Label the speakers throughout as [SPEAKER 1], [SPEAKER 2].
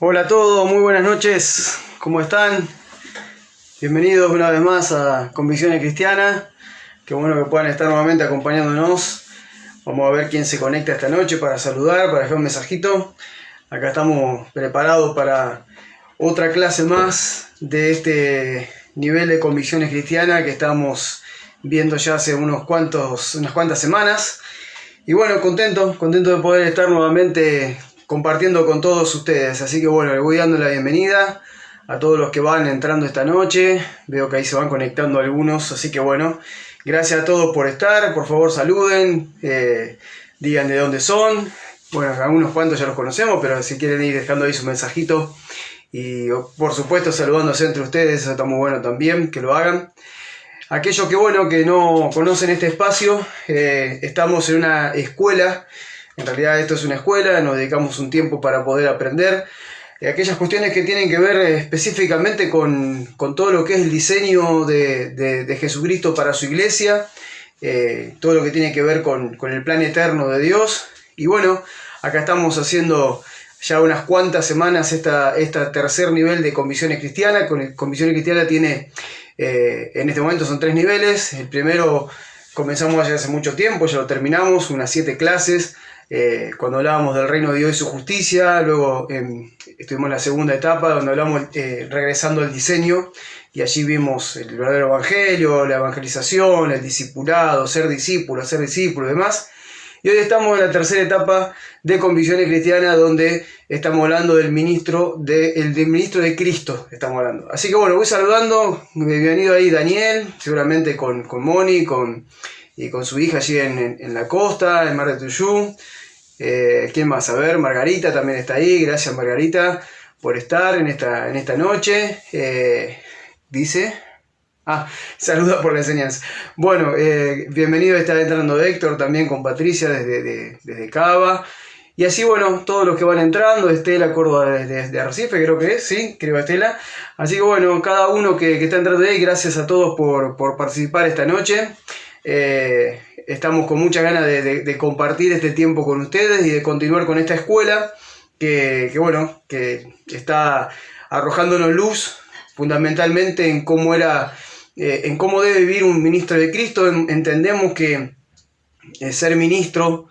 [SPEAKER 1] Hola a todos, muy buenas noches, ¿cómo están? Bienvenidos una vez más a Convicciones Cristianas. Qué bueno que puedan estar nuevamente acompañándonos. Vamos a ver quién se conecta esta noche para saludar, para dejar un mensajito. Acá estamos preparados para otra clase más de este nivel de Convicciones Cristianas que estamos viendo ya hace unas cuantas semanas. Y bueno, contento de poder estar nuevamente compartiendo con todos ustedes. Así que bueno, le voy dando la bienvenida a todos los que van entrando esta noche. Veo que ahí se van conectando algunos, así que bueno, gracias a todos por estar. Por favor saluden, digan de dónde son. Bueno, algunos cuantos ya los conocemos, pero si quieren ir dejando ahí su mensajito y por supuesto saludándose entre ustedes, eso está muy bueno también, que lo hagan. Aquellos que no conocen este espacio, estamos en una escuela. En realidad esto es una escuela, nos dedicamos un tiempo para poder aprender aquellas cuestiones que tienen que ver específicamente con todo lo que es el diseño de Jesucristo para su iglesia, todo lo que tiene que ver con el plan eterno de Dios. Y bueno, acá estamos haciendo ya unas cuantas semanas esta tercer nivel de Convicciones Cristianas. Convicciones Cristianas tiene, en este momento son 3 niveles. El primero comenzamos ya hace mucho tiempo, ya lo terminamos, unas 7 clases. Cuando hablábamos del reino de Dios y su justicia, luego estuvimos en la segunda etapa donde hablamos regresando al diseño, y allí vimos el verdadero evangelio, la evangelización, el discipulado, ser discípulo y demás. Y hoy estamos en la tercera etapa de Convicciones Cristianas, donde estamos hablando del ministro de Cristo. Estamos hablando. Así que bueno, voy saludando. Bienvenido ahí Daniel, seguramente con Moni y con su hija allí en la costa, en Mar de Tuyú. ¿Quién más? A ver, Margarita también está ahí. Gracias Margarita por estar en esta noche. Dice... saluda por la enseñanza. Bueno, bienvenido, está entrando Héctor también con Patricia desde Cava. Y así, bueno, todos los que van entrando, Estela Córdoba desde Arrecife, creo que es, sí, creo Estela. Así que bueno, cada uno que está entrando ahí, gracias a todos por participar esta noche. Estamos con muchas ganas de compartir este tiempo con ustedes y de continuar con esta escuela que está arrojándonos luz fundamentalmente en cómo debe vivir un ministro de Cristo. Entendemos que ser ministro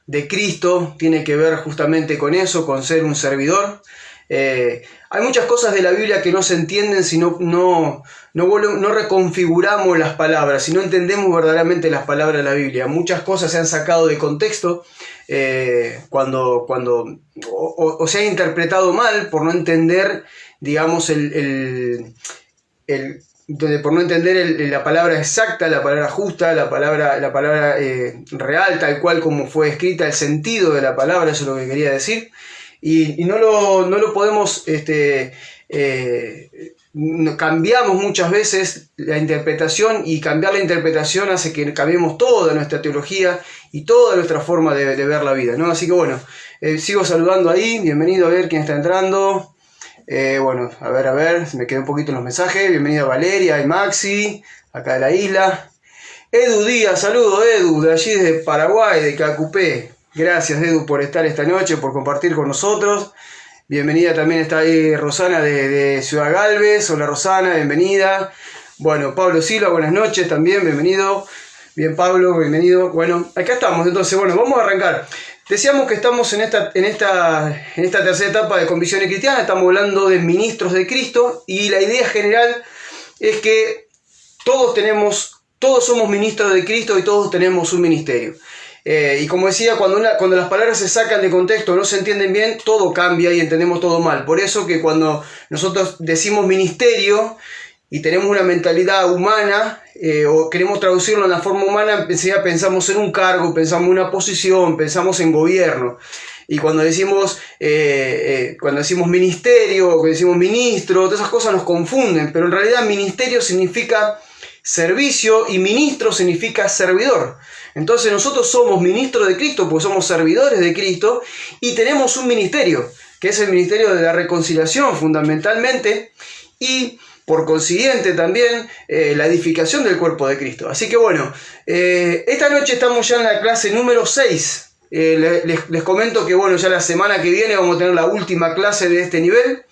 [SPEAKER 1] de Cristo tiene que ver justamente con eso, con ser un servidor. Hay muchas cosas de la Biblia que no se entienden si no reconfiguramos las palabras, si no entendemos verdaderamente las palabras de la Biblia. Muchas cosas se han sacado de contexto cuando se ha interpretado mal por no entender, digamos, por no entender la palabra exacta, la palabra justa, la palabra real, tal cual como fue escrita, el sentido de la palabra, eso es lo que quería decir. Y no lo podemos, cambiamos muchas veces la interpretación, y cambiar la interpretación hace que cambiemos toda nuestra teología y toda nuestra forma de ver la vida, ¿no? Así que bueno, sigo saludando ahí. Bienvenido, a ver quién está entrando. Bueno, a ver, se me quedó un poquito en los mensajes. Bienvenido a Valeria y Maxi, acá de la isla. Edu Díaz, saludo Edu, de allí de Paraguay, de Cacupé. Gracias Edu por estar esta noche, por compartir con nosotros. Bienvenida también está ahí Rosana de Ciudad Galvez. Hola Rosana, bienvenida. Bueno, Pablo Silva, buenas noches también, bienvenido. Bien Pablo, bienvenido. Bueno, acá estamos, entonces, bueno, vamos a arrancar. Decíamos que estamos en esta tercera etapa de Convicciones Cristianas. Estamos hablando de ministros de Cristo, y la idea general es que todos somos ministros de Cristo y todos tenemos un ministerio. Y como decía, cuando las palabras se sacan de contexto, no se entienden bien, todo cambia y entendemos todo mal. Por eso que cuando nosotros decimos ministerio y tenemos una mentalidad humana, o queremos traducirlo en la forma humana, enseguida pensamos en un cargo, pensamos en una posición, pensamos en gobierno. Y cuando decimos ministerio, o cuando decimos ministro, todas esas cosas nos confunden. Pero en realidad ministerio significa servicio y ministro significa servidor. Entonces nosotros somos ministros de Cristo porque somos servidores de Cristo, y tenemos un ministerio, que es el ministerio de la reconciliación fundamentalmente, y por consiguiente también la edificación del cuerpo de Cristo. Así que bueno, esta noche estamos ya en la clase número 6 Les comento que bueno, ya la semana que viene vamos a tener la última clase de este nivel.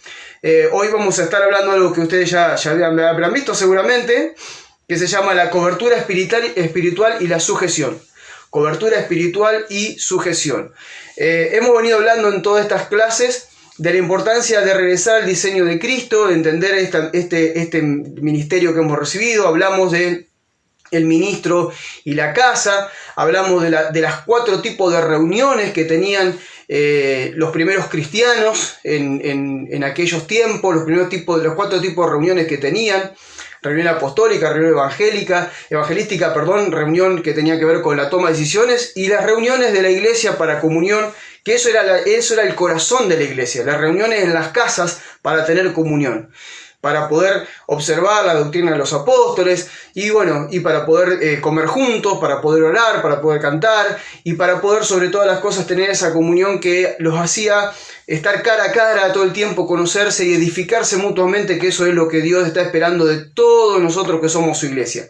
[SPEAKER 1] Hoy vamos a estar hablando de algo que ustedes ya habrán visto seguramente, que se llama la cobertura espiritual y la sujeción. Cobertura espiritual y sujeción. Hemos venido hablando en todas estas clases de la importancia de regresar al diseño de Cristo, de entender este ministerio que hemos recibido. Hablamos de el ministro y la casa, hablamos de las 4 tipos de reuniones que tenían los primeros cristianos en aquellos tiempos, los 4 tipos de reuniones que tenían: reunión apostólica, reunión evangelística, reunión que tenía que ver con la toma de decisiones, y las reuniones de la iglesia para comunión, que eso era el corazón de la iglesia, las reuniones en las casas para tener comunión, para poder observar la doctrina de los apóstoles, y para poder comer juntos, para poder orar, para poder cantar, y para poder sobre todas las cosas tener esa comunión que los hacía estar cara a cara todo el tiempo, conocerse y edificarse mutuamente, que eso es lo que Dios está esperando de todos nosotros que somos su iglesia.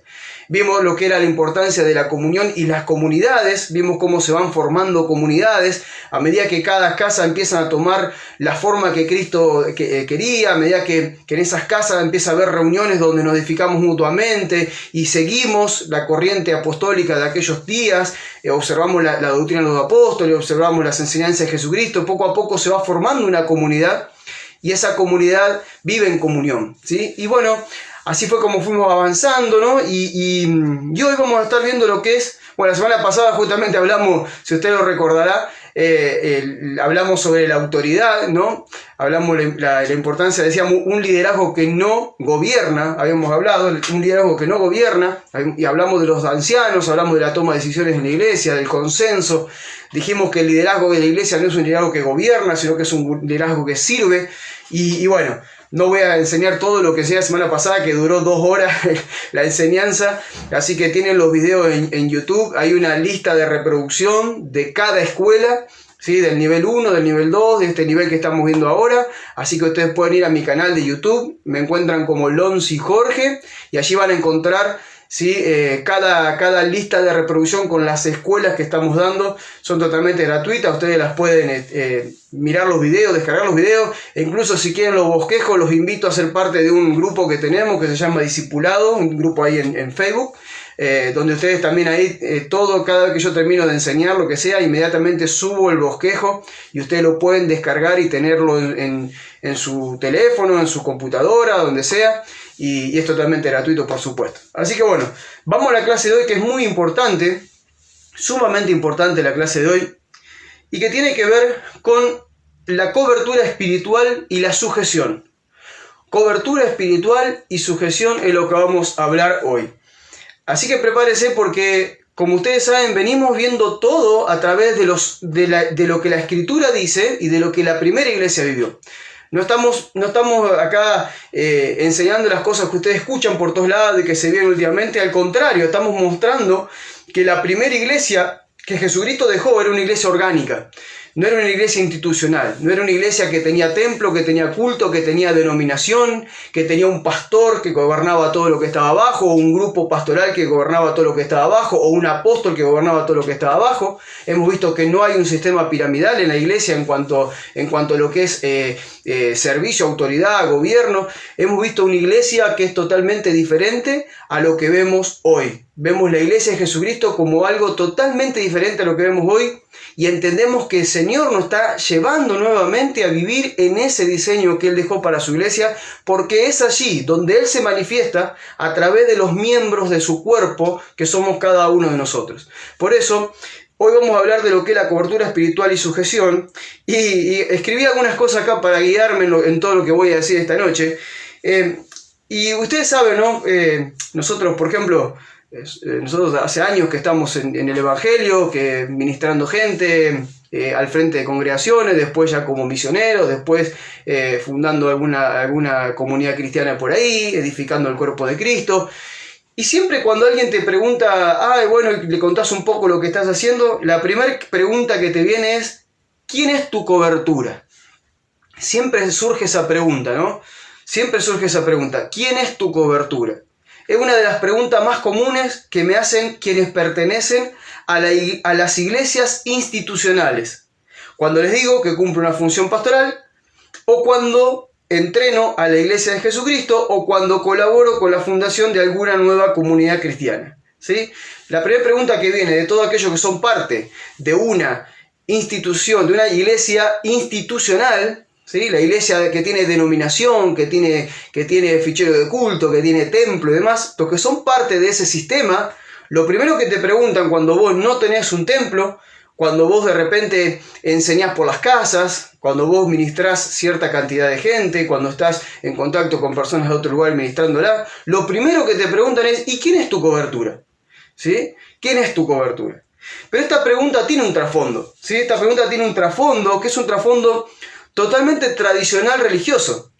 [SPEAKER 1] Vimos lo que era la importancia de la comunión y las comunidades, vimos cómo se van formando comunidades a medida que cada casa empieza a tomar la forma que Cristo quería, a medida que en esas casas empieza a haber reuniones donde nos edificamos mutuamente y seguimos la corriente apostólica de aquellos días, observamos la doctrina de los apóstoles, observamos las enseñanzas de Jesucristo. Poco a poco se va formando una comunidad y esa comunidad vive en comunión, ¿sí? Y bueno, así fue como fuimos avanzando, ¿no? Y hoy vamos a estar viendo lo que es, bueno, la semana pasada justamente hablamos, si usted lo recordará, hablamos sobre la autoridad, ¿no? Hablamos la importancia, decíamos, un liderazgo que no gobierna, habíamos hablado, un liderazgo que no gobierna, y hablamos de los ancianos, hablamos de la toma de decisiones en la iglesia, del consenso. Dijimos que el liderazgo de la iglesia no es un liderazgo que gobierna, sino que es un liderazgo que sirve, y bueno, no voy a enseñar todo lo que sea la semana pasada, que duró 2 horas la enseñanza, así que tienen los videos en YouTube. Hay una lista de reproducción de cada escuela, ¿sí? Del nivel 1, del nivel 2, de este nivel que estamos viendo ahora. Así que ustedes pueden ir a mi canal de YouTube, me encuentran como Lonzi Jorge, y allí van a encontrar, ¿sí? Cada lista de reproducción con las escuelas que estamos dando. Son totalmente gratuitas, ustedes las pueden mirar los videos, descargar los videos, e incluso si quieren los bosquejos, los invito a ser parte de un grupo que tenemos que se llama Discipulado, un grupo ahí en Facebook, donde ustedes también ahí, cada vez que yo termino de enseñar lo que sea, inmediatamente subo el bosquejo y ustedes lo pueden descargar y tenerlo en su teléfono, en su computadora, donde sea. Y es totalmente gratuito, por supuesto. Así que bueno, vamos a la clase de hoy, que es muy importante, sumamente importante la clase de hoy, y que tiene que ver con la cobertura espiritual y la sujeción. Cobertura espiritual y sujeción es lo que vamos a hablar hoy. Así que prepárese, porque como ustedes saben, venimos viendo todo a través de lo que la Escritura dice y de lo que la primera iglesia vivió. No estamos acá enseñando las cosas que ustedes escuchan por todos lados y que se vieron últimamente. Al contrario, estamos mostrando que la primera iglesia que Jesucristo dejó era una iglesia orgánica. No era una iglesia institucional, no era una iglesia que tenía templo, que tenía culto, que tenía denominación, que tenía un pastor que gobernaba todo lo que estaba abajo, o un grupo pastoral que gobernaba todo lo que estaba abajo, o un apóstol que gobernaba todo lo que estaba abajo. Hemos visto que no hay un sistema piramidal en la iglesia en cuanto a lo que es servicio, autoridad, gobierno. Hemos visto una iglesia que es totalmente diferente a lo que vemos hoy. Vemos la iglesia de Jesucristo como algo totalmente diferente a lo que vemos hoy, y entendemos que el Señor nos está llevando nuevamente a vivir en ese diseño que Él dejó para su iglesia, porque es allí donde Él se manifiesta a través de los miembros de su cuerpo, que somos cada uno de nosotros. Por eso, hoy vamos a hablar de lo que es la cobertura espiritual y sujeción, y escribí algunas cosas acá para guiarme en todo lo que voy a decir esta noche. Y ustedes saben, ¿no? Nosotros, por ejemplo, nosotros hace años que estamos en el Evangelio, que ministrando gente al frente de congregaciones, después ya como misioneros, después fundando alguna comunidad cristiana por ahí, edificando el cuerpo de Cristo. Y siempre cuando alguien te pregunta, bueno, le contás un poco lo que estás haciendo, la primera pregunta que te viene es: ¿quién es tu cobertura? Siempre surge esa pregunta, ¿no? Siempre surge esa pregunta: ¿quién es tu cobertura? Es una de las preguntas más comunes que me hacen quienes pertenecen a las iglesias institucionales. Cuando les digo que cumplo una función pastoral, o cuando entreno a la Iglesia de Jesucristo, o cuando colaboro con la fundación de alguna nueva comunidad cristiana. ¿Sí? La primera pregunta que viene de todos aquellos que son parte de una institución, de una iglesia institucional, ¿sí? La iglesia que tiene denominación, que tiene fichero de culto, que tiene templo y demás, los que son parte de ese sistema, lo primero que te preguntan cuando vos no tenés un templo, cuando vos de repente enseñás por las casas, cuando vos ministrás cierta cantidad de gente, cuando estás en contacto con personas de otro lugar ministrándola, lo primero que te preguntan es: ¿y quién es tu cobertura? ¿Sí? ¿Quién es tu cobertura? Pero esta pregunta tiene un trasfondo, ¿sí? Esta pregunta tiene un trasfondo que es un trasfondo totalmente tradicional religioso,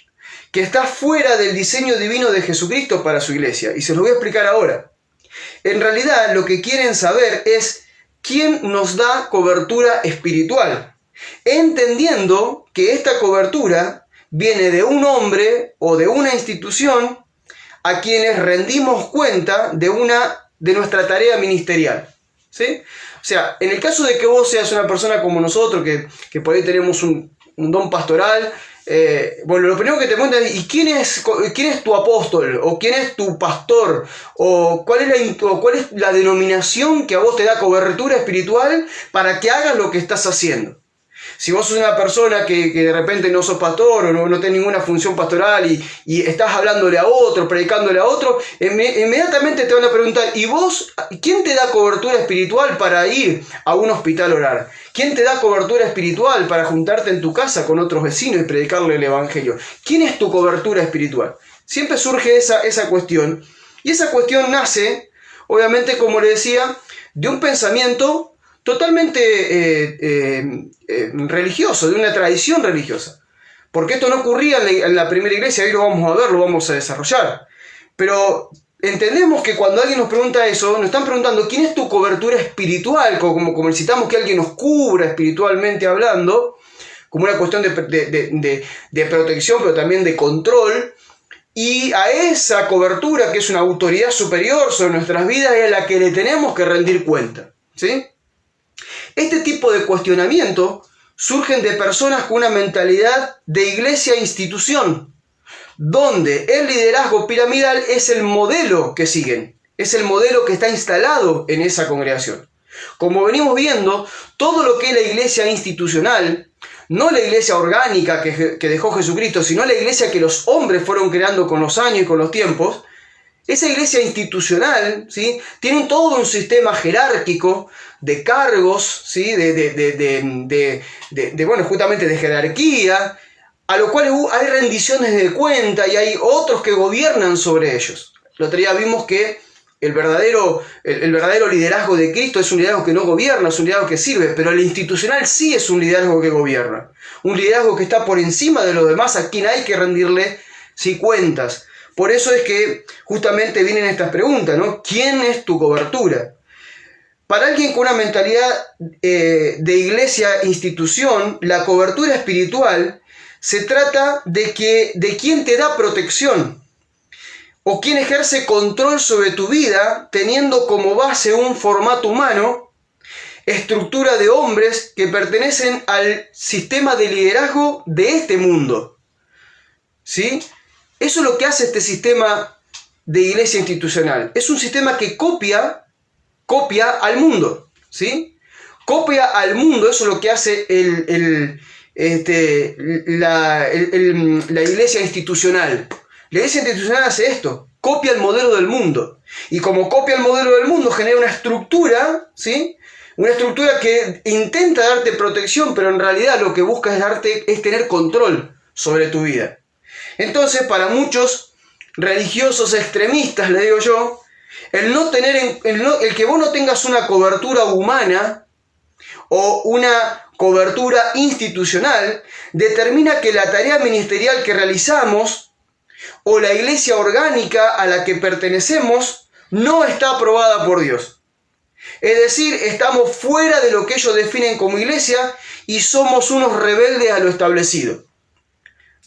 [SPEAKER 1] que está fuera del diseño divino de Jesucristo para su iglesia. Y se los voy a explicar ahora. En realidad lo que quieren saber es quién nos da cobertura espiritual, entendiendo que esta cobertura viene de un hombre o de una institución a quienes rendimos cuenta de nuestra tarea ministerial. ¿Sí? O sea, en el caso de que vos seas una persona como nosotros, que por ahí tenemos un don pastoral, bueno, lo primero que te preguntan es: ¿y quién es tu apóstol? ¿O quién es tu pastor? ¿O cuál es la denominación que a vos te da cobertura espiritual para que hagas lo que estás haciendo? Si vos sos una persona que de repente no sos pastor o no tenés ninguna función pastoral y estás hablándole a otro, predicándole a otro, inmediatamente te van a preguntar: ¿y vos, quién te da cobertura espiritual para ir a un hospital a orar? ¿Quién te da cobertura espiritual para juntarte en tu casa con otros vecinos y predicarle el evangelio? ¿Quién es tu cobertura espiritual? Siempre surge esa cuestión. Y esa cuestión nace, obviamente, como le decía, de un pensamiento totalmente religioso, de una tradición religiosa. Porque esto no ocurría en la primera iglesia, ahí lo vamos a ver, lo vamos a desarrollar. Pero entendemos que cuando alguien nos pregunta eso, nos están preguntando: ¿quién es tu cobertura espiritual? Como necesitamos que alguien nos cubra espiritualmente hablando, como una cuestión de protección, pero también de control. Y a esa cobertura, que es una autoridad superior sobre nuestras vidas, es a la que le tenemos que rendir cuenta. ¿Sí? Este tipo de cuestionamiento surgen de personas con una mentalidad de iglesia-institución, donde el liderazgo piramidal es el modelo que siguen, es el modelo que está instalado en esa congregación. Como venimos viendo, todo lo que es la iglesia institucional, no la iglesia orgánica que dejó Jesucristo, sino la iglesia que los hombres fueron creando con los años y con los tiempos, esa iglesia institucional, ¿sí?, tiene todo un sistema jerárquico de cargos, ¿sí?, bueno, justamente de jerarquía, a lo cual hay rendiciones de cuenta y hay otros que gobiernan sobre ellos. El otro día vimos que el verdadero liderazgo de Cristo es un liderazgo que no gobierna, es un liderazgo que sirve, pero el institucional sí es un liderazgo que gobierna. Un liderazgo que está por encima de los demás, a quien hay que rendirle cuentas. Por eso es que justamente vienen estas preguntas, ¿no? ¿Quién es tu cobertura? Para alguien con una mentalidad de iglesia-institución, la cobertura espiritual se trata de quién te da protección o quién ejerce control sobre tu vida, teniendo como base un formato humano, estructura de hombres que pertenecen al sistema de liderazgo de este mundo. ¿Sí? Eso es lo que hace este sistema de iglesia institucional. Es un sistema que copia al mundo, ¿sí? Copia al mundo, eso es lo que hace la iglesia institucional. La iglesia institucional hace esto, copia el modelo del mundo. Y como copia el modelo del mundo, genera una estructura, ¿sí? Una estructura que intenta darte protección, pero en realidad lo que busca es tener control sobre tu vida. Entonces, para muchos religiosos extremistas, le digo yo, el que vos no tengas una cobertura humana o una cobertura institucional determina que la tarea ministerial que realizamos o la iglesia orgánica a la que pertenecemos no está aprobada por Dios. Es decir, estamos fuera de lo que ellos definen como iglesia y somos unos rebeldes a lo establecido.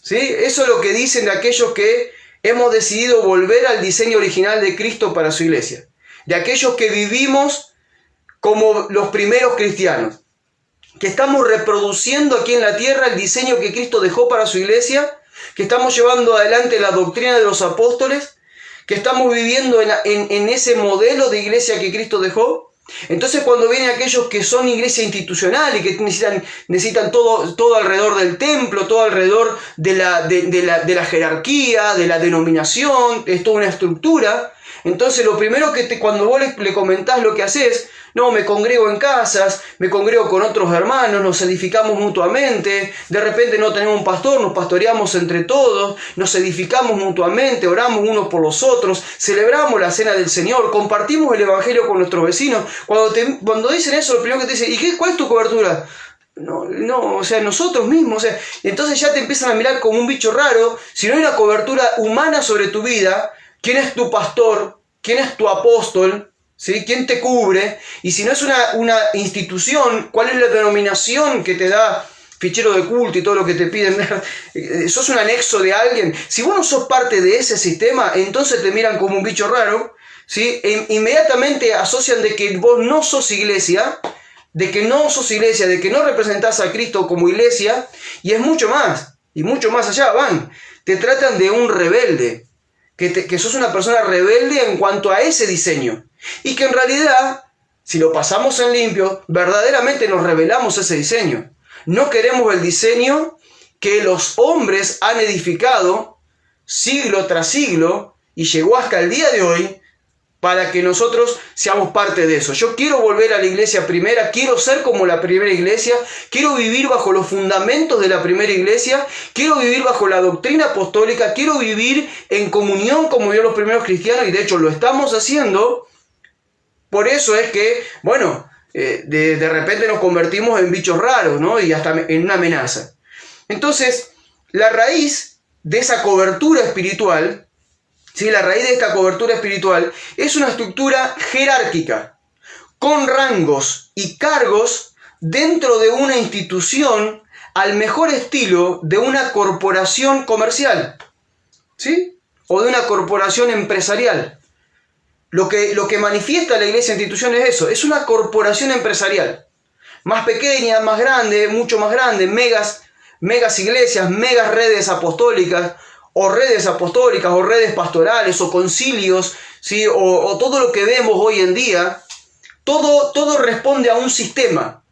[SPEAKER 1] ¿Sí? Eso es lo que dicen de aquellos que hemos decidido volver al diseño original de Cristo para su iglesia. De aquellos que vivimos como los primeros cristianos, que estamos reproduciendo aquí en la tierra el diseño que Cristo dejó para su iglesia, que estamos llevando adelante la doctrina de los apóstoles, que estamos viviendo en ese modelo de iglesia que Cristo dejó. Entonces, cuando vienen aquellos que son iglesia institucional y que necesitan todo alrededor del templo, todo alrededor de la jerarquía, de la denominación, es toda una estructura. Entonces, lo primero que cuando vos le comentás lo que haces, no, me congrego en casas, me congrego con otros hermanos, nos edificamos mutuamente, de repente no tenemos un pastor, nos pastoreamos entre todos, nos edificamos mutuamente, oramos unos por los otros, celebramos la cena del Señor, compartimos el evangelio con nuestros vecinos. Cuando dicen eso, lo primero que te dicen, ¿y cuál es tu cobertura? No, o sea, nosotros mismos, o sea, entonces ya te empiezan a mirar como un bicho raro. Si no hay una cobertura humana sobre tu vida, ¿quién es tu pastor? ¿Quién es tu apóstol? ¿Sí? ¿Quién te cubre? Y si no es una institución, ¿cuál es la denominación que te da fichero de culto y todo lo que te piden? ¿Sos un anexo de alguien? Si vos no sos parte de ese sistema, entonces te miran como un bicho raro, ¿sí? E inmediatamente asocian de que vos no sos iglesia, de que no representás a Cristo como iglesia, y es mucho más, y mucho más allá van. Te tratan de un rebelde, que sos una persona rebelde en cuanto a ese diseño. Y que en realidad, si lo pasamos en limpio, verdaderamente nos revelamos ese diseño. No queremos el diseño que los hombres han edificado siglo tras siglo y llegó hasta el día de hoy para que nosotros seamos parte de eso. Yo quiero volver a la iglesia primera, quiero ser como la primera iglesia, quiero vivir bajo los fundamentos de la primera iglesia, quiero vivir bajo la doctrina apostólica, quiero vivir en comunión como vivieron los primeros cristianos, y de hecho lo estamos haciendo. Por eso es que, bueno, de repente nos convertimos en bichos raros, ¿no? Y hasta en una amenaza. Entonces, la raíz de esa cobertura espiritual, ¿sí? La raíz de esta cobertura espiritual es una estructura jerárquica, con rangos y cargos dentro de una institución al mejor estilo de una corporación comercial, ¿sí? O de una corporación empresarial. Lo que manifiesta la iglesia institución es eso, es una corporación empresarial. Más pequeña, más grande, mucho más grande, megas iglesias, megas redes apostólicas, o redes pastorales, o concilios, ¿sí? O todo lo que vemos hoy en día, todo responde a un sistema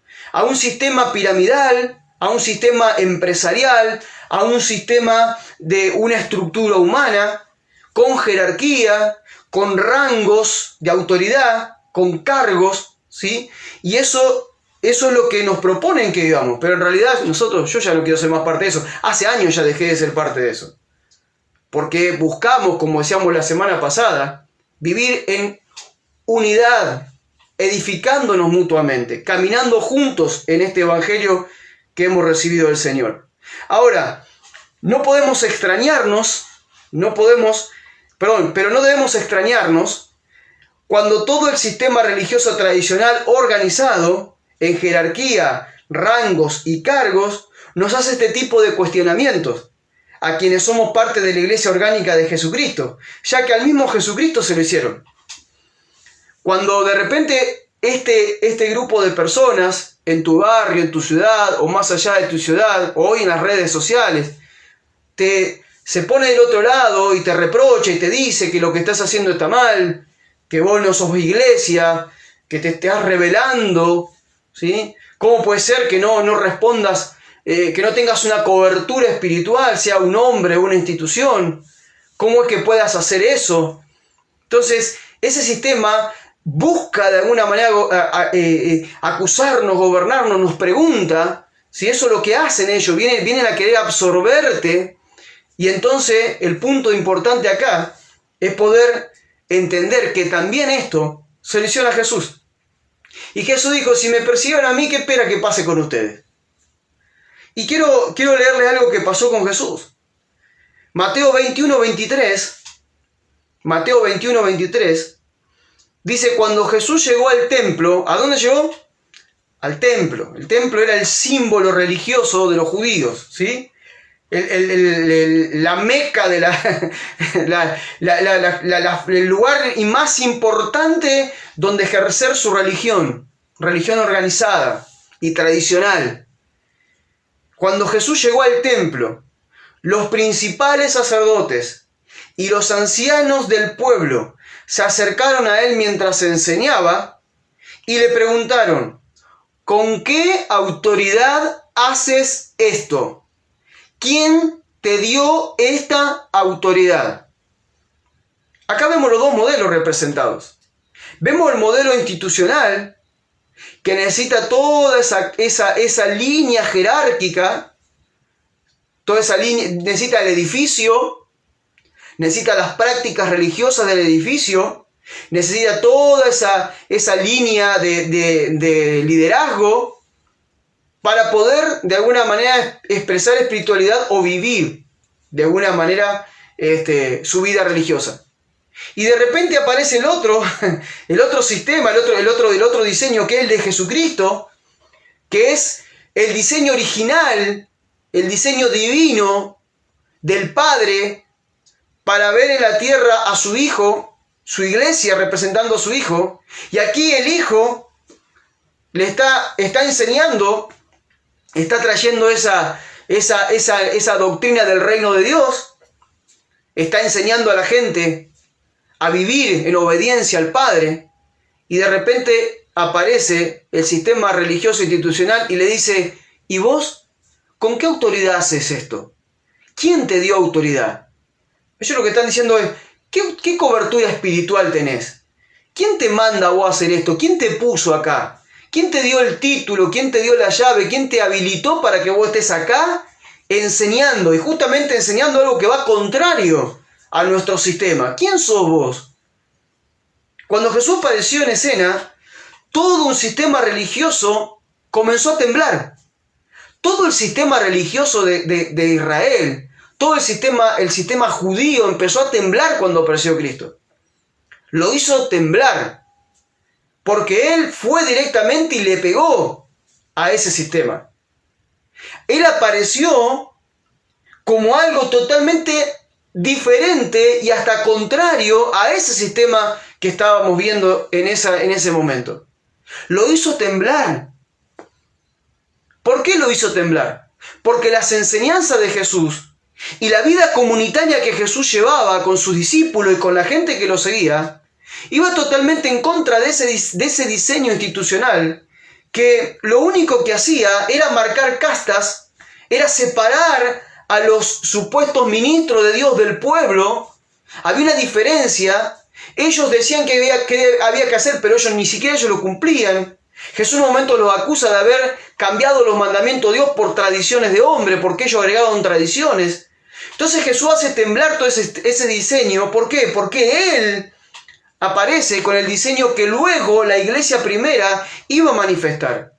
[SPEAKER 1] piramidal, a un sistema empresarial, a un sistema de una estructura humana, con jerarquía, con rangos de autoridad, con cargos, ¿sí? Y eso es lo que nos proponen que vivamos. Pero en realidad yo ya no quiero ser más parte de eso. Hace años ya dejé de ser parte de eso. Porque buscamos, como decíamos la semana pasada, vivir en unidad, edificándonos mutuamente, caminando juntos en este evangelio que hemos recibido del Señor. Ahora, no debemos extrañarnos cuando todo el sistema religioso tradicional organizado en jerarquía, rangos y cargos nos hace este tipo de cuestionamientos a quienes somos parte de la iglesia orgánica de Jesucristo, ya que al mismo Jesucristo se lo hicieron. Cuando de repente este grupo de personas en tu barrio, en tu ciudad o más allá de tu ciudad, o hoy en las redes sociales, se pone del otro lado y te reprocha y te dice que lo que estás haciendo está mal, que vos no sos iglesia, que te estás rebelando, ¿sí? ¿Cómo puede ser que no respondas, que no tengas una cobertura espiritual, sea un hombre o una institución? ¿Cómo es que puedas hacer eso? Entonces, ese sistema busca de alguna manera acusarnos, gobernarnos, nos pregunta si eso es lo que hacen ellos, vienen a querer absorberte. Y entonces el punto importante acá es poder entender que también esto se lo hicieron a Jesús. Y Jesús dijo, si me persiguen a mí, ¿qué espera que pase con ustedes? Y quiero leerles algo que pasó con Jesús. Mateo 21:23 dice, cuando Jesús llegó al templo, ¿a dónde llegó? Al templo. El templo era el símbolo religioso de los judíos, ¿sí? La meca de el lugar más importante donde ejercer su religión, religión organizada y tradicional. Cuando Jesús llegó al templo, los principales sacerdotes y los ancianos del pueblo se acercaron a él mientras enseñaba y le preguntaron: ¿con qué autoridad haces esto? ¿Quién te dio esta autoridad? Acá vemos los dos modelos representados. Vemos el modelo institucional, que necesita toda esa línea jerárquica, toda esa línea, necesita el edificio, necesita las prácticas religiosas del edificio, necesita toda esa línea de liderazgo para poder de alguna manera expresar espiritualidad o vivir de alguna manera su vida religiosa. Y de repente aparece el otro sistema, el otro diseño, que es el de Jesucristo, que es el diseño original, el diseño divino del Padre para ver en la tierra a su Hijo, su iglesia representando a su Hijo. Y aquí el Hijo le está enseñando, está trayendo esa doctrina del reino de Dios, está enseñando a la gente a vivir en obediencia al Padre, y de repente aparece el sistema religioso institucional y le dice: ¿y vos? ¿Con qué autoridad haces esto? ¿Quién te dio autoridad? Ellos lo que están diciendo es: ¿qué cobertura espiritual tenés? ¿Quién te manda a vos a hacer esto? ¿Quién te puso acá? ¿Quién te dio el título? ¿Quién te dio la llave? ¿Quién te habilitó para que vos estés acá enseñando? Y justamente enseñando algo que va contrario a nuestro sistema. ¿Quién sos vos? Cuando Jesús apareció en escena, todo un sistema religioso comenzó a temblar. Todo el sistema religioso de Israel, todo el sistema judío empezó a temblar cuando apareció Cristo. Lo hizo temblar, porque Él fue directamente y le pegó a ese sistema. Él apareció como algo totalmente diferente y hasta contrario a ese sistema que estábamos viendo en ese momento. Lo hizo temblar. ¿Por qué lo hizo temblar? Porque las enseñanzas de Jesús y la vida comunitaria que Jesús llevaba con sus discípulos y con la gente que lo seguía, iba totalmente en contra de ese diseño institucional, que lo único que hacía era marcar castas, era separar a los supuestos ministros de Dios del pueblo. Había una diferencia. Ellos decían que había que hacer, pero ellos ni siquiera ellos lo cumplían. Jesús en un momento los acusa de haber cambiado los mandamientos de Dios por tradiciones de hombre, porque ellos agregaban tradiciones. Entonces Jesús hace temblar todo ese diseño. ¿Por qué? Porque Él aparece con el diseño que luego la iglesia primera iba a manifestar.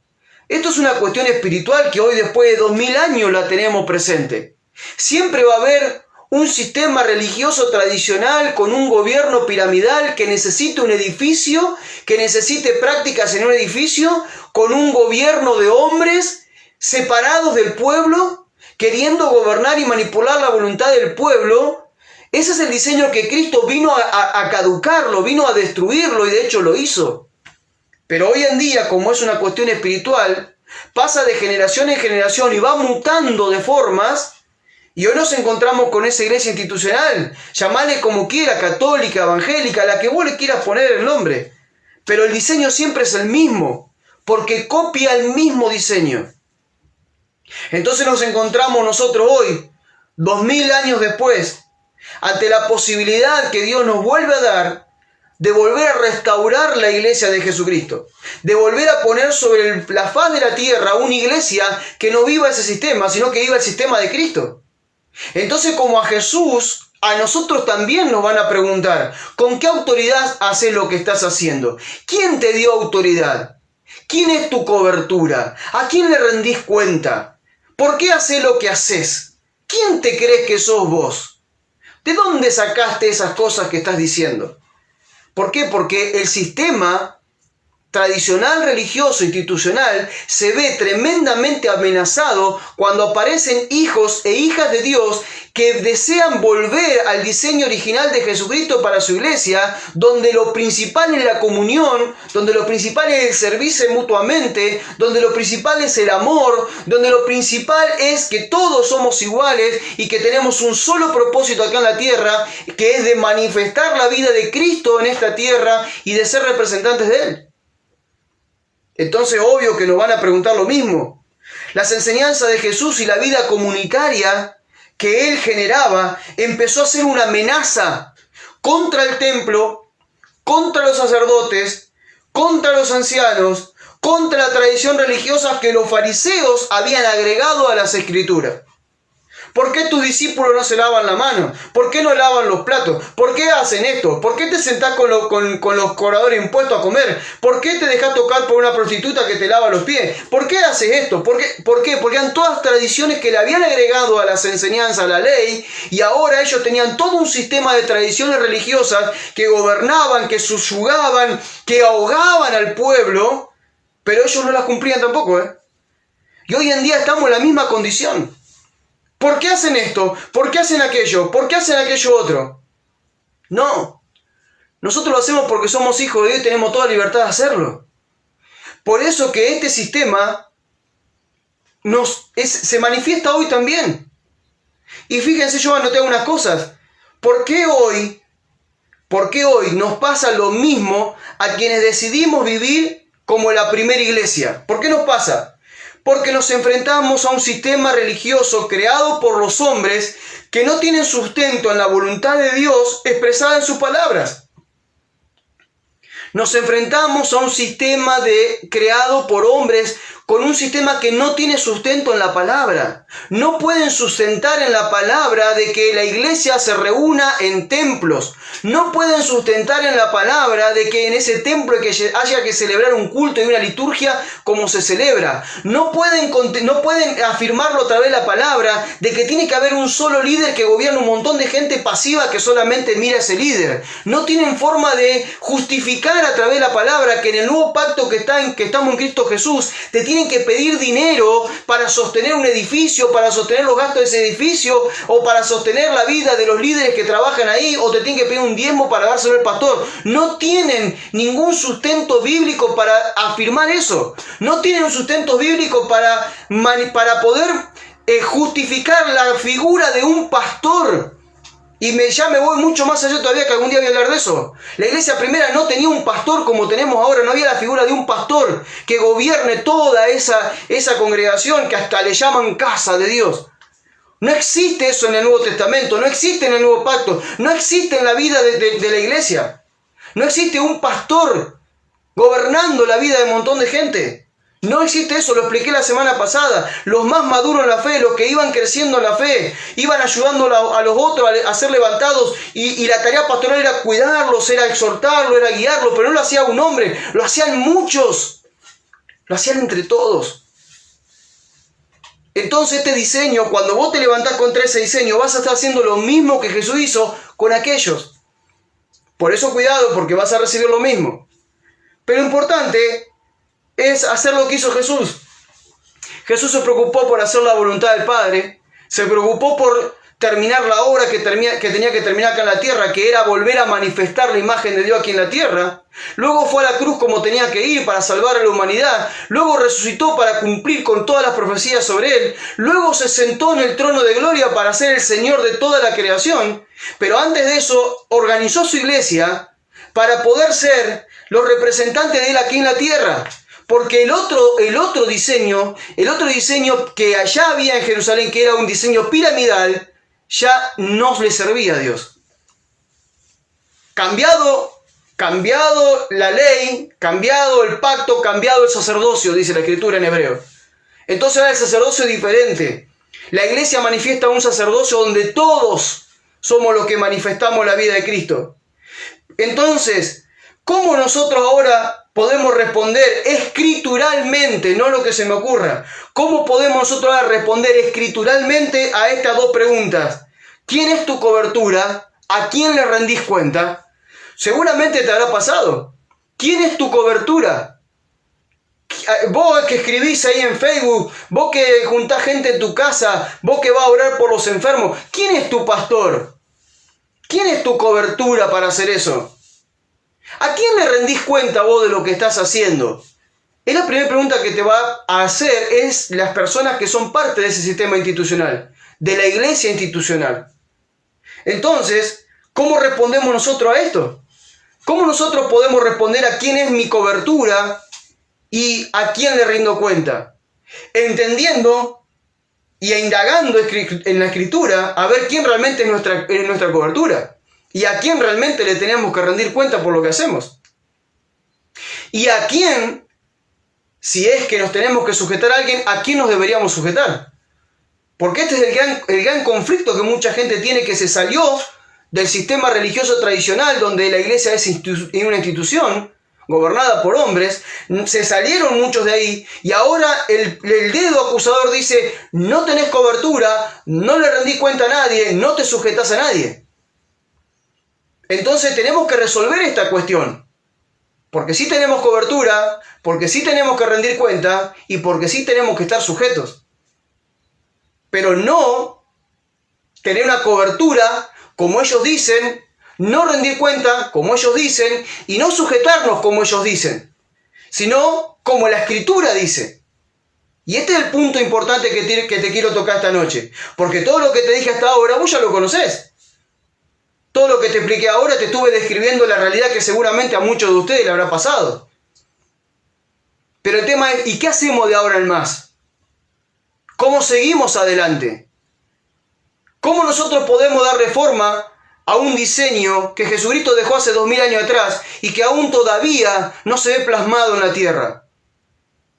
[SPEAKER 1] Esto es una cuestión espiritual que hoy, después de 2000 años, la tenemos presente. Siempre va a haber un sistema religioso tradicional con un gobierno piramidal que necesite un edificio, que necesite prácticas en un edificio, con un gobierno de hombres separados del pueblo, queriendo gobernar y manipular la voluntad del pueblo. Ese es el diseño que Cristo vino a caducarlo, vino a destruirlo, y de hecho lo hizo. Pero hoy en día, como es una cuestión espiritual, pasa de generación en generación y va mutando de formas. Y hoy nos encontramos con esa iglesia institucional, llamale como quiera, católica, evangélica, la que vos le quieras poner el nombre. Pero el diseño siempre es el mismo, porque copia el mismo diseño. Entonces nos encontramos nosotros hoy, 2000 años después, ante la posibilidad que Dios nos vuelve a dar de volver a restaurar la iglesia de Jesucristo, de volver a poner sobre la faz de la tierra una iglesia que no viva ese sistema, sino que viva el sistema de Cristo. Entonces, como a Jesús, a nosotros también nos van a preguntar: ¿con qué autoridad haces lo que estás haciendo? ¿Quién te dio autoridad? ¿Quién es tu cobertura? ¿A quién le rendís cuenta? ¿Por qué haces lo que haces? ¿Quién te crees que sos vos? ¿De dónde sacaste esas cosas que estás diciendo? ¿Por qué? Porque el sistema tradicional, religioso, institucional, se ve tremendamente amenazado cuando aparecen hijos e hijas de Dios que desean volver al diseño original de Jesucristo para su iglesia, donde lo principal es la comunión, donde lo principal es el servirse mutuamente, donde lo principal es el amor, donde lo principal es que todos somos iguales y que tenemos un solo propósito acá en la tierra, que es de manifestar la vida de Cristo en esta tierra y de ser representantes de Él. Entonces, obvio que nos van a preguntar lo mismo. Las enseñanzas de Jesús y la vida comunitaria que Él generaba empezó a ser una amenaza contra el templo, contra los sacerdotes, contra los ancianos, contra la tradición religiosa que los fariseos habían agregado a las Escrituras. ¿Por qué tus discípulos no se lavan la mano? ¿Por qué no lavan los platos? ¿Por qué hacen esto? ¿Por qué te sentás con los cobradores de impuestos a comer? ¿Por qué te dejas tocar por una prostituta que te lava los pies? ¿Por qué haces esto? ¿Por qué? Porque eran todas tradiciones que le habían agregado a las enseñanzas, a la ley, y ahora ellos tenían todo un sistema de tradiciones religiosas que gobernaban, que subyugaban, que ahogaban al pueblo, pero ellos no las cumplían tampoco, Y hoy en día estamos en la misma condición. ¿Por qué hacen esto? ¿Por qué hacen aquello? ¿Por qué hacen aquello otro? No. Nosotros lo hacemos porque somos hijos de Dios y tenemos toda libertad de hacerlo. Por eso que este sistema se manifiesta hoy también. Y fíjense, yo anoté algunas cosas. ¿Por qué hoy nos pasa lo mismo a quienes decidimos vivir como la primera iglesia? ¿Por qué nos pasa? Porque nos enfrentamos a un sistema religioso creado por los hombres que no tienen sustento en la voluntad de Dios expresada en sus palabras. Nos enfrentamos a un sistema creado por hombres con un sistema que no tiene sustento en la palabra. No pueden sustentar en la palabra de que la iglesia se reúna en templos. No pueden sustentar en la palabra de que en ese templo haya que celebrar un culto y una liturgia como se celebra. No pueden afirmarlo a través de la palabra de que tiene que haber un solo líder que gobierna un montón de gente pasiva que solamente mira a ese líder. No tienen forma de justificar a través de la palabra que en el nuevo pacto que estamos en Cristo Jesús te tienen que pedir dinero para sostener un edificio, para sostener los gastos de ese edificio, o para sostener la vida de los líderes que trabajan ahí, o te tienen que pedir un diezmo para dárselo al pastor. No tienen ningún sustento bíblico para afirmar eso. No tienen un sustento bíblico para poder justificar la figura de un pastor. Y ya me voy mucho más allá todavía, que algún día voy a hablar de eso. La iglesia primera no tenía un pastor como tenemos ahora, no había la figura de un pastor que gobierne toda esa congregación que hasta le llaman casa de Dios. No existe eso en el Nuevo Testamento, no existe en el Nuevo Pacto, no existe en la vida de la iglesia. No existe un pastor gobernando la vida de un montón de gente. No existe eso, lo expliqué la semana pasada. Los más maduros en la fe, los que iban creciendo en la fe, iban ayudando a los otros a ser levantados, y la tarea pastoral era cuidarlos, era exhortarlos, era guiarlos, pero no lo hacía un hombre, lo hacían muchos, lo hacían entre todos. Entonces este diseño, cuando vos te levantás contra ese diseño, vas a estar haciendo lo mismo que Jesús hizo con aquellos. Por eso cuidado, porque vas a recibir lo mismo. Pero lo importante es hacer lo que hizo Jesús. Jesús se preocupó por hacer la voluntad del Padre, se preocupó por terminar la obra que tenía que terminar acá en la tierra, que era volver a manifestar la imagen de Dios aquí en la tierra. Luego fue a la cruz como tenía que ir para salvar a la humanidad. Luego resucitó para cumplir con todas las profecías sobre Él. Luego se sentó en el trono de gloria para ser el Señor de toda la creación. Pero antes de eso organizó su iglesia para poder ser los representantes de Él aquí en la tierra. Porque el otro diseño que allá había en Jerusalén, que era un diseño piramidal, ya no le servía a Dios. Cambiado la ley, cambiado el pacto, cambiado el sacerdocio, dice la Escritura en hebreo. Entonces ahora el sacerdocio es diferente. La iglesia manifiesta un sacerdocio donde todos somos los que manifestamos la vida de Cristo. Entonces, ¿cómo nosotros ahora podemos responder escrituralmente, no lo que se me ocurra? ¿Cómo podemos nosotros ahora responder escrituralmente a estas dos preguntas? ¿Quién es tu cobertura? ¿A quién le rendís cuenta? Seguramente te habrá pasado. ¿Quién es tu cobertura? vos que escribís ahí en Facebook, vos que juntás gente en tu casa, vos que vas a orar por los enfermos, ¿quién es tu pastor? ¿Quién es tu cobertura para hacer eso? ¿A quién le rendís cuenta vos de lo que estás haciendo? Es la primera pregunta que te va a hacer, es las personas que son parte de ese sistema institucional, de la iglesia institucional. Entonces, ¿cómo respondemos nosotros a esto? ¿Cómo nosotros podemos responder a quién es mi cobertura y a quién le rindo cuenta? Entendiendo y indagando en la Escritura a ver quién realmente es nuestra cobertura y a quién realmente le tenemos que rendir cuenta por lo que hacemos. Y a quién, si es que nos tenemos que sujetar a alguien, ¿a quién nos deberíamos sujetar? Porque este es el gran conflicto que mucha gente tiene, que se salió del sistema religioso tradicional, donde la iglesia es una institución gobernada por hombres. Se salieron muchos de ahí y ahora el dedo acusador dice: no tenés cobertura, no le rendís cuenta a nadie, no te sujetás a nadie. Entonces tenemos que resolver esta cuestión. Porque sí tenemos cobertura, porque sí tenemos que rendir cuenta y porque sí tenemos que estar sujetos. Pero no tener una cobertura como ellos dicen, no rendir cuenta como ellos dicen y no sujetarnos como ellos dicen, sino como la Escritura dice. Y este es el punto importante que te quiero tocar esta noche, porque todo lo que te dije hasta ahora vos ya lo conocés. Todo lo que te expliqué ahora te estuve describiendo la realidad que seguramente a muchos de ustedes le habrá pasado. Pero el tema es, ¿y qué hacemos de ahora en más? ¿Cómo seguimos adelante? ¿Cómo nosotros podemos darle forma a un diseño que Jesucristo dejó hace 2000 años atrás y que aún todavía no se ve plasmado en la tierra?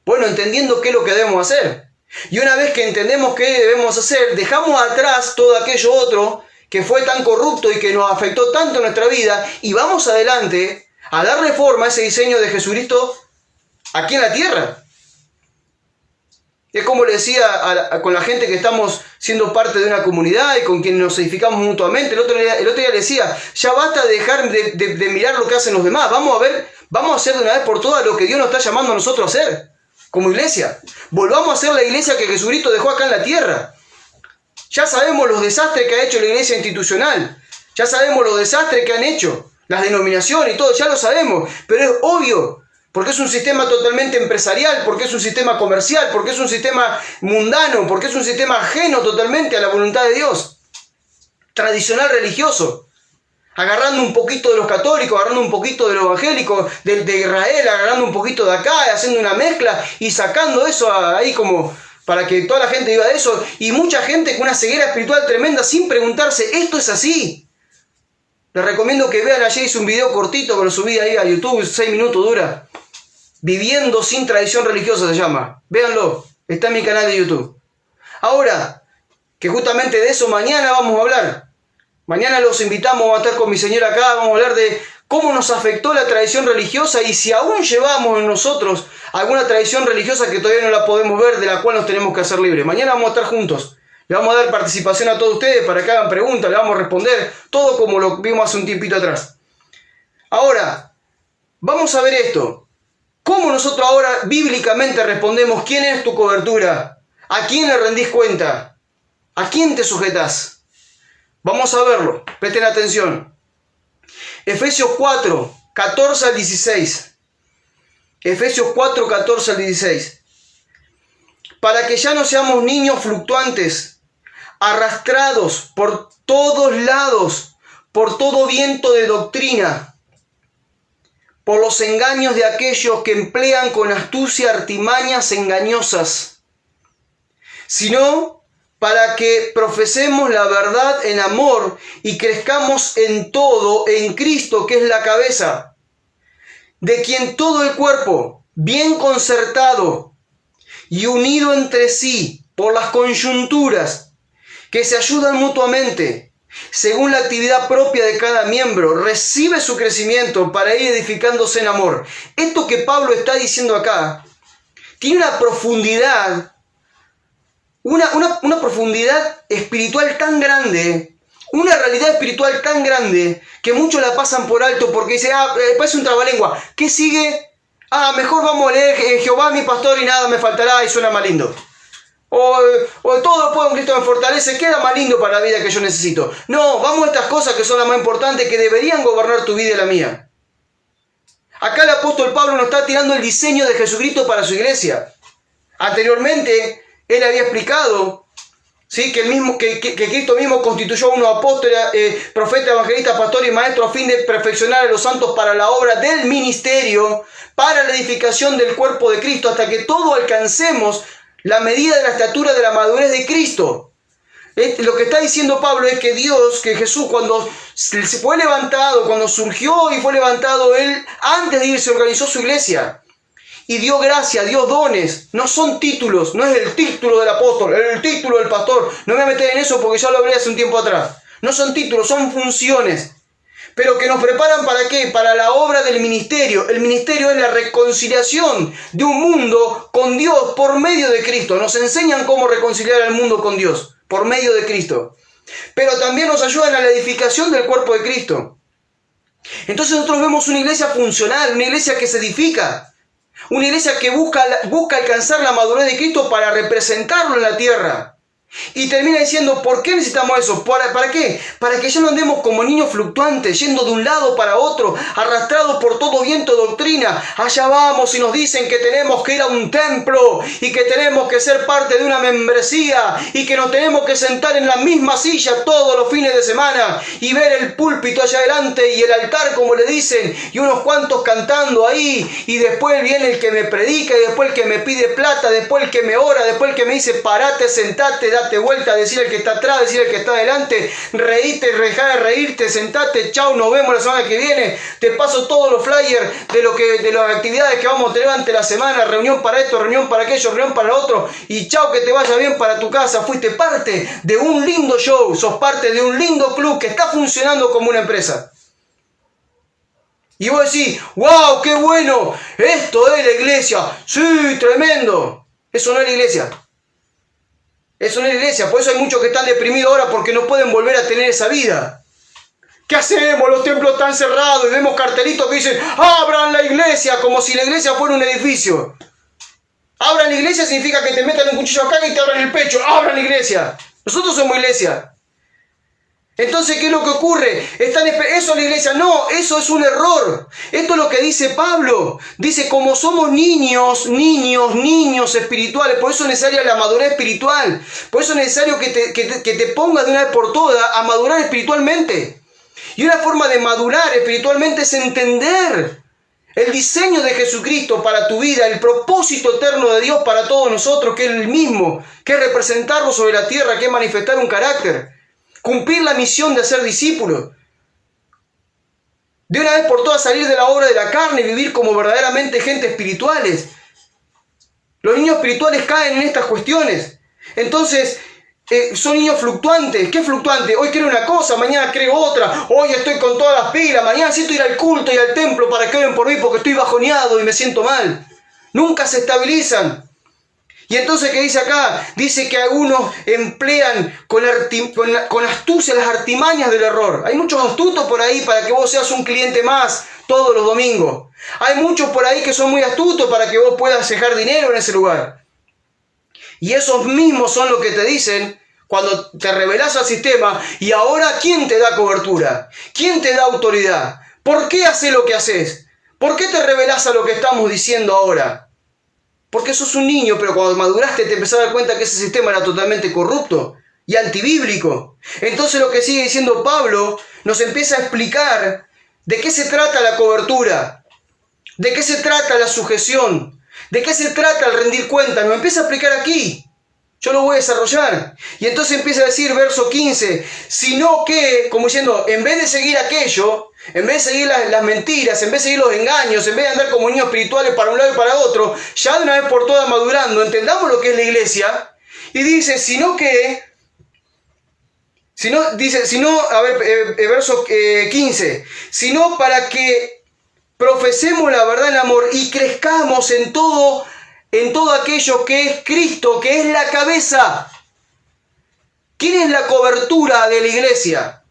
[SPEAKER 1] Bueno, entendiendo qué es lo que debemos hacer. Y una vez que entendemos qué debemos hacer, dejamos atrás todo aquello otro que fue tan corrupto y que nos afectó tanto en nuestra vida, y vamos adelante a darle forma a ese diseño de Jesucristo aquí en la tierra. Es como le decía con la gente que estamos siendo parte de una comunidad y con quien nos edificamos mutuamente. El otro día le decía: ya basta de dejar de mirar lo que hacen los demás. Vamos a hacer de una vez por todas lo que Dios nos está llamando a nosotros a hacer como iglesia. Volvamos a ser la iglesia que Jesucristo dejó acá en la tierra. Ya sabemos los desastres que ha hecho la iglesia institucional. Ya sabemos los desastres que han hecho las denominaciones y todo. Ya lo sabemos. Pero es obvio. Porque es un sistema totalmente empresarial. Porque es un sistema comercial. Porque es un sistema mundano. Porque es un sistema ajeno totalmente a la voluntad de Dios. Tradicional religioso. Agarrando un poquito de los católicos. Agarrando un poquito de los evangélicos. De Israel. Agarrando un poquito de acá. Haciendo una mezcla. Y sacando eso ahí como para que toda la gente viva de eso, y mucha gente con una ceguera espiritual tremenda sin preguntarse, ¿esto es así? Les recomiendo que vean, ayer hice un video cortito que lo subí ahí a YouTube, 6 minutos dura, Viviendo sin tradición religiosa se llama, véanlo, está en mi canal de YouTube. Ahora, que justamente de eso mañana vamos a hablar, mañana los invitamos a estar con mi señora acá, vamos a hablar de cómo nos afectó la tradición religiosa y si aún llevamos en nosotros alguna tradición religiosa que todavía no la podemos ver, de la cual nos tenemos que hacer libres. Mañana vamos a estar juntos. Le vamos a dar participación a todos ustedes para que hagan preguntas, le vamos a responder, todo como lo vimos hace un tiempito atrás. Ahora, vamos a ver esto. ¿Cómo nosotros ahora bíblicamente respondemos? ¿Quién es tu cobertura? ¿A quién le rendís cuenta? ¿A quién te sujetas? Vamos a verlo. Presten atención. Efesios 4, 14 al 16. Efesios 4, 14 al 16. Para que ya no seamos niños fluctuantes, arrastrados por todos lados, por todo viento de doctrina, por los engaños de aquellos que emplean con astucia artimañas engañosas, sino para que profesemos la verdad en amor y crezcamos en todo en Cristo, que es la cabeza, de quien todo el cuerpo, bien concertado y unido entre sí por las coyunturas, que se ayudan mutuamente, según la actividad propia de cada miembro, recibe su crecimiento para ir edificándose en amor. Esto que Pablo está diciendo acá tiene una profundidad, una profundidad espiritual tan grande, una realidad espiritual tan grande, que muchos la pasan por alto porque dicen, parece un trabalengua. ¿Qué sigue? Mejor vamos a leer Jehová mi pastor y nada me faltará y suena más lindo. O todo lo puedo en Cristo me fortalece, queda más lindo para la vida que yo necesito. No, vamos a estas cosas que son las más importantes, que deberían gobernar tu vida y la mía. Acá el apóstol Pablo nos está tirando el diseño de Jesucristo para su iglesia. Anteriormente, él había explicado, ¿sí?, que Cristo mismo constituyó a unos apóstoles, profetas, evangelistas, pastores y maestros a fin de perfeccionar a los santos para la obra del ministerio, para la edificación del cuerpo de Cristo, hasta que todos alcancemos la medida de la estatura de la madurez de Cristo. Lo que está diciendo Pablo es que que Jesús, cuando se fue levantado, cuando surgió y fue levantado, él antes de irse organizó su iglesia y dio gracia, dio dones. No son títulos, no es el título del apóstol, el título del pastor. No me voy a meter en eso porque ya lo hablé hace un tiempo atrás. No son títulos, son funciones. Pero que nos preparan ¿para qué? Para la obra del ministerio. El ministerio es la reconciliación de un mundo con Dios por medio de Cristo. Nos enseñan cómo reconciliar al mundo con Dios por medio de Cristo. Pero también nos ayudan a la edificación del cuerpo de Cristo. Entonces nosotros vemos una iglesia funcional, una iglesia que se edifica. Una iglesia que busca alcanzar la madurez de Cristo para representarlo en la tierra. Y termina diciendo, ¿por qué necesitamos eso? ¿Para qué? Para que ya no andemos como niños fluctuantes, yendo de un lado para otro, arrastrados por todo viento de doctrina. Allá vamos y nos dicen que tenemos que ir a un templo y que tenemos que ser parte de una membresía y que nos tenemos que sentar en la misma silla todos los fines de semana y ver el púlpito allá adelante y el altar, como le dicen, y unos cuantos cantando ahí, y después viene el que me predica, y después el que me pide plata, después el que me ora, después el que me dice parate, sentate, date vuelta, decirle al que está atrás, decirle al que está adelante, reíte, deja de reírte, sentate, chau, nos vemos la semana que viene, te paso todos los flyers de las actividades que vamos a tener durante la semana, reunión para esto, reunión para aquello, reunión para lo otro, y chau, que te vaya bien para tu casa. Fuiste parte de un lindo show, sos parte de un lindo club que está funcionando como una empresa. Y vos decís, wow, qué bueno, esto es la iglesia, sí, tremendo. Eso no es la iglesia. Eso no es la iglesia. Por eso hay muchos que están deprimidos ahora porque no pueden volver a tener esa vida. ¿Qué hacemos? Los templos están cerrados y vemos cartelitos que dicen, abran la iglesia, como si la iglesia fuera un edificio. Abran la iglesia significa que te metan un cuchillo acá y te abran el pecho. Abran la iglesia. Nosotros somos iglesia. Entonces, ¿qué es lo que ocurre? ¿Eso es la iglesia? No, eso es un error. Esto es lo que dice Pablo. Dice, como somos niños espirituales, por eso es necesaria la madurez espiritual. Por eso es necesario que te pongas de una vez por todas a madurar espiritualmente. Y una forma de madurar espiritualmente es entender el diseño de Jesucristo para tu vida, el propósito eterno de Dios para todos nosotros, que es el mismo, que es representarlo sobre la tierra, que es manifestar un carácter. Cumplir la misión de ser discípulos. De una vez por todas salir de la obra de la carne y vivir como verdaderamente gente espirituales. Los niños espirituales caen en estas cuestiones. Entonces, son niños fluctuantes. ¿Qué fluctuante? Hoy creo una cosa, mañana creo otra. Hoy estoy con todas las pilas, mañana necesito ir al culto y al templo para que oren por mí porque estoy bajoneado y me siento mal. Nunca se estabilizan. Y entonces, ¿qué dice acá? Dice que algunos emplean con astucia las artimañas del error. Hay muchos astutos por ahí para que vos seas un cliente más todos los domingos. Hay muchos por ahí que son muy astutos para que vos puedas dejar dinero en ese lugar. Y esos mismos son los que te dicen cuando te rebelás al sistema, y ahora ¿quién te da cobertura? ¿Quién te da autoridad? ¿Por qué haces lo que haces? ¿Por qué te rebelás a lo que estamos diciendo ahora? Porque sos un niño, pero cuando maduraste te empezás a dar cuenta que ese sistema era totalmente corrupto y antibíblico. Entonces lo que sigue diciendo Pablo nos empieza a explicar de qué se trata la cobertura, de qué se trata la sujeción, de qué se trata el rendir cuentas. Nos empieza a explicar aquí. Yo lo voy a desarrollar. Y entonces empieza a decir, verso 15, sino que, como diciendo, en vez de seguir aquello, en vez de seguir las mentiras, en vez de seguir los engaños, en vez de andar como niños espirituales para un lado y para otro, ya de una vez por todas madurando, entendamos lo que es la iglesia. Y dice, verso 15, sino para que profesemos la verdad en amor y crezcamos en todo aquello que es Cristo, que es la cabeza. ¿Quién es la cobertura de la iglesia?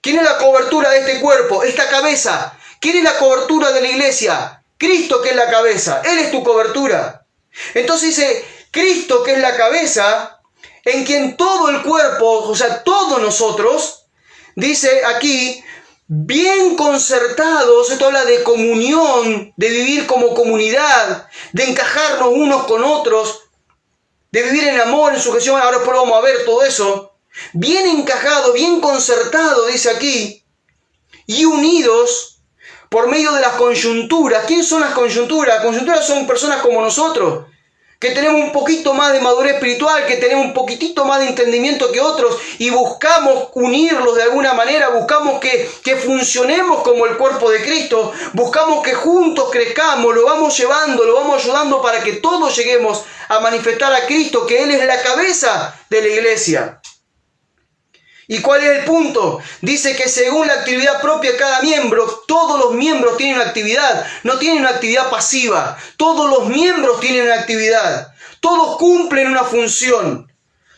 [SPEAKER 1] ¿Quién es la cobertura de este cuerpo? Esta cabeza. ¿Quién es la cobertura de la iglesia? Cristo que es la cabeza, Él es tu cobertura. Entonces dice, Cristo que es la cabeza, en quien todo el cuerpo, o sea, todos nosotros, dice aquí, bien concertados, esto habla de comunión, de vivir como comunidad, de encajarnos unos con otros, de vivir en amor, en sujeción. Ahora después vamos a ver todo eso. Bien encajado, bien concertado, dice aquí, y unidos por medio de las coyunturas. ¿Quién son las coyunturas? Las coyunturas son personas como nosotros, que tenemos un poquito más de madurez espiritual, que tenemos un poquitito más de entendimiento que otros, y buscamos unirlos de alguna manera, buscamos que funcionemos como el cuerpo de Cristo, buscamos que juntos crezcamos, lo vamos llevando, lo vamos ayudando para que todos lleguemos a manifestar a Cristo, que Él es la cabeza de la iglesia. ¿Y cuál es el punto? Dice que según la actividad propia de cada miembro, todos los miembros tienen una actividad, no tienen una actividad pasiva. Todos los miembros tienen una actividad, todos cumplen una función,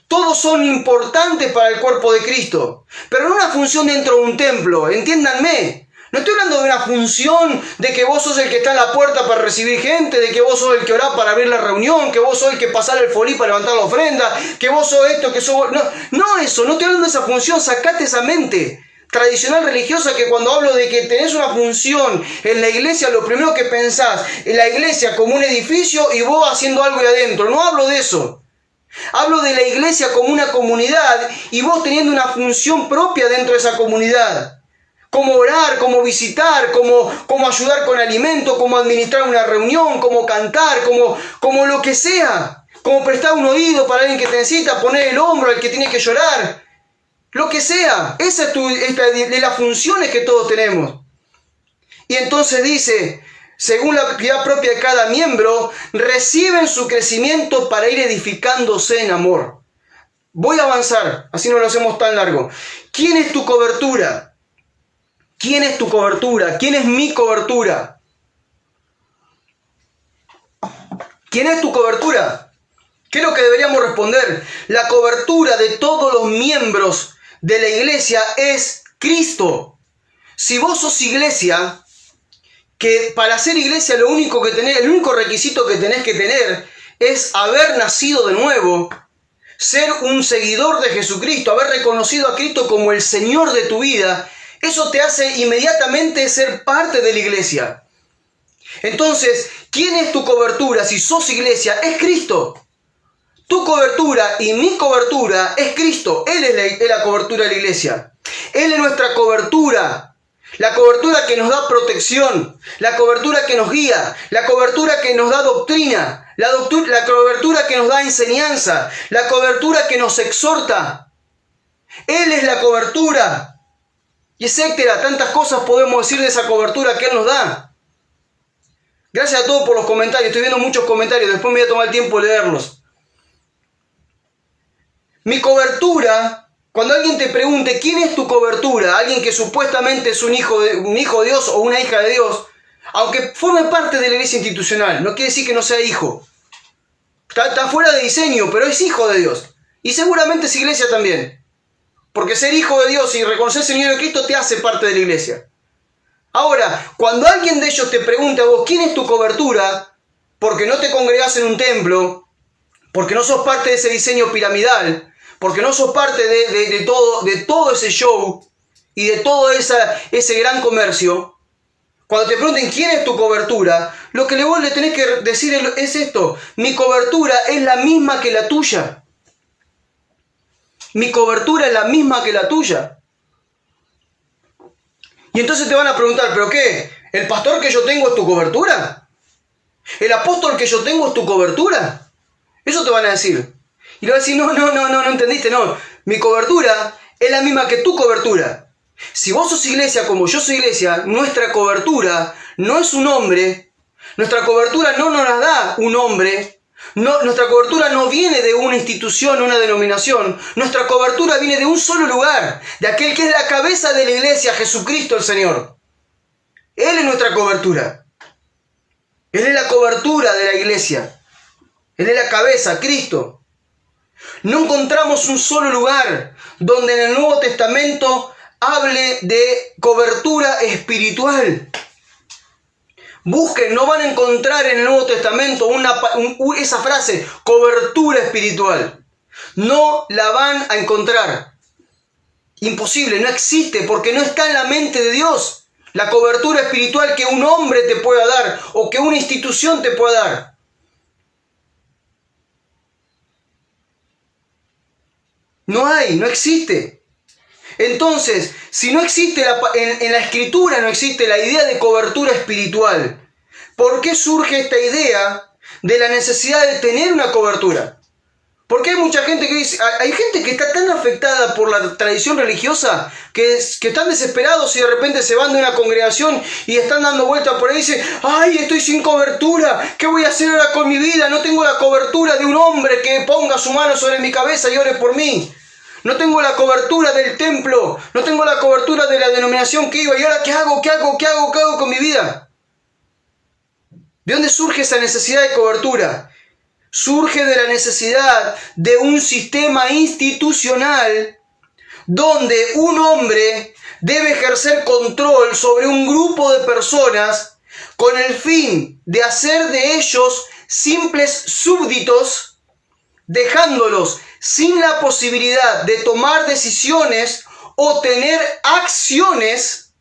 [SPEAKER 1] todos son importantes para el cuerpo de Cristo, pero no una función dentro de un templo, entiéndanme. No estoy hablando de una función de que vos sos el que está en la puerta para recibir gente, de que vos sos el que orá para abrir la reunión, que vos sos el que pasar el folí para levantar la ofrenda, que vos sos esto, que sos... No eso, no estoy hablando de esa función, sacate esa mente tradicional religiosa que cuando hablo de que tenés una función en la iglesia, lo primero que pensás en la iglesia como un edificio y vos haciendo algo ahí adentro. No hablo de eso. Hablo de la iglesia como una comunidad y vos teniendo una función propia dentro de esa comunidad. Como orar, como visitar, como ayudar con alimento, como administrar una reunión, como cantar, como lo que sea. Como prestar un oído para alguien que te necesita, poner el hombro al que tiene que llorar. Lo que sea. Esa es de las funciones que todos tenemos. Y entonces dice, según la actividad propia de cada miembro, reciben su crecimiento para ir edificándose en amor. Voy a avanzar, así no lo hacemos tan largo. ¿Quién es tu cobertura? ¿Quién es tu cobertura? ¿Quién es mi cobertura? ¿Quién es tu cobertura? ¿Qué es lo que deberíamos responder? La cobertura de todos los miembros de la iglesia es Cristo. Si vos sos iglesia, que para ser iglesia el único requisito que tenés que tener es haber nacido de nuevo, ser un seguidor de Jesucristo, haber reconocido a Cristo como el Señor de tu vida. Eso te hace inmediatamente ser parte de la iglesia. Entonces, ¿quién es tu cobertura? Si sos iglesia, es Cristo. Tu cobertura y mi cobertura es Cristo. Él es la cobertura de la iglesia. Él es nuestra cobertura. La cobertura que nos da protección. La cobertura que nos guía. La cobertura que nos da doctrina. La cobertura que nos da enseñanza. La cobertura que nos exhorta. Él es la cobertura. Y etcétera, tantas cosas podemos decir de esa cobertura que Él nos da. Gracias a todos por los comentarios. Estoy viendo muchos comentarios. Después me voy a tomar el tiempo de leerlos. Mi cobertura, cuando alguien te pregunte ¿quién es tu cobertura? Alguien que supuestamente es un hijo de Dios o una hija de Dios, aunque forme parte de la iglesia institucional, no quiere decir que no sea hijo. Está fuera de diseño, pero es hijo de Dios. Y seguramente es iglesia también. Porque ser hijo de Dios y reconocer al Señor de Cristo te hace parte de la iglesia. Ahora, cuando alguien de ellos te pregunte a vos ¿quién es tu cobertura? Porque no te congregás en un templo, porque no sos parte de ese diseño piramidal, porque no sos parte de todo ese show y de todo ese gran comercio. Cuando te pregunten ¿quién es tu cobertura? Lo que vos le tenés que decir es esto: mi cobertura es la misma que la tuya. Mi cobertura es la misma que la tuya. Y entonces te van a preguntar, ¿pero qué? ¿El pastor que yo tengo es tu cobertura? ¿El apóstol que yo tengo es tu cobertura? Eso te van a decir. Y le vas a decir, no entendiste, no. Mi cobertura es la misma que tu cobertura. Si vos sos iglesia como yo soy iglesia, nuestra cobertura no es un hombre. Nuestra cobertura no nos la da un hombre. No, nuestra cobertura no viene de una institución, una denominación. Nuestra cobertura viene de un solo lugar, de aquel que es la cabeza de la iglesia, Jesucristo el Señor. Él es nuestra cobertura. Él es la cobertura de la iglesia. Él es la cabeza, Cristo. No encontramos un solo lugar donde en el Nuevo Testamento hable de cobertura espiritual. Busquen, no van a encontrar en el Nuevo Testamento esa frase, cobertura espiritual. No la van a encontrar. Imposible, no existe, porque no está en la mente de Dios la cobertura espiritual que un hombre te pueda dar o que una institución te pueda dar. No hay, no existe. Entonces, si no existe en la Escritura no existe la idea de cobertura espiritual, ¿por qué surge esta idea de la necesidad de tener una cobertura? Porque hay mucha gente que dice, hay gente que está tan afectada por la tradición religiosa que están desesperados y de repente se van de una congregación y están dando vueltas por ahí y dicen, ¡ay, estoy sin cobertura! ¿Qué voy a hacer ahora con mi vida? No tengo la cobertura de un hombre que ponga su mano sobre mi cabeza y ore por mí. No tengo la cobertura del templo, no tengo la cobertura de la denominación que iba. ¿Y ahora qué hago? ¿Qué hago con mi vida? ¿De dónde surge esa necesidad de cobertura? Surge de la necesidad de un sistema institucional donde un hombre debe ejercer control sobre un grupo de personas con el fin de hacer de ellos simples súbditos, dejándolos sin la posibilidad de tomar decisiones o tener acciones.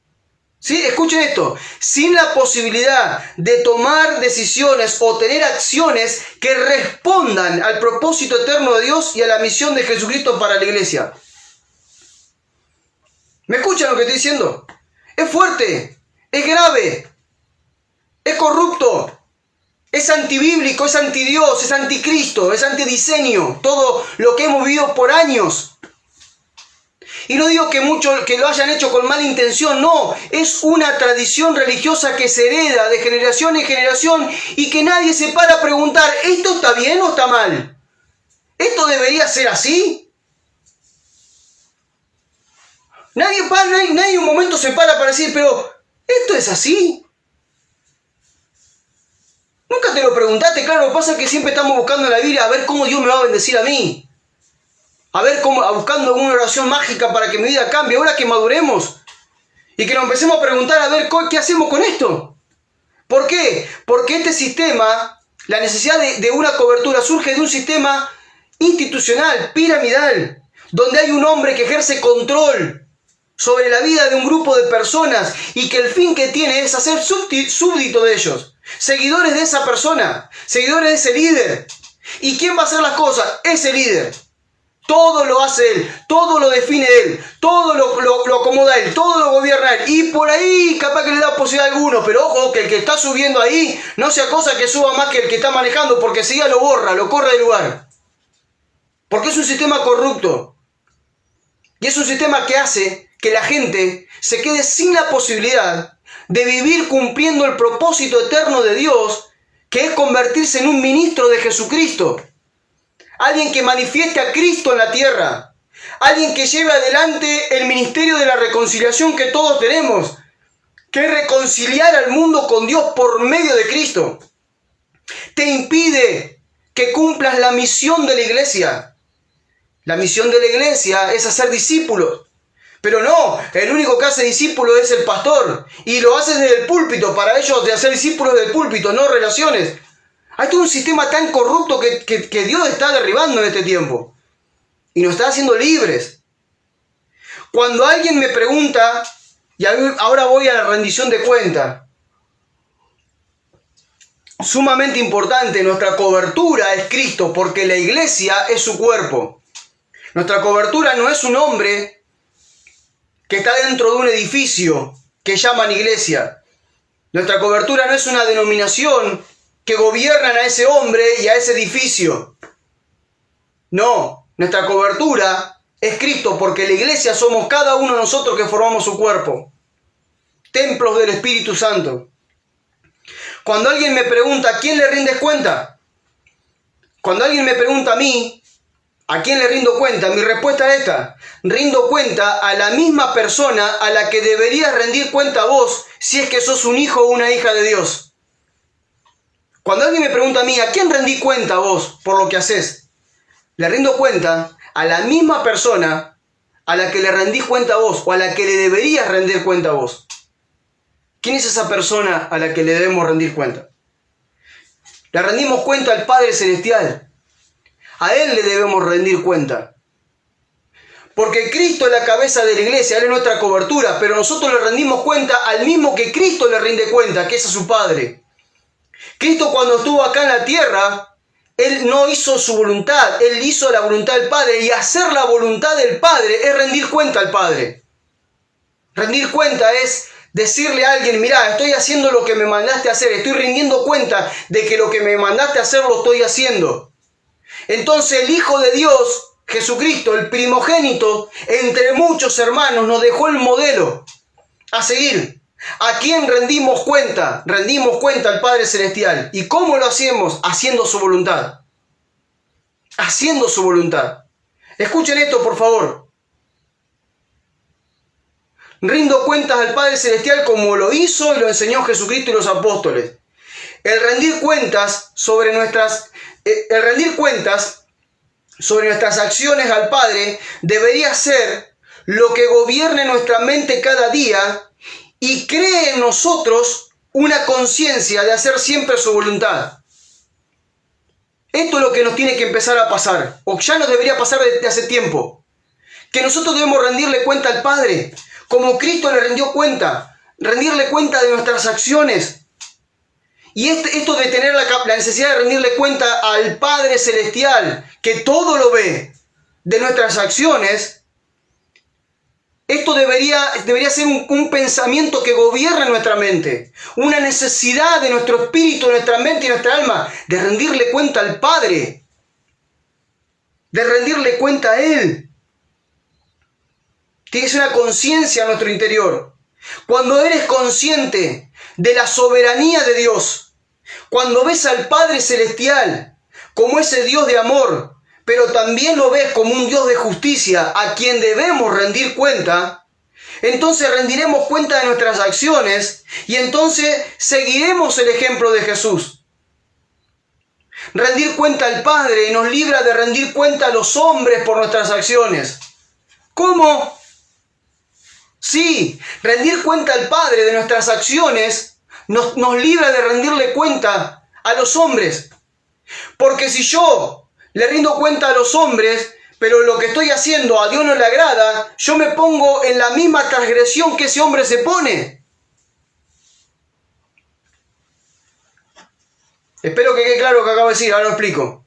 [SPEAKER 1] ¿Sí? Escuchen esto, sin la posibilidad de tomar decisiones o tener acciones que respondan al propósito eterno de Dios y a la misión de Jesucristo para la iglesia. ¿Me escuchan lo que estoy diciendo? Es fuerte, es grave, es corrupto, es antibíblico, es antidios, es anticristo, es antidiseño, todo lo que hemos vivido por años. Y no digo que muchos que lo hayan hecho con mala intención, no, es una tradición religiosa que se hereda de generación en generación y que nadie se para a preguntar, ¿esto está bien o está mal? ¿Esto debería ser así? Nadie un momento se para decir, pero ¿esto es así? ¿Nunca te lo preguntaste? Claro, lo que pasa es que siempre estamos buscando en la Biblia a ver cómo Dios me va a bendecir a mí. A ver buscando una oración mágica para que mi vida cambie. Ahora que maduremos y que nos empecemos a preguntar a ver qué hacemos con esto. ¿Por qué? Porque este sistema, la necesidad de una cobertura surge de un sistema institucional, piramidal, donde hay un hombre que ejerce control sobre la vida de un grupo de personas y que el fin que tiene es hacer súbdito de ellos, seguidores de esa persona, seguidores de ese líder. ¿Y quién va a hacer las cosas? Ese líder. Todo lo hace él, todo lo define él, todo lo acomoda él, todo lo gobierna él. Y por ahí capaz que le da posibilidad a alguno, pero ojo que el que está subiendo ahí no sea cosa que suba más que el que está manejando, porque si ya lo borra, lo corre del lugar. Porque es un sistema corrupto. Y es un sistema que hace que la gente se quede sin la posibilidad de vivir cumpliendo el propósito eterno de Dios, que es convertirse en un ministro de Jesucristo. Alguien que manifieste a Cristo en la tierra. Alguien que lleve adelante el ministerio de la reconciliación que todos tenemos. Que es reconciliar al mundo con Dios por medio de Cristo. Te impide que cumplas la misión de la iglesia. La misión de la iglesia es hacer discípulos. Pero no, el único que hace discípulos es el pastor. Y lo hace desde el púlpito. Para ellos de hacer discípulos desde el púlpito, no relaciones. Hay todo un sistema tan corrupto que Dios está derribando en este tiempo. Y nos está haciendo libres. Cuando alguien me pregunta, y ahora voy a la rendición de cuenta. Sumamente importante, nuestra cobertura es Cristo, porque la iglesia es su cuerpo. Nuestra cobertura no es un hombre que está dentro de un edificio que llaman iglesia. Nuestra cobertura no es una denominación que gobiernan a ese hombre y a ese edificio. No, nuestra cobertura es Cristo, porque la iglesia somos cada uno de nosotros que formamos su cuerpo. Templos del Espíritu Santo. Cuando alguien me pregunta, ¿a quién le rindes cuenta? Cuando alguien me pregunta a mí, ¿a quién le rindo cuenta? Mi respuesta es esta. Rindo cuenta a la misma persona a la que deberías rendir cuenta vos si es que sos un hijo o una hija de Dios. Cuando alguien me pregunta a mí, ¿a quién rendí cuenta vos por lo que haces? Le rindo cuenta a la misma persona a la que le rendís cuenta vos o a la que le deberías rendir cuenta vos. ¿Quién es esa persona a la que le debemos rendir cuenta? Le rendimos cuenta al Padre Celestial. A Él le debemos rendir cuenta. Porque Cristo es la cabeza de la iglesia, Él es nuestra cobertura, pero nosotros le rendimos cuenta al mismo que Cristo le rinde cuenta, que es a su Padre. Cristo cuando estuvo acá en la tierra, Él no hizo su voluntad, Él hizo la voluntad del Padre, y hacer la voluntad del Padre es rendir cuenta al Padre. Rendir cuenta es decirle a alguien, mirá, estoy haciendo lo que me mandaste a hacer, estoy rindiendo cuenta de que lo que me mandaste a hacer lo estoy haciendo. Entonces el Hijo de Dios, Jesucristo, el primogénito, entre muchos hermanos, nos dejó el modelo a seguir. ¿A quién rendimos cuenta? Rendimos cuenta al Padre Celestial. ¿Y cómo lo hacemos? Haciendo su voluntad. Haciendo su voluntad. Escuchen esto, por favor. Rindo cuentas al Padre Celestial como lo hizo y lo enseñó Jesucristo y los apóstoles. El rendir cuentas sobre nuestras acciones al Padre debería ser lo que gobierne nuestra mente cada día y cree en nosotros una conciencia de hacer siempre su voluntad. Esto es lo que nos tiene que empezar a pasar, o ya nos debería pasar desde hace tiempo. Que nosotros debemos rendirle cuenta al Padre, como Cristo le rindió cuenta, rendirle cuenta de nuestras acciones. Y esto de tener la necesidad de rendirle cuenta al Padre Celestial, que todo lo ve, de nuestras acciones, esto debería ser un pensamiento que gobierne nuestra mente, una necesidad de nuestro espíritu, de nuestra mente y nuestra alma, de rendirle cuenta al Padre, de rendirle cuenta a Él. Tiene que ser una conciencia en nuestro interior. Cuando eres consciente de la soberanía de Dios, cuando ves al Padre Celestial como ese Dios de amor, pero también lo ves como un Dios de justicia a quien debemos rendir cuenta, entonces rendiremos cuenta de nuestras acciones y entonces seguiremos el ejemplo de Jesús. Rendir cuenta al Padre nos libra de rendir cuenta a los hombres por nuestras acciones. ¿Cómo? Sí, rendir cuenta al Padre de nuestras acciones nos libra de rendirle cuenta a los hombres. Porque si yo le rindo cuenta a los hombres, pero lo que estoy haciendo a Dios no le agrada, yo me pongo en la misma transgresión que ese hombre se pone. Espero que quede claro lo que acabo de decir, ahora lo explico.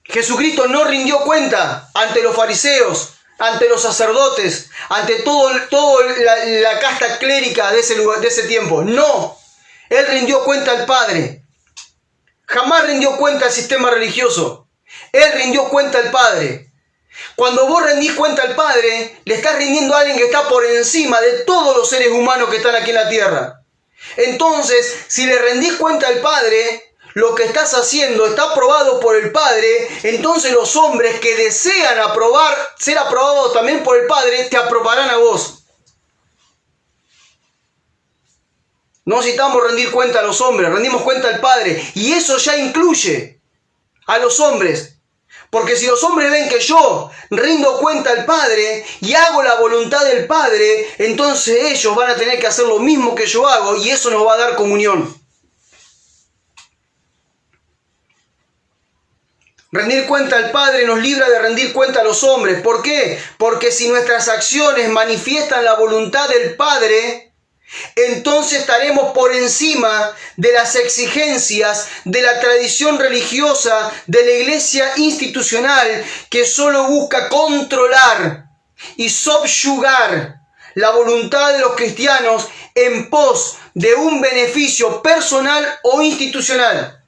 [SPEAKER 1] Jesucristo no rindió cuenta ante los fariseos, ante los sacerdotes, ante toda la casta clérica de ese tiempo. No, Él rindió cuenta al Padre. Jamás rindió cuenta al sistema religioso. Él rindió cuenta al Padre. Cuando vos rendís cuenta al Padre, le estás rindiendo a alguien que está por encima de todos los seres humanos que están aquí en la tierra. Entonces, si le rendís cuenta al Padre, lo que estás haciendo está aprobado por el Padre, entonces los hombres que desean ser aprobados también por el Padre, te aprobarán a vos. No necesitamos rendir cuenta a los hombres, rendimos cuenta al Padre. Y eso ya incluye a los hombres. Porque si los hombres ven que yo rindo cuenta al Padre y hago la voluntad del Padre, entonces ellos van a tener que hacer lo mismo que yo hago y eso nos va a dar comunión. Rendir cuenta al Padre nos libra de rendir cuenta a los hombres. ¿Por qué? Porque si nuestras acciones manifiestan la voluntad del Padre, entonces estaremos por encima de las exigencias de la tradición religiosa de la iglesia institucional que solo busca controlar y subyugar la voluntad de los cristianos en pos de un beneficio personal o institucional.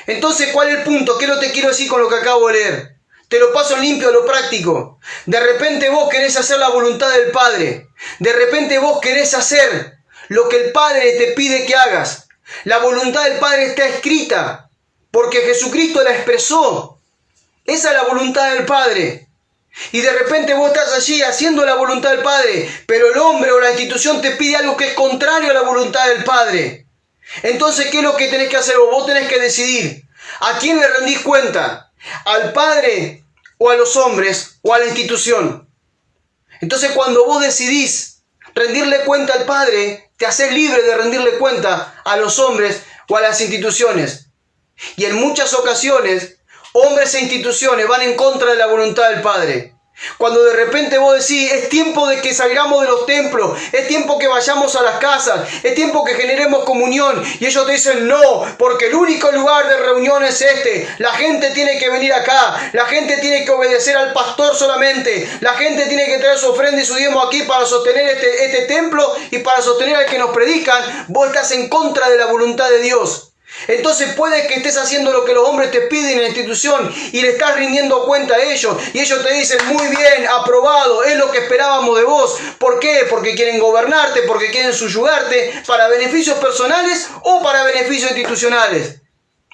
[SPEAKER 1] Entonces, ¿cuál es el punto? ¿Qué no te quiero decir con lo que acabo de leer? Te lo paso en limpio a lo práctico. De repente vos querés hacer la voluntad del Padre. De repente vos querés hacer lo que el Padre te pide que hagas. La voluntad del Padre está escrita porque Jesucristo la expresó. Esa es la voluntad del Padre. Y de repente vos estás allí haciendo la voluntad del Padre, pero el hombre o la institución te pide algo que es contrario a la voluntad del Padre. Entonces, ¿qué es lo que tenés que hacer? Vos tenés que decidir a quién le rendís cuenta. ¿Al Padre o a los hombres o a la institución? Entonces cuando vos decidís Rendirle cuenta al Padre te hace libre de rendirle cuenta a los hombres o a las instituciones. Y en muchas ocasiones, hombres e instituciones van en contra de la voluntad del Padre. Cuando de repente vos decís, es tiempo de que salgamos de los templos, es tiempo que vayamos a las casas, es tiempo que generemos comunión, y ellos te dicen no, porque el único lugar de reunión es este, la gente tiene que venir acá, la gente tiene que obedecer al pastor solamente, la gente tiene que traer su ofrenda y su diezmo aquí para sostener este templo y para sostener al que nos predican. Vos estás en contra de la voluntad de Dios. Entonces puede que estés haciendo lo que los hombres te piden en la institución y le estás rindiendo cuenta a ellos, y ellos te dicen muy bien, aprobado, es lo que esperábamos de vos. ¿Por qué? Porque quieren gobernarte, porque quieren subyugarte para beneficios personales o para beneficios institucionales.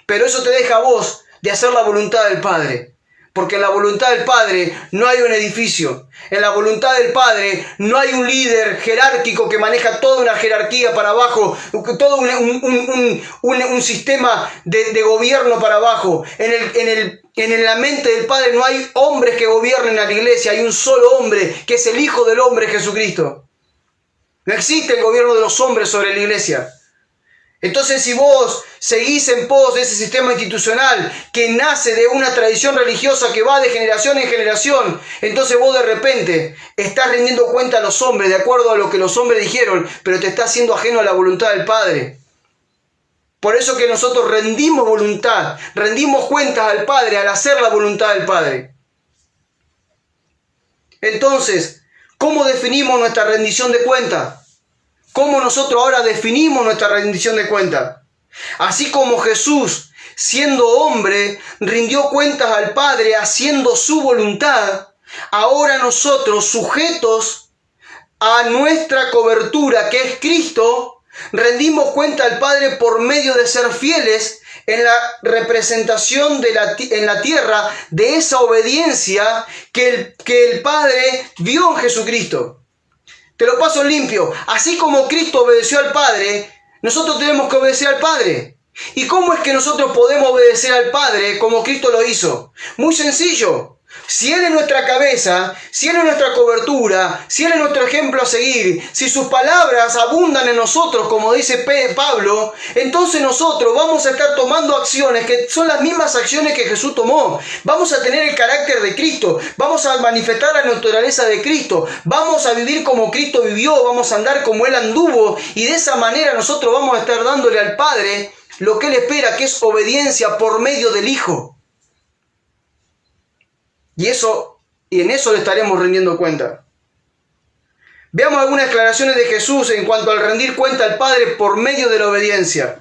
[SPEAKER 1] Pero eso te deja a vos de hacer la voluntad del Padre. Porque en la voluntad del Padre no hay un edificio. En la voluntad del Padre no hay un líder jerárquico que maneja toda una jerarquía para abajo, todo un sistema de gobierno para abajo. En la mente del Padre no hay hombres que gobiernen a la iglesia, hay un solo hombre que es el Hijo del Hombre, Jesucristo. No existe el gobierno de los hombres sobre la iglesia. Entonces, si vos seguís en pos de ese sistema institucional que nace de una tradición religiosa que va de generación en generación, entonces vos de repente estás rindiendo cuenta a los hombres de acuerdo a lo que los hombres dijeron, pero te estás haciendo ajeno a la voluntad del Padre. Por eso que nosotros rendimos voluntad, rendimos cuentas al Padre al hacer la voluntad del Padre. Entonces, ¿cómo definimos nuestra rendición de cuentas? ¿Cómo nosotros ahora definimos nuestra rendición de cuentas? Así como Jesús, siendo hombre, rindió cuentas al Padre haciendo su voluntad, ahora nosotros, sujetos a nuestra cobertura, que es Cristo, rendimos cuenta al Padre por medio de ser fieles en la representación en la tierra de esa obediencia que el Padre vio en Jesucristo. Te lo paso limpio. Así como Cristo obedeció al Padre, nosotros tenemos que obedecer al Padre. ¿Y cómo es que nosotros podemos obedecer al Padre como Cristo lo hizo? Muy sencillo. Si Él es nuestra cabeza, si Él es nuestra cobertura, si Él es nuestro ejemplo a seguir, si sus palabras abundan en nosotros, como dice Pablo, entonces nosotros vamos a estar tomando acciones que son las mismas acciones que Jesús tomó. Vamos a tener el carácter de Cristo, vamos a manifestar la naturaleza de Cristo, vamos a vivir como Cristo vivió, vamos a andar como Él anduvo, y de esa manera nosotros vamos a estar dándole al Padre lo que Él espera, que es obediencia por medio del Hijo. Y en eso le estaremos rendiendo cuenta. Veamos algunas declaraciones de Jesús en cuanto al rendir cuenta al Padre por medio de la obediencia.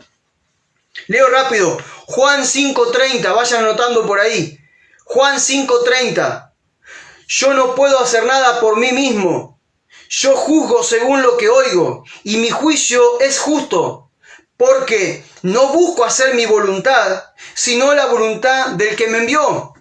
[SPEAKER 1] Leo rápido. Juan 5:30, vayan anotando por ahí. Juan 5:30. Yo no puedo hacer nada por mí mismo. Yo juzgo según lo que oigo, y mi juicio es justo, porque no busco hacer mi voluntad, sino la voluntad del que me envió.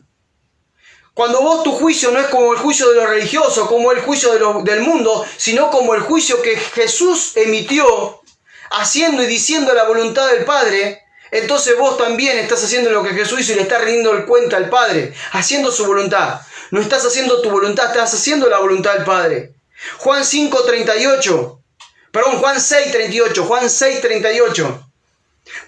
[SPEAKER 1] Cuando vos tu juicio no es como el juicio de los religiosos, como el juicio del mundo, sino como el juicio que Jesús emitió, haciendo y diciendo la voluntad del Padre, entonces vos también estás haciendo lo que Jesús hizo y le estás rindiendo el cuenta al Padre, haciendo su voluntad. No estás haciendo tu voluntad, estás haciendo la voluntad del Padre. Juan 6:38.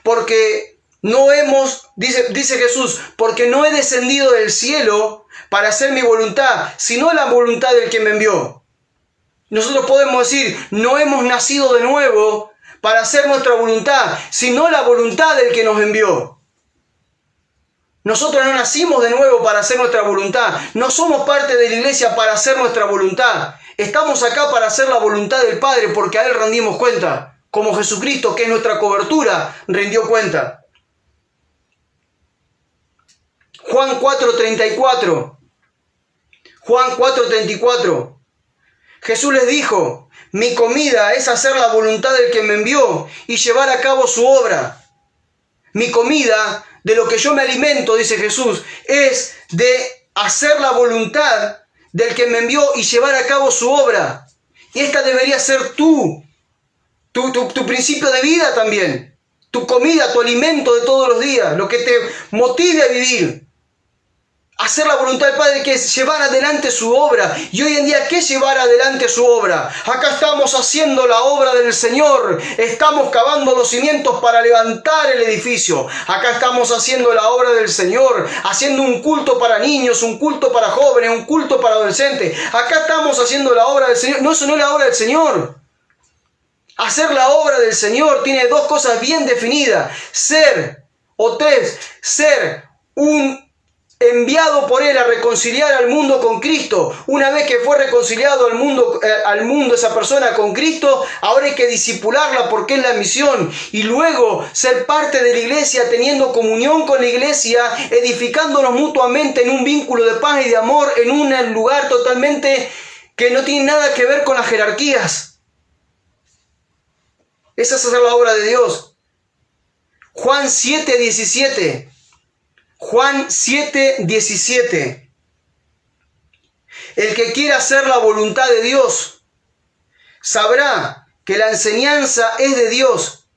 [SPEAKER 1] Porque no hemos, dice Jesús, porque no he descendido del cielo para hacer mi voluntad, sino la voluntad del que me envió. Nosotros podemos decir, no hemos nacido de nuevo para hacer nuestra voluntad, sino la voluntad del que nos envió. Nosotros no nacimos de nuevo para hacer nuestra voluntad, no somos parte de la iglesia para hacer nuestra voluntad. Estamos acá para hacer la voluntad del Padre porque a Él rendimos cuenta, como Jesucristo, que es nuestra cobertura, rindió cuenta. Juan 4:34. Juan 4:34. Jesús les dijo, mi comida es hacer la voluntad del que me envió y llevar a cabo su obra. Mi comida, de lo que yo me alimento, dice Jesús, es de hacer la voluntad del que me envió y llevar a cabo su obra. Y esta debería ser tu principio de vida también. Tu comida, tu alimento de todos los días, lo que te motive a vivir. Hacer la voluntad del Padre, que es llevar adelante su obra. Y hoy en día, ¿qué es llevar adelante su obra? Acá estamos haciendo la obra del Señor. Estamos cavando los cimientos para levantar el edificio. Acá estamos haciendo la obra del Señor. Haciendo un culto para niños, un culto para jóvenes, un culto para adolescentes. Acá estamos haciendo la obra del Señor. No, eso no es la obra del Señor. Hacer la obra del Señor tiene dos cosas bien definidas. Ser un enviado por Él a reconciliar al mundo con Cristo. Una vez que fue reconciliado al mundo esa persona con Cristo, ahora hay que discipularla porque es la misión. Y luego ser parte de la iglesia, teniendo comunión con la iglesia, edificándonos mutuamente en un vínculo de paz y de amor, en un lugar totalmente que no tiene nada que ver con las jerarquías. Esa es hacer la obra de Dios. Juan 7:17. Juan 7:17. El que quiera hacer la voluntad de Dios sabrá que la enseñanza es de Dios.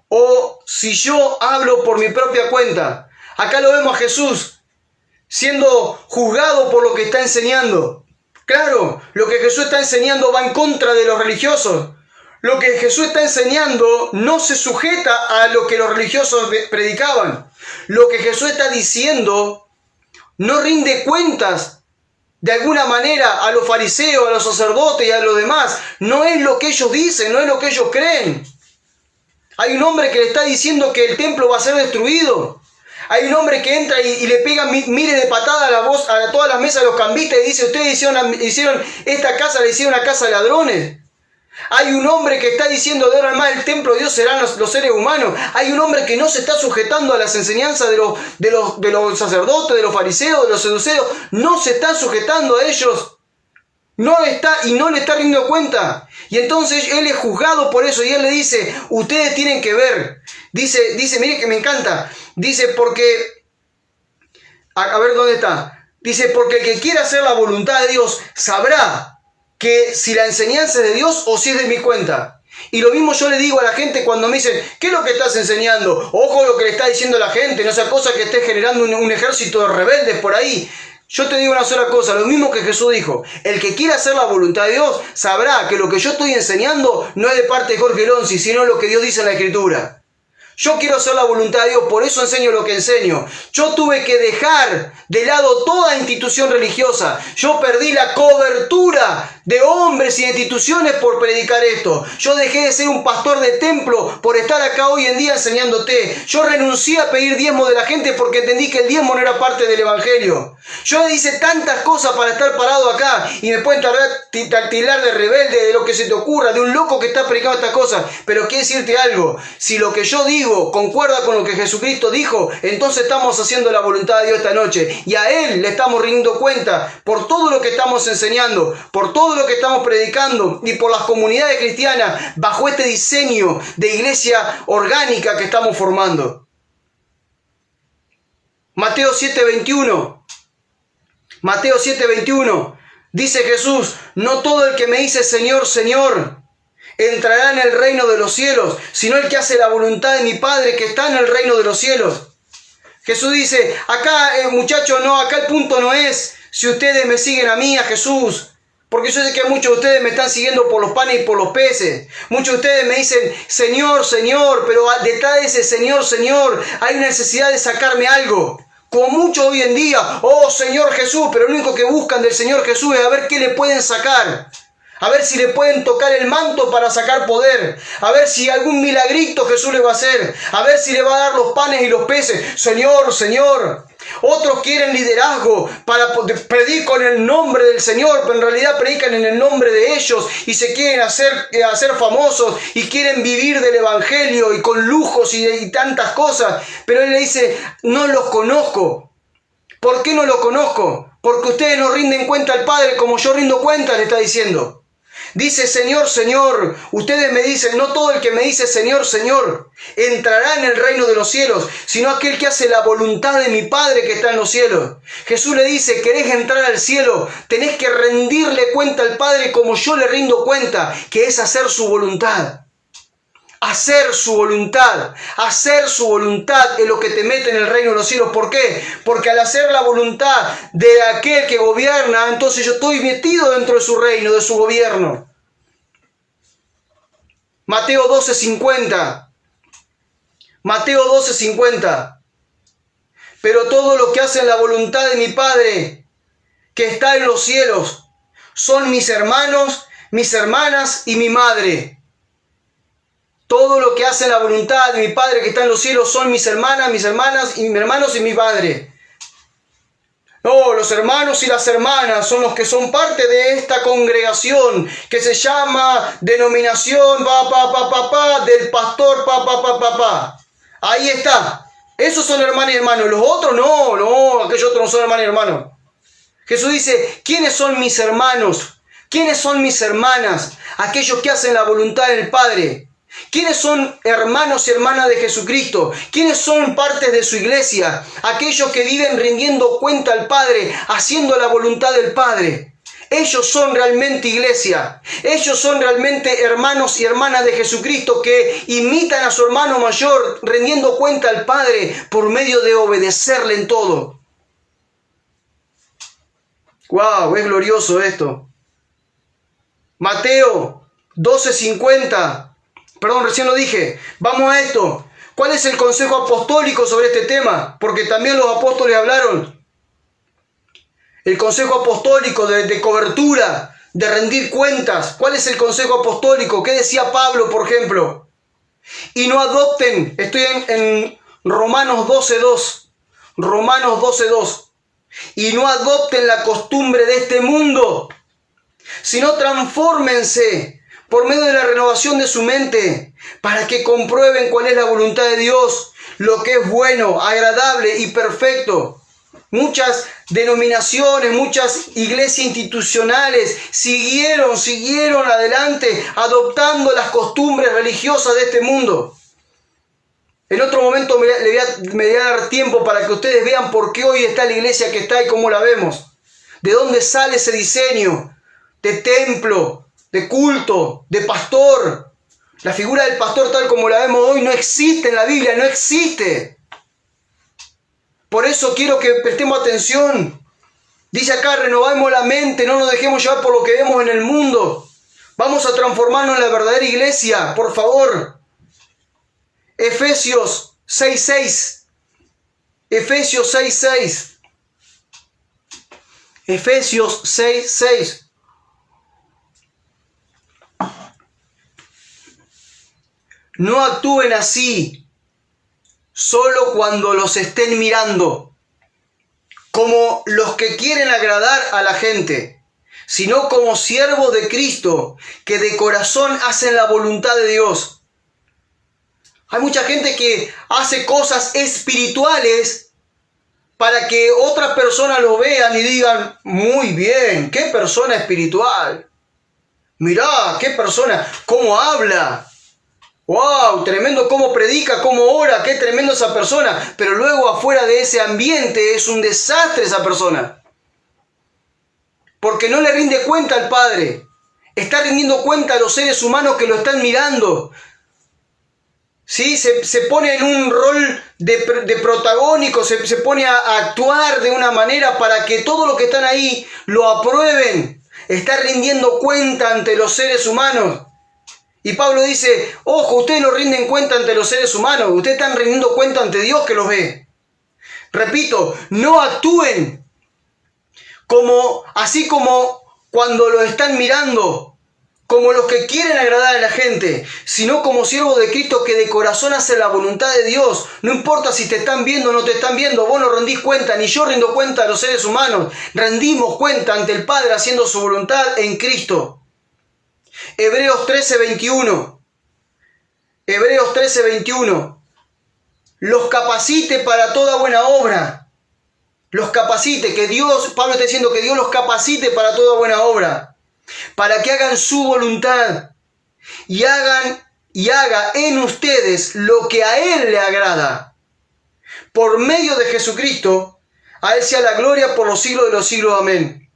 [SPEAKER 1] O si yo hablo por mi propia cuenta. Acá lo vemos a Jesús siendo juzgado por lo que está enseñando. Claro, lo que Jesús está enseñando va en contra de los religiosos. Lo que Jesús está enseñando no se sujeta a lo que los religiosos predicaban. Lo que Jesús está diciendo no rinde cuentas de alguna manera a los fariseos, a los sacerdotes y a los demás. No es lo que ellos dicen, no es lo que ellos creen. Hay un hombre que le está diciendo que el templo va a ser destruido. Hay un hombre que entra y le pega miles de patadas a todas las mesas de los cambistas y dice: ustedes hicieron esta casa, le hicieron una casa de ladrones. Hay un hombre que está diciendo: de ahora en más el templo de Dios serán los seres humanos. Hay un hombre que no se está sujetando a las enseñanzas de los sacerdotes, de los fariseos, de los saduceos. No se está sujetando a ellos. No le está rindiendo cuenta. Y entonces él es juzgado por eso. Y él le dice: ustedes tienen que ver. Dice, mire que me encanta. Dice, porque... A ver, ¿dónde está? Dice, porque el que quiera hacer la voluntad de Dios sabrá que si la enseñanza es de Dios o si es de mi cuenta. Y lo mismo yo le digo a la gente cuando me dicen: ¿qué es lo que estás enseñando? Ojo lo que le está diciendo la gente, no sea cosa que esté generando un ejército de rebeldes por ahí. Yo te digo una sola cosa, lo mismo que Jesús dijo: el que quiera hacer la voluntad de Dios sabrá que lo que yo estoy enseñando no es de parte de Jorge Lonzi, sino lo que Dios dice en la Escritura. Yo quiero hacer la voluntad de Dios, por eso enseño lo que enseño. Yo tuve que dejar de lado toda institución religiosa. Yo perdí la cobertura de hombres y de instituciones por predicar esto. Yo dejé de ser un pastor de templo por estar acá hoy en día enseñándote. Yo renuncié a pedir diezmo de la gente porque entendí que el diezmo no era parte del evangelio. Yo hice tantas cosas para estar parado acá y me pueden tildar de rebelde, de lo que se te ocurra, de un loco que está predicando estas cosas. Pero quiero decirte algo: si lo que yo digo concuerda con lo que Jesucristo dijo, entonces estamos haciendo la voluntad de Dios esta noche. Y a Él le estamos rindiendo cuenta por todo lo que estamos enseñando, por todo lo que estamos predicando y por las comunidades cristianas bajo este diseño de iglesia orgánica que estamos formando. Mateo 7:21. Mateo 7:21. Dice Jesús: no todo el que me dice Señor, Señor, entrará en el reino de los cielos, sino el que hace la voluntad de mi Padre que está en el reino de los cielos. Jesús dice: acá, muchachos, no, acá el punto no es si ustedes me siguen a mí, a Jesús. Porque yo sé que muchos de ustedes me están siguiendo por los panes y por los peces. Muchos de ustedes me dicen Señor, Señor, pero detrás de ese Señor, Señor, hay una necesidad de sacarme algo. Como muchos hoy en día: oh Señor Jesús, pero lo único que buscan del Señor Jesús es a ver qué le pueden sacar. A ver si le pueden tocar el manto para sacar poder. A ver si algún milagrito Jesús le va a hacer. A ver si le va a dar los panes y los peces. Señor, Señor. Otros quieren liderazgo para predicar con el nombre del Señor, pero en realidad predican en el nombre de ellos y se quieren hacer famosos y quieren vivir del evangelio y con lujos y tantas cosas. Pero Él le dice: no los conozco. ¿Por qué no los conozco? Porque ustedes no rinden cuenta al Padre como yo rindo cuenta, le está diciendo. Dice: Señor, Señor. Ustedes me dicen: no todo el que me dice Señor, Señor entrará en el reino de los cielos, sino aquel que hace la voluntad de mi Padre que está en los cielos. Jesús le dice: querés entrar al cielo, tenés que rendirle cuenta al Padre como yo le rindo cuenta, que es hacer su voluntad. hacer su voluntad. Hacer su voluntad es lo que te mete en el reino de los cielos. ¿Por qué? Porque al hacer la voluntad de aquel que gobierna, entonces yo estoy metido dentro de su reino, de su gobierno. Mateo 12:50. Mateo 12:50. Pero todo lo que hacen la voluntad de mi Padre, que está en los cielos, son mis hermanos, mis hermanas y mi madre. Todo lo que hacen la voluntad de mi Padre que está en los cielos son mis hermanas, mis hermanas y mis hermanos y mi padre. No, los hermanos y las hermanas son los que son parte de esta congregación que se llama denominación del pastor Ahí está. Esos son hermanos y hermanos. Los otros no, aquellos otros no son hermanos y hermanos. Jesús dice, ¿quiénes son mis hermanos? ¿Quiénes son mis hermanas? Aquellos que hacen la voluntad del Padre. ¿Quiénes son hermanos y hermanas de Jesucristo? ¿Quiénes son partes de su iglesia? Aquellos que viven rindiendo cuenta al Padre, haciendo la voluntad del Padre. Ellos son realmente iglesia. Ellos son realmente hermanos y hermanas de Jesucristo que imitan a su hermano mayor, rindiendo cuenta al Padre por medio de obedecerle en todo. ¡Wow! Es glorioso esto. Mateo 12:50. Perdón, recién lo dije. Vamos a esto. ¿Cuál es el consejo apostólico sobre este tema? Porque también los apóstoles hablaron. El consejo apostólico de cobertura, de rendir cuentas. ¿Cuál es el consejo apostólico? ¿Qué decía Pablo, por ejemplo? Y no adopten, estoy en Romanos 12:2. Romanos 12:2. Y no adopten la costumbre de este mundo, sino transfórmense por medio de la renovación de su mente, para que comprueben cuál es la voluntad de Dios, lo que es bueno, agradable y perfecto. Muchas denominaciones, muchas iglesias institucionales siguieron adelante adoptando las costumbres religiosas de este mundo. En otro momento me voy a dar tiempo para que ustedes vean por qué hoy está la iglesia que está y cómo la vemos. De dónde sale ese diseño de templo, de culto, de pastor. La figura del pastor tal como la vemos hoy no existe en la Biblia, no existe. Por eso quiero que prestemos atención. Dice acá, renovemos la mente, no nos dejemos llevar por lo que vemos en el mundo. Vamos a transformarnos en la verdadera iglesia, por favor. Efesios 6:6. Efesios 6:6. Efesios 6:6. No actúen así, solo cuando los estén mirando, como los que quieren agradar a la gente, sino como siervos de Cristo, que de corazón hacen la voluntad de Dios. Hay mucha gente que hace cosas espirituales para que otras personas lo vean y digan, muy bien, qué persona espiritual. Mirá, qué persona, cómo habla. ¡Wow! Tremendo cómo predica, cómo ora, qué tremendo esa persona. Pero luego afuera de ese ambiente es un desastre esa persona. Porque no le rinde cuenta al Padre. Está rindiendo cuenta a los seres humanos que lo están mirando. ¿Sí? Se pone en un rol de protagónico, se pone a actuar de una manera para que todos los que están ahí lo aprueben. Está rindiendo cuenta ante los seres humanos. Y Pablo dice, ojo, ustedes no rinden cuenta ante los seres humanos, ustedes están rindiendo cuenta ante Dios que los ve. Repito, no actúen así como cuando lo están mirando, como los que quieren agradar a la gente, sino como siervos de Cristo que de corazón hacen la voluntad de Dios. No importa si te están viendo o no te están viendo, vos no rendís cuenta, ni yo rindo cuenta a los seres humanos. Rendimos cuenta ante el Padre haciendo su voluntad en Cristo. Hebreos 13:21. Hebreos 13:21. Los capacite para toda buena obra. Los capacite, que Dios, Pablo está diciendo que Dios los capacite para toda buena obra. Para que hagan su voluntad y haga en ustedes lo que a Él le agrada. Por medio de Jesucristo, a Él sea la gloria por los siglos de los siglos. Amén.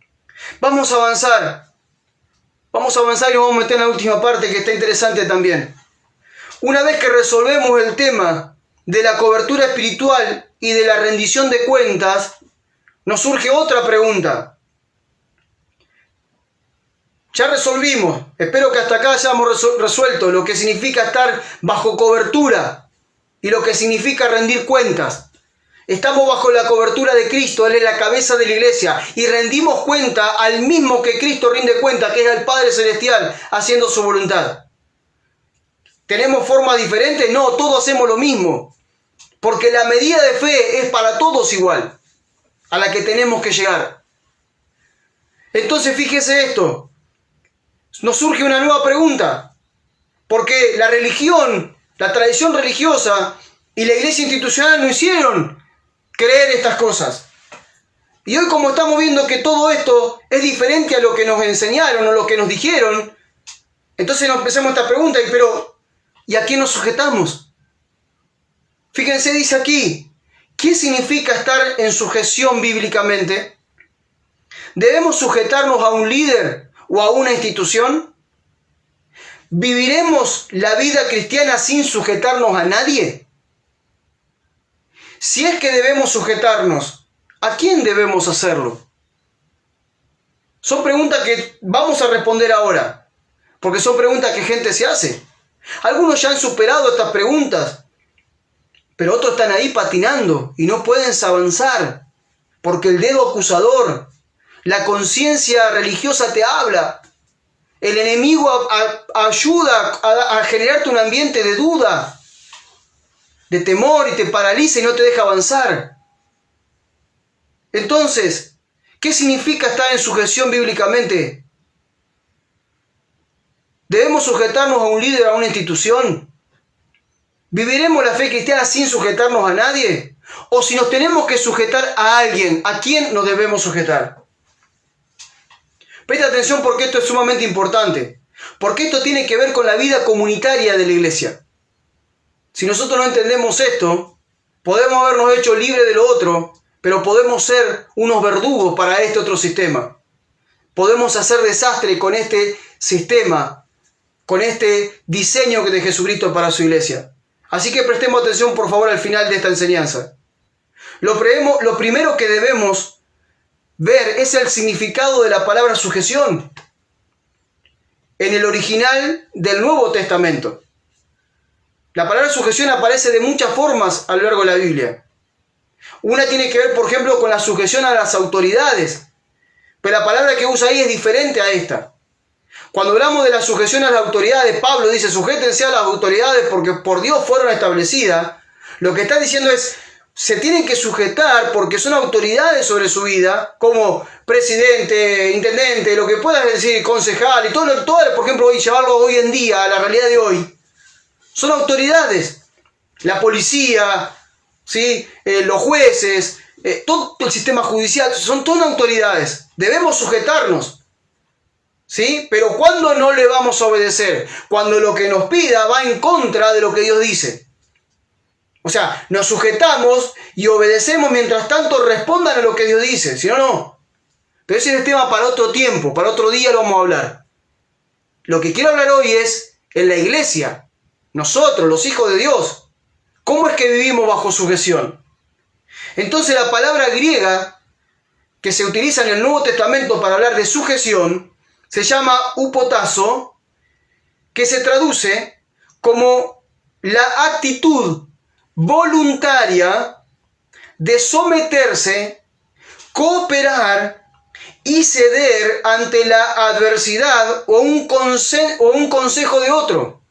[SPEAKER 1] Vamos a avanzar. Vamos a avanzar y nos vamos a meter en la última parte que está interesante también. Una vez que resolvemos el tema de la cobertura espiritual y de la rendición de cuentas, nos surge otra pregunta. Ya resolvimos, espero que hasta acá hayamos resuelto lo que significa estar bajo cobertura y lo que significa rendir cuentas. Estamos bajo la cobertura de Cristo, Él es la cabeza de la iglesia y rendimos cuenta al mismo que Cristo rinde cuenta, que es el Padre Celestial, haciendo su voluntad. ¿Tenemos formas diferentes? No, todos hacemos lo mismo, porque la medida de fe es para todos igual, a la que tenemos que llegar. Entonces fíjese esto, nos surge una nueva pregunta, porque la religión, la tradición religiosa y la iglesia institucional no hicieron creer estas cosas. Y hoy, como estamos viendo que todo esto es diferente a lo que nos enseñaron o lo que nos dijeron, entonces nos empezamos esta pregunta, ¿y a quién nos sujetamos? Fíjense, dice aquí, ¿qué significa estar en sujeción bíblicamente? ¿Debemos sujetarnos a un líder o a una institución? ¿Viviremos la vida cristiana sin sujetarnos a nadie? Si es que debemos sujetarnos, ¿a quién debemos hacerlo? Son preguntas que vamos a responder ahora, porque son preguntas que gente se hace. Algunos ya han superado estas preguntas, pero otros están ahí patinando y no pueden avanzar, porque el dedo acusador, la conciencia religiosa te habla. El enemigo ayuda a generarte un ambiente de duda, de temor, y te paraliza y no te deja avanzar. Entonces, ¿qué significa estar en sujeción bíblicamente? ¿Debemos sujetarnos a un líder o a una institución? ¿Viviremos la fe cristiana sin sujetarnos a nadie? ¿O si nos tenemos que sujetar a alguien, a quién nos debemos sujetar? Presta atención, porque esto es sumamente importante, porque esto tiene que ver con la vida comunitaria de la iglesia. Si nosotros no entendemos esto, podemos habernos hecho libres de lo otro, pero podemos ser unos verdugos para este otro sistema. Podemos hacer desastre con este sistema, con este diseño de Jesucristo para su iglesia. Así que prestemos atención, por favor, al final de esta enseñanza. Lo primero que debemos ver es el significado de la palabra sujeción en el original del Nuevo Testamento. La palabra sujeción aparece de muchas formas a lo largo de la Biblia. Una tiene que ver, por ejemplo, con la sujeción a las autoridades, pero la palabra que usa ahí es diferente a esta. Cuando hablamos de la sujeción a las autoridades, Pablo dice, sujétense a las autoridades porque por Dios fueron establecidas. Lo que está diciendo es, se tienen que sujetar porque son autoridades sobre su vida, como presidente, intendente, lo que puedas decir, concejal, y todo, por ejemplo, llevarlo hoy en día a la realidad de hoy. Son autoridades. La policía, ¿sí? Los jueces, todo el sistema judicial, son todas autoridades. Debemos sujetarnos, ¿sí? Pero ¿cuándo no le vamos a obedecer? Cuando lo que nos pida va en contra de lo que Dios dice. O sea, nos sujetamos y obedecemos mientras tanto respondan a lo que Dios dice. Si no, no. Pero ese es el tema para otro tiempo, para otro día lo vamos a hablar. Lo que quiero hablar hoy es en la iglesia. Nosotros, los hijos de Dios, ¿cómo es que vivimos bajo sujeción? Entonces la palabra griega que se utiliza en el Nuevo Testamento para hablar de sujeción se llama hupotazo, que se traduce como la actitud voluntaria de someterse, cooperar y ceder ante la adversidad o un consejo de otro.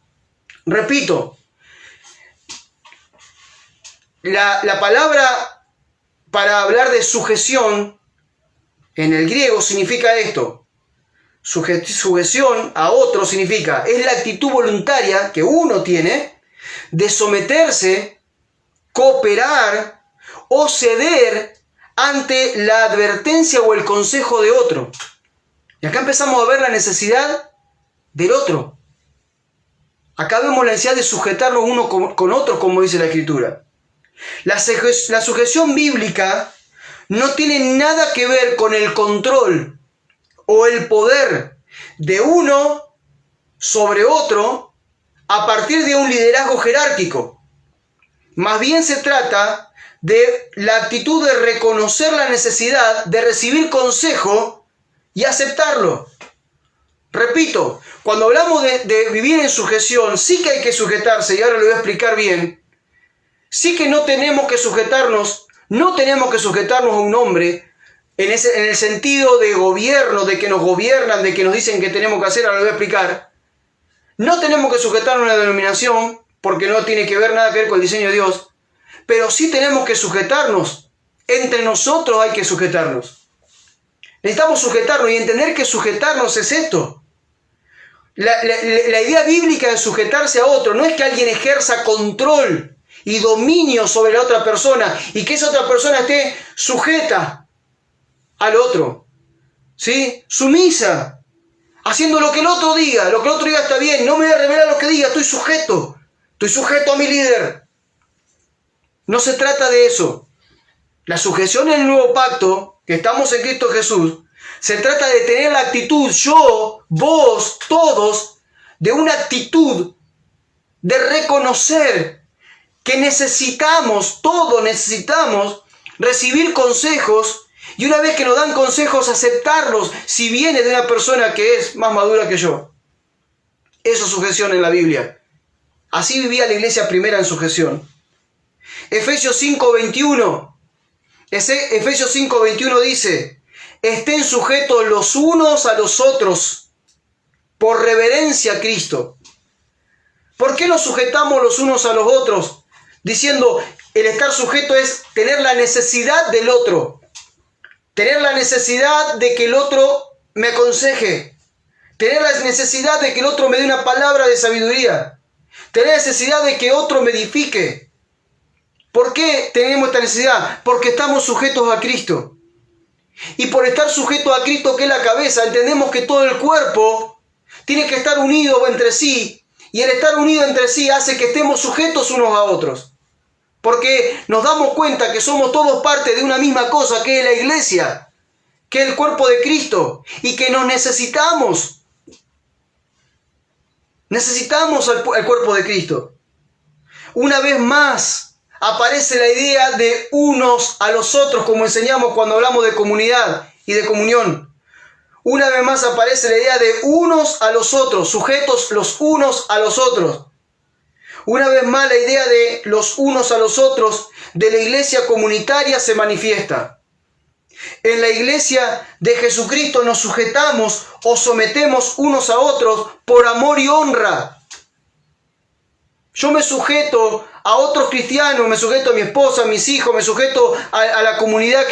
[SPEAKER 1] Repito, la palabra para hablar de sujeción en el griego significa esto. Sujeción a otro significa, es la actitud voluntaria que uno tiene de someterse, cooperar o ceder ante la advertencia o el consejo de otro. Y acá empezamos a ver la necesidad del otro. Acá vemos la necesidad de sujetarnos uno con otro, como dice la Escritura. La sujeción bíblica no tiene nada que ver con el control o el poder de uno sobre otro a partir de un liderazgo jerárquico. Más bien se trata de la actitud de reconocer la necesidad de recibir consejo y aceptarlo. Repito, cuando hablamos de vivir en sujeción, sí que hay que sujetarse, y ahora lo voy a explicar bien. Sí que no tenemos que sujetarnos a un hombre en el sentido de gobierno, de que nos gobiernan, de que nos dicen que tenemos que hacer, ahora lo voy a explicar. No tenemos que sujetarnos a una denominación, porque no tiene que ver nada que ver con el diseño de Dios, pero sí tenemos que sujetarnos. Entre nosotros hay que sujetarnos. Necesitamos sujetarnos y entender que sujetarnos es esto. La idea bíblica de sujetarse a otro no es que alguien ejerza control y dominio sobre la otra persona y que esa otra persona esté sujeta al otro, ¿sí? Sumisa, haciendo lo que el otro diga está bien, no me voy a revelar lo que diga, estoy sujeto a mi líder. No se trata de eso. La sujeción en el nuevo pacto, que estamos en Cristo Jesús, se trata de tener la actitud, yo, vos, todos, de una actitud de reconocer que todos necesitamos recibir consejos y una vez que nos dan consejos aceptarlos si viene de una persona que es más madura que yo. Eso es sujeción en la Biblia. Así vivía la iglesia primera en sujeción. Efesios 5:21 dice: estén sujetos los unos a los otros por reverencia a Cristo. ¿Por qué nos sujetamos los unos a los otros? Diciendo, el estar sujeto es tener la necesidad del otro. Tener la necesidad de que el otro me aconseje. Tener la necesidad de que el otro me dé una palabra de sabiduría. Tener la necesidad de que otro me edifique. ¿Por qué tenemos esta necesidad? Porque estamos sujetos a Cristo. Y por estar sujetos a Cristo, que es la cabeza, entendemos que todo el cuerpo tiene que estar unido entre sí. Y el estar unido entre sí hace que estemos sujetos unos a otros. Porque nos damos cuenta que somos todos parte de una misma cosa, que es la iglesia, que es el cuerpo de Cristo, y que nos necesitamos. Necesitamos al cuerpo de Cristo. Una vez más aparece la idea de unos a los otros, como enseñamos cuando hablamos de comunidad y de comunión. Una vez más aparece la idea de unos a los otros, sujetos los unos a los otros. Una vez más la idea de los unos a los otros de la iglesia comunitaria se manifiesta. En la iglesia de Jesucristo nos sujetamos o sometemos unos a otros por amor y honra. Yo me sujeto a otros cristianos, me sujeto a mi esposa, a mis hijos, me sujeto a la comunidad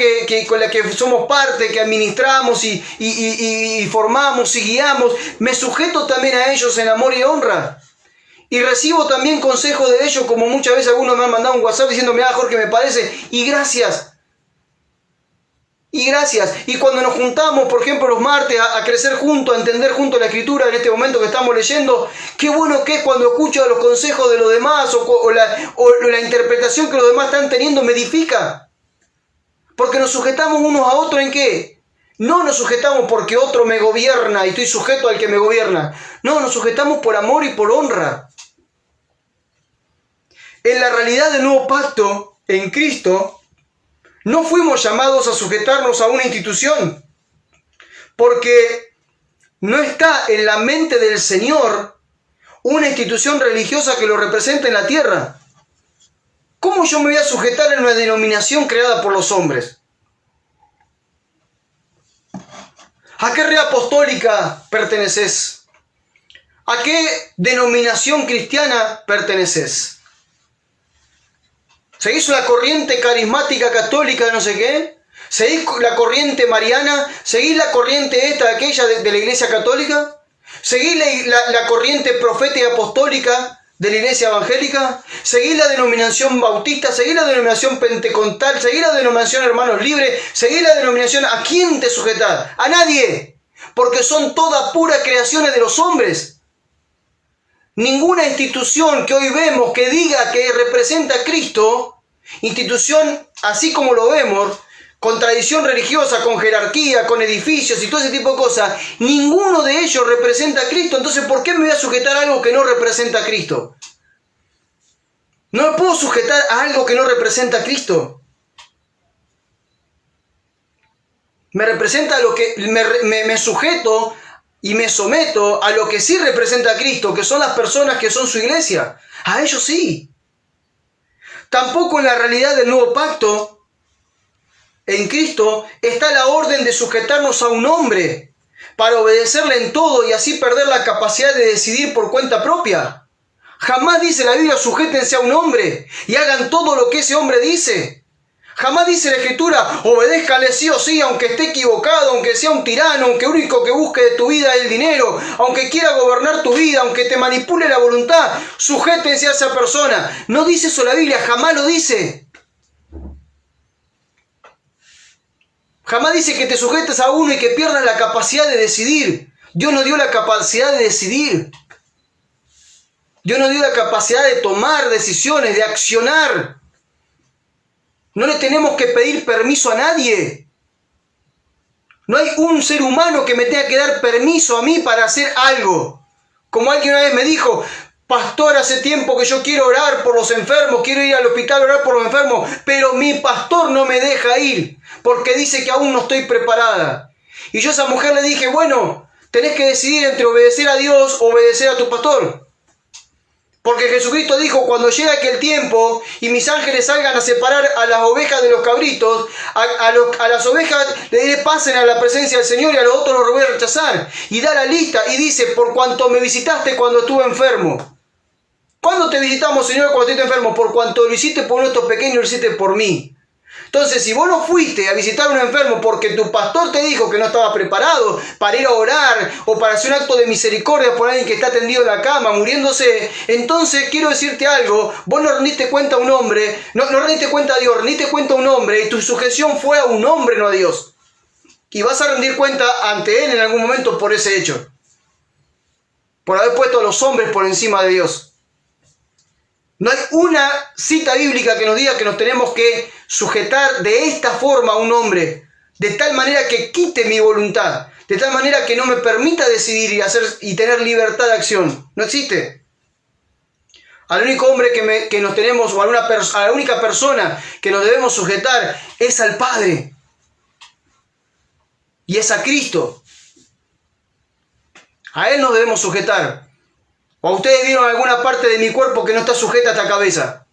[SPEAKER 1] con la que somos parte, que administramos y formamos y guiamos. Me sujeto también a ellos en amor y honra. Y recibo también consejos de ellos, como muchas veces algunos me han mandado un WhatsApp diciendo, mira Jorge, me parece, y gracias. Y gracias. Y cuando nos juntamos, por ejemplo, los martes a crecer juntos, a entender juntos la Escritura en este momento que estamos leyendo, qué bueno que es cuando escucho los consejos de los demás o la interpretación que los demás están teniendo, me edifica. Porque nos sujetamos unos a otros ¿en qué? No nos sujetamos porque otro me gobierna y estoy sujeto al que me gobierna. No, nos sujetamos por amor y por honra. En la realidad del nuevo pacto, en Cristo, no fuimos llamados a sujetarnos a una institución, porque no está en la mente del Señor una institución religiosa que lo represente en la tierra. ¿Cómo yo me voy a sujetar en una denominación creada por los hombres? ¿A qué red apostólica perteneces? ¿A qué denominación cristiana perteneces? ¿Seguís la corriente carismática católica de no sé qué? ¿Seguís la corriente mariana? ¿Seguís la corriente esta, aquella de la iglesia católica? ¿Seguís la corriente profética y apostólica de la iglesia evangélica? ¿Seguís la denominación bautista? ¿Seguís la denominación pentecostal? ¿Seguís la denominación hermanos libres? ¿Seguís la denominación? ¿A quién te sujetás? A nadie, porque son todas puras creaciones de los hombres. Ninguna institución que hoy vemos que diga que representa a Cristo, institución así como lo vemos, con tradición religiosa, con jerarquía, con edificios y todo ese tipo de cosas, ninguno de ellos representa a Cristo. Entonces, ¿por qué me voy a sujetar a algo que no representa a Cristo? No me puedo sujetar a algo que no representa a Cristo. Me representa a lo que me sujeto y me someto a lo que sí representa a Cristo, que son las personas que son su iglesia. A ellos sí. Tampoco en la realidad del nuevo pacto, en Cristo, está la orden de sujetarnos a un hombre para obedecerle en todo y así perder la capacidad de decidir por cuenta propia. Jamás dice la Biblia, sujétense a un hombre y hagan todo lo que ese hombre dice. Jamás dice la Escritura, obedézcale sí o sí, aunque esté equivocado, aunque sea un tirano, aunque único que busque de tu vida es el dinero, aunque quiera gobernar tu vida, aunque te manipule la voluntad, sujétense a esa persona. No dice eso la Biblia, jamás lo dice. Jamás dice que te sujetes a uno y que pierdas la capacidad de decidir. Dios nos dio la capacidad de decidir. Dios nos dio la capacidad de tomar decisiones, de accionar. No le tenemos que pedir permiso a nadie. No hay un ser humano que me tenga que dar permiso a mí para hacer algo. Como alguien una vez me dijo, pastor, hace tiempo que yo quiero orar por los enfermos, quiero ir al hospital a orar por los enfermos, pero mi pastor no me deja ir porque dice que aún no estoy preparada. Y yo a esa mujer le dije, bueno, tenés que decidir entre obedecer a Dios o obedecer a tu pastor. Porque Jesucristo dijo, cuando llegue aquel tiempo y mis ángeles salgan a separar a las ovejas de los cabritos, a las ovejas le diré pasen a la presencia del Señor y a los otros los voy a rechazar. Y da la lista y dice, por cuanto me visitaste cuando estuve enfermo. ¿Cuándo te visitamos, Señor, cuando estuviste enfermo? Por cuanto lo hiciste por uno de estos pequeños, lo hiciste por mí. Entonces, si vos no fuiste a visitar a un enfermo porque tu pastor te dijo que no estaba preparado para ir a orar o para hacer un acto de misericordia por alguien que está tendido en la cama, muriéndose, entonces quiero decirte algo, vos no rendiste cuenta a un hombre, no rendiste cuenta a Dios, rendiste cuenta a un hombre y tu sujeción fue a un hombre, no a Dios. Y vas a rendir cuenta ante Él en algún momento por ese hecho. Por haber puesto a los hombres por encima de Dios. No hay una cita bíblica que nos diga que nos tenemos que sujetar de esta forma a un hombre, de tal manera que quite mi voluntad, de tal manera que no me permita decidir y tener libertad de acción. No existe. Al único hombre que nos tenemos, o a la única persona que nos debemos sujetar es al Padre. Y es a Cristo. A Él nos debemos sujetar. ¿O ustedes vieron alguna parte de mi cuerpo que no está sujeta a esta cabeza?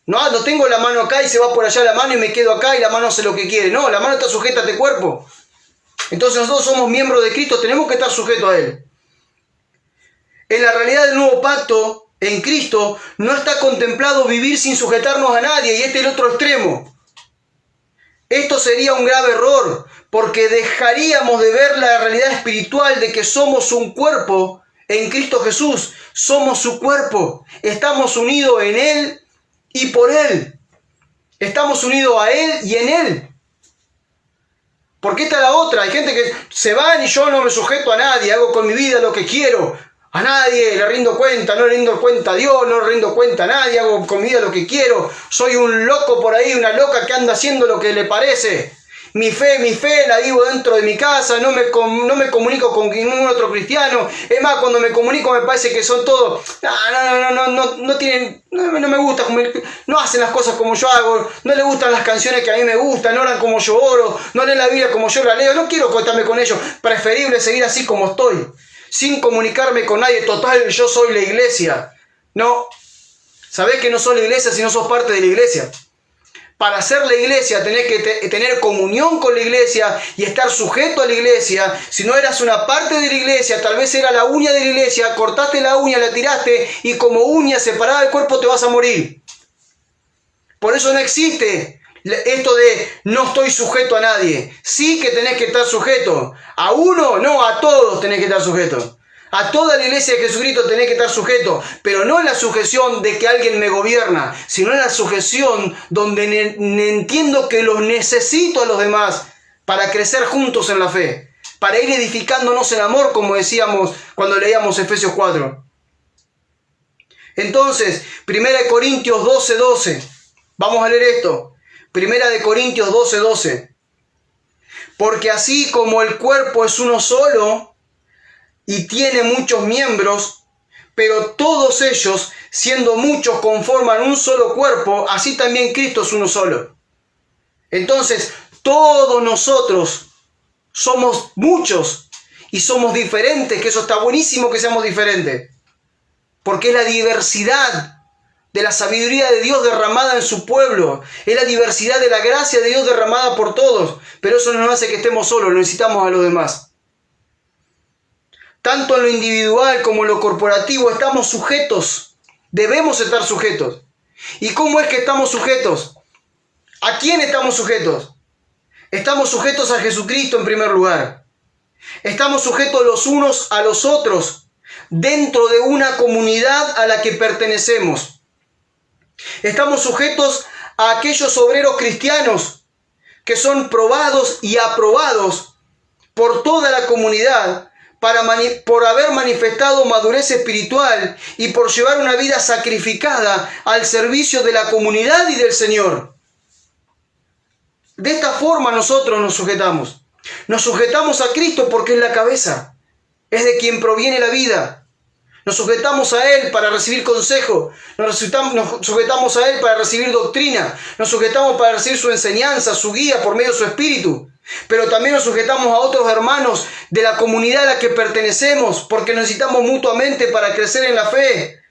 [SPEAKER 1] No tengo la mano acá y se va por allá la mano y me quedo acá y la mano hace lo que quiere. No, la mano está sujeta a este cuerpo. Entonces nosotros somos miembros de Cristo, tenemos que estar sujetos a Él. En la realidad del nuevo pacto, en Cristo, no está contemplado vivir sin sujetarnos a nadie y este es el otro extremo. Esto sería un grave error porque dejaríamos de ver la realidad espiritual de que somos un cuerpo en Cristo Jesús. Somos su cuerpo, estamos unidos en Él y por Él. Estamos unidos a Él y en Él. Porque esta es la otra, hay gente que se van y yo no me sujeto a nadie, hago con mi vida lo que quiero, a nadie le rindo cuenta, no le rindo cuenta a Dios, no le rindo cuenta a nadie, hago con mi vida lo que quiero, soy un loco por ahí, una loca que anda haciendo lo que le parece. Mi fe la vivo dentro de mi casa, no me comunico con ningún otro cristiano. Es más, cuando me comunico me parece que son todos, no me gusta, no hacen las cosas como yo hago, no les gustan las canciones que a mí me gustan, no oran como yo oro, no leen la Biblia como yo la leo, no quiero conectarme con ellos, preferible seguir así como estoy, sin comunicarme con nadie, total, yo soy la iglesia. No, sabés que no sos la iglesia si no sos parte de la iglesia. Para ser la iglesia tenés que tener comunión con la iglesia y estar sujeto a la iglesia. Si no eras una parte de la iglesia, tal vez era la uña de la iglesia, cortaste la uña, la tiraste y como uña separada del cuerpo te vas a morir. Por eso no existe esto de no estoy sujeto a nadie. Sí que tenés que estar sujeto. A uno, no, a todos tenés que estar sujeto. A toda la iglesia de Jesucristo tenés que estar sujeto, pero no en la sujeción de que alguien me gobierna, sino en la sujeción donde entiendo que los necesito a los demás para crecer juntos en la fe, para ir edificándonos en amor, como decíamos cuando leíamos Efesios 4. Entonces, 1 Corintios 12:12, vamos a leer esto. 1 Corintios 12:12. Porque así como el cuerpo es uno solo y tiene muchos miembros, pero todos ellos, siendo muchos, conforman un solo cuerpo, así también Cristo es uno solo. Entonces, todos nosotros somos muchos y somos diferentes, que eso está buenísimo que seamos diferentes, porque es la diversidad de la sabiduría de Dios derramada en su pueblo, es la diversidad de la gracia de Dios derramada por todos, pero eso no nos hace que estemos solos, necesitamos a los demás. Tanto en lo individual como en lo corporativo estamos sujetos, debemos estar sujetos. ¿Y cómo es que estamos sujetos? ¿A quién estamos sujetos? Estamos sujetos a Jesucristo en primer lugar. Estamos sujetos los unos a los otros dentro de una comunidad a la que pertenecemos. Estamos sujetos a aquellos obreros cristianos que son probados y aprobados por toda la comunidad por haber manifestado madurez espiritual y por llevar una vida sacrificada al servicio de la comunidad y del Señor. De esta forma nosotros nos sujetamos. Nos sujetamos a Cristo porque es la cabeza, es de quien proviene la vida. Nos sujetamos a Él para recibir consejo, nos sujetamos a Él para recibir doctrina, nos sujetamos para recibir su enseñanza, su guía por medio de su Espíritu. Pero también nos sujetamos a otros hermanos de la comunidad a la que pertenecemos porque necesitamos mutuamente para crecer en la fe.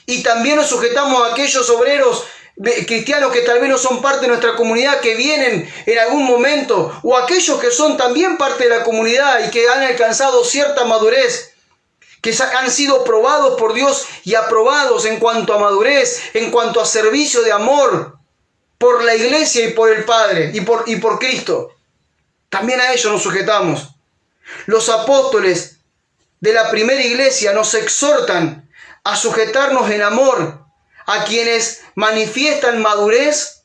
[SPEAKER 1] Y también nos sujetamos a aquellos obreros cristianos que tal vez no son parte de nuestra comunidad, que vienen en algún momento, o aquellos que son también parte de la comunidad y que han alcanzado cierta madurez, que han sido probados por Dios y aprobados en cuanto a madurez, en cuanto a servicio de amor por la iglesia y por el Padre y por Cristo. También a ellos nos sujetamos. Los apóstoles de la primera iglesia nos exhortan a sujetarnos en amor a quienes manifiestan madurez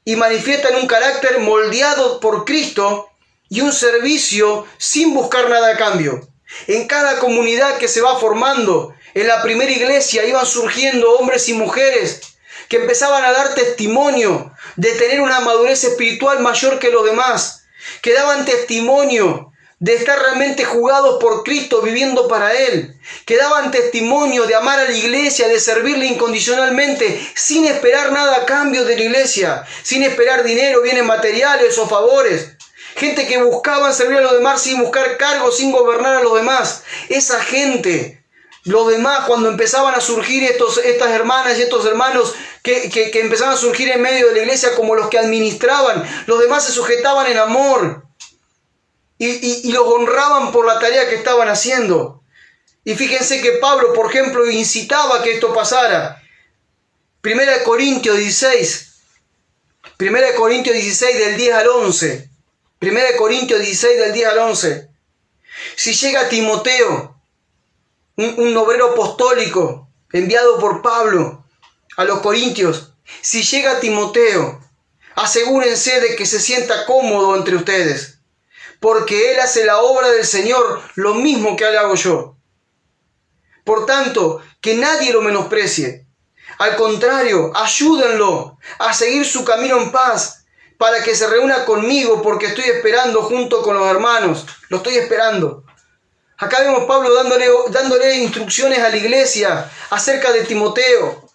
[SPEAKER 1] y manifiestan un carácter moldeado por Cristo y un servicio sin buscar nada a cambio. En cada comunidad que se va formando, en la primera iglesia iban surgiendo hombres y mujeres que empezaban a dar testimonio de tener una madurez espiritual mayor que los demás, que daban testimonio de estar realmente jugados por Cristo, viviendo para Él, que daban testimonio de amar a la iglesia, de servirle incondicionalmente, sin esperar nada a cambio de la iglesia, sin esperar dinero, bienes materiales o favores. Gente que buscaban servir a los demás sin buscar cargos, sin gobernar a los demás. Esa gente, los demás, cuando empezaban a surgir estas hermanas y estos hermanos que empezaban a surgir en medio de la iglesia como los que administraban, los demás se sujetaban en amor y los honraban por la tarea que estaban haciendo. Y fíjense que Pablo, por ejemplo, incitaba a que esto pasara. 1 Corintios 16, del 10 al 11. 1 Corintios 16, del 10 al 11. Si llega Timoteo, un obrero apostólico enviado por Pablo a los corintios, si llega Timoteo, asegúrense de que se sienta cómodo entre ustedes, porque él hace la obra del Señor lo mismo que hago yo. Por tanto, que nadie lo menosprecie. Al contrario, ayúdenlo a seguir su camino en paz, para que se reúna conmigo, porque estoy esperando junto con los hermanos. Lo estoy esperando. Acá vemos a Pablo dándole instrucciones a la iglesia acerca de Timoteo.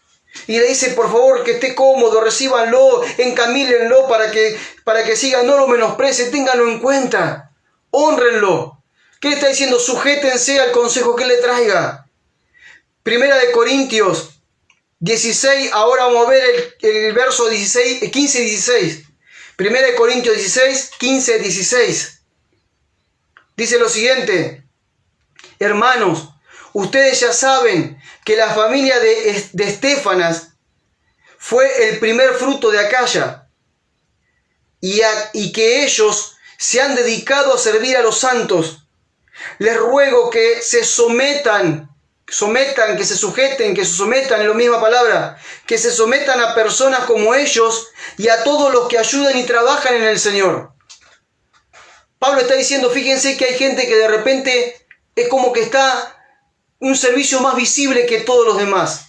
[SPEAKER 1] Y le dice, por favor, que esté cómodo, recíbanlo, encamílenlo para que siga, no lo menosprecien, ténganlo en cuenta, hónrenlo. ¿Qué le está diciendo? Sujétense al consejo que le traiga. 1 Corintios 16, ahora vamos a ver el verso 15 y 16. 1 Corintios 16, 15, 16. Dice lo siguiente: hermanos, ustedes ya saben que la familia de Estéfanas fue el primer fruto de Acaya y que ellos se han dedicado a servir a los santos. Les ruego que se sometan, es la misma palabra, que se sometan a personas como ellos y a todos los que ayudan y trabajan en el Señor. Pablo está diciendo, fíjense que hay gente que de repente es como que está un servicio más visible que todos los demás.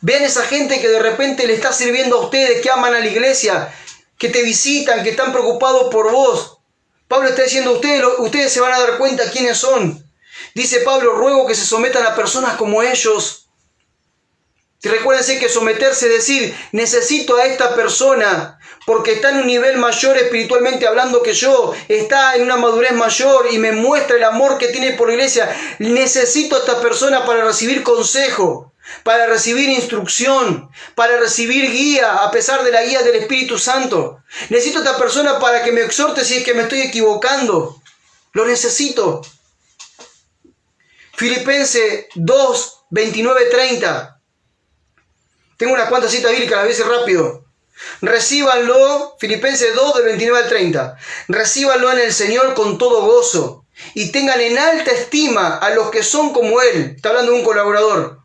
[SPEAKER 1] Vean esa gente que de repente le está sirviendo a ustedes, que aman a la iglesia, que te visitan, que están preocupados por vos. Pablo está diciendo, ustedes se van a dar cuenta quiénes son. Dice Pablo, ruego que se sometan a personas como ellos. Y recuérdense que someterse es decir, necesito a esta persona porque está en un nivel mayor espiritualmente hablando que yo, está en una madurez mayor y me muestra el amor que tiene por la iglesia. Necesito a esta persona para recibir consejo, para recibir instrucción, para recibir guía a pesar de la guía del Espíritu Santo. Necesito a esta persona para que me exhorte si es que me estoy equivocando. Lo necesito. Filipenses 2, 29, 30. Tengo unas cuantas citas bíblicas, las voy a decir rápido. Recíbanlo, Filipenses 2, de 29 al 30. Recíbanlo en el Señor con todo gozo y tengan en alta estima a los que son como Él. Está hablando de un colaborador.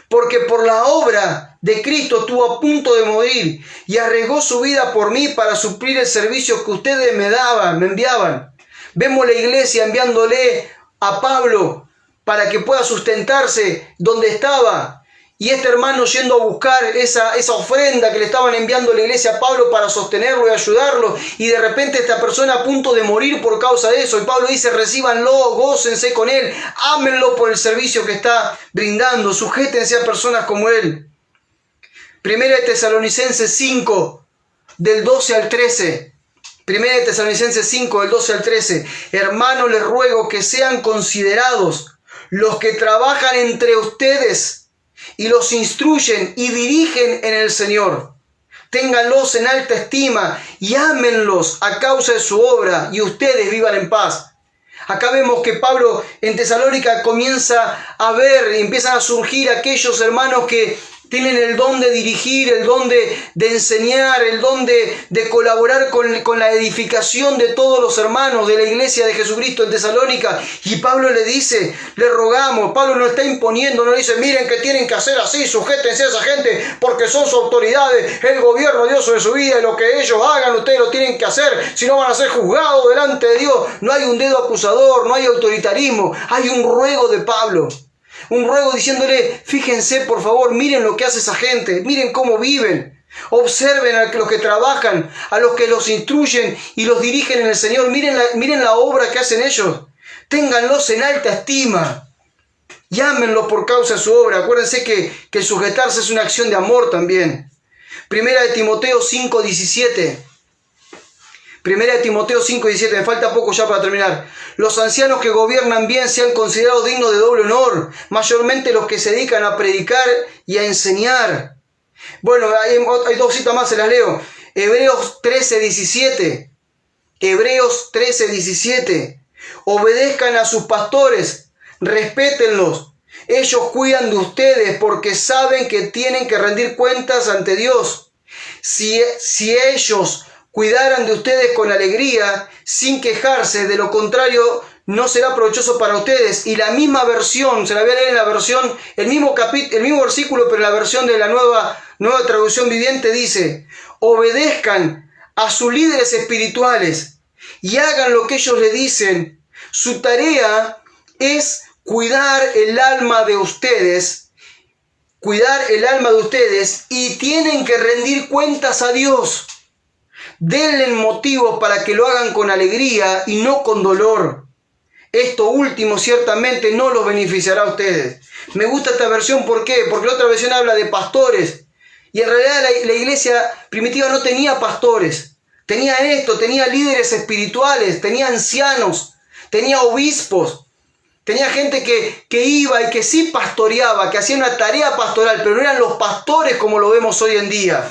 [SPEAKER 1] Porque por la obra de Cristo estuvo a punto de morir y arriesgó su vida por mí para suplir el servicio que ustedes me enviaban. Vemos la iglesia enviándole a Pablo para que pueda sustentarse donde estaba. Y este hermano yendo a buscar esa ofrenda que le estaban enviando a la iglesia a Pablo para sostenerlo y ayudarlo. Y de repente esta persona a punto de morir por causa de eso. Y Pablo dice, recíbanlo, gócense con él, ámenlo por el servicio que está brindando, sujétense a personas como él. Primera de Tesalonicenses 5, del 12 al 13. Primera de Tesalonicenses 5, del 12 al 13. Hermanos, les ruego que sean considerados los que trabajan entre ustedes y los instruyen y dirigen en el Señor. Ténganlos en alta estima y ámenlos a causa de su obra y ustedes vivan en paz. Acá vemos que Pablo en Tesalónica comienza a ver y empiezan a surgir aquellos hermanos que tienen el don de dirigir, el don de enseñar, el don de colaborar con la edificación de todos los hermanos de la iglesia de Jesucristo en Tesalónica. Y Pablo le dice, le rogamos, Pablo no está imponiendo, no dice, miren que tienen que hacer así, sujétense a esa gente porque son sus autoridades, el gobierno dio sobre su vida y lo que ellos hagan ustedes lo tienen que hacer, si no van a ser juzgados delante de Dios. No hay un dedo acusador, no hay autoritarismo, hay un ruego de Pablo. Un ruego diciéndole, fíjense por favor, miren lo que hace esa gente, miren cómo viven. Observen a los que trabajan, a los que los instruyen y los dirigen en el Señor. Miren la obra que hacen ellos. Ténganlos en alta estima. Llámenlos por causa de su obra. Acuérdense que sujetarse es una acción de amor también. Primera de Timoteo 5:17. Primera de Timoteo 5:17, me falta poco ya para terminar. Los ancianos que gobiernan bien sean considerados dignos de doble honor, mayormente los que se dedican a predicar y a enseñar. Bueno, hay dos citas más, se las leo. Hebreos 13:17. Hebreos 13:17. Obedezcan a sus pastores, respétenlos. Ellos cuidan de ustedes porque saben que tienen que rendir cuentas ante Dios. Si ellos cuidaran de ustedes con alegría, sin quejarse, de lo contrario no será provechoso para ustedes. Y la misma versión, se la voy a leer en la versión, el mismo versículo, pero en la versión de la nueva traducción viviente dice, obedezcan a sus líderes espirituales y hagan lo que ellos le dicen. Su tarea es cuidar el alma de ustedes y tienen que rendir cuentas a Dios. Denle motivos para que lo hagan con alegría y no con dolor. Esto último ciertamente no los beneficiará a ustedes. Me gusta esta versión, ¿por qué? Porque la otra versión habla de pastores. Y en realidad la iglesia primitiva no tenía pastores. Tenía líderes espirituales, tenía ancianos, tenía obispos. Tenía gente que iba y que sí pastoreaba, que hacía una tarea pastoral, pero no eran los pastores como lo vemos hoy en día.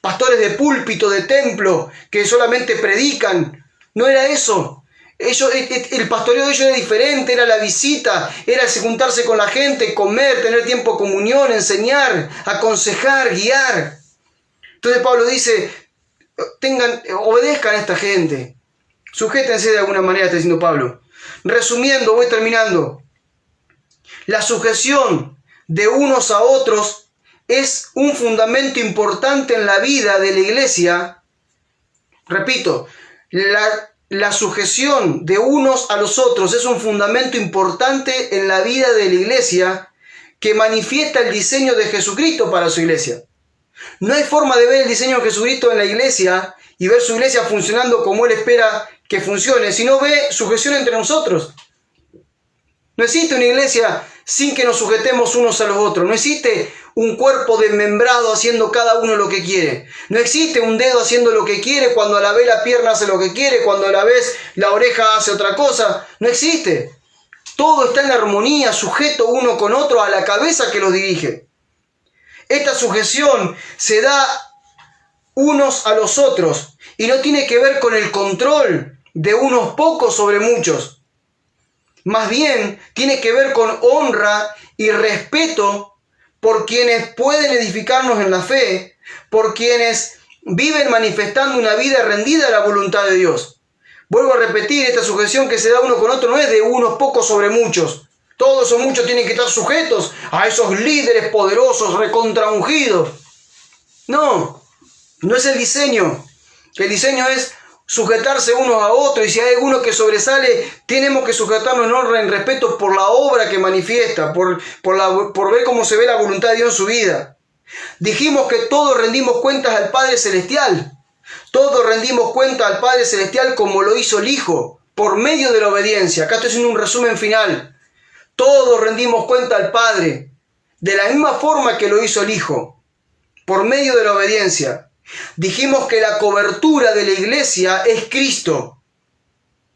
[SPEAKER 1] Pastores de púlpito, de templo, que solamente predican. No era eso. El pastoreo de ellos era diferente, era la visita, era el juntarse con la gente, comer, tener tiempo de comunión, enseñar, aconsejar, guiar. Entonces Pablo dice, obedezcan a esta gente. Sujétense de alguna manera, está diciendo Pablo. Resumiendo, voy terminando. La sujeción de unos a otros es un fundamento importante en la vida de la iglesia. Repito, la sujeción de unos a los otros es un fundamento importante en la vida de la iglesia que manifiesta el diseño de Jesucristo para su iglesia. No hay forma de ver el diseño de Jesucristo en la iglesia y ver su iglesia funcionando como Él espera que funcione, si no ve sujeción entre nosotros. No existe una iglesia sin que nos sujetemos unos a los otros. No existe un cuerpo desmembrado haciendo cada uno lo que quiere. No existe un dedo haciendo lo que quiere cuando a la vez la pierna hace lo que quiere, cuando a la vez la oreja hace otra cosa. No existe. Todo está en la armonía, sujeto uno con otro a la cabeza que los dirige. Esta sujeción se da unos a los otros y no tiene que ver con el control de unos pocos sobre muchos. Más bien tiene que ver con honra y respeto por quienes pueden edificarnos en la fe, por quienes viven manifestando una vida rendida a la voluntad de Dios. Vuelvo a repetir, esta sujeción que se da uno con otro no es de unos pocos sobre muchos. Todos o muchos tienen que estar sujetos a esos líderes poderosos, recontraungidos. No es el diseño. El diseño es sujetarse unos a otros, y si hay alguno que sobresale, tenemos que sujetarnos en honra, en respeto por la obra que manifiesta, por ver cómo se ve la voluntad de Dios en su vida. Dijimos que todos rendimos cuentas al Padre Celestial. Todos rendimos cuenta al Padre Celestial como lo hizo el Hijo, por medio de la obediencia. Acá estoy haciendo un resumen final. Todos rendimos cuenta al Padre, de la misma forma que lo hizo el Hijo, por medio de la obediencia. Dijimos que la cobertura de la iglesia es Cristo.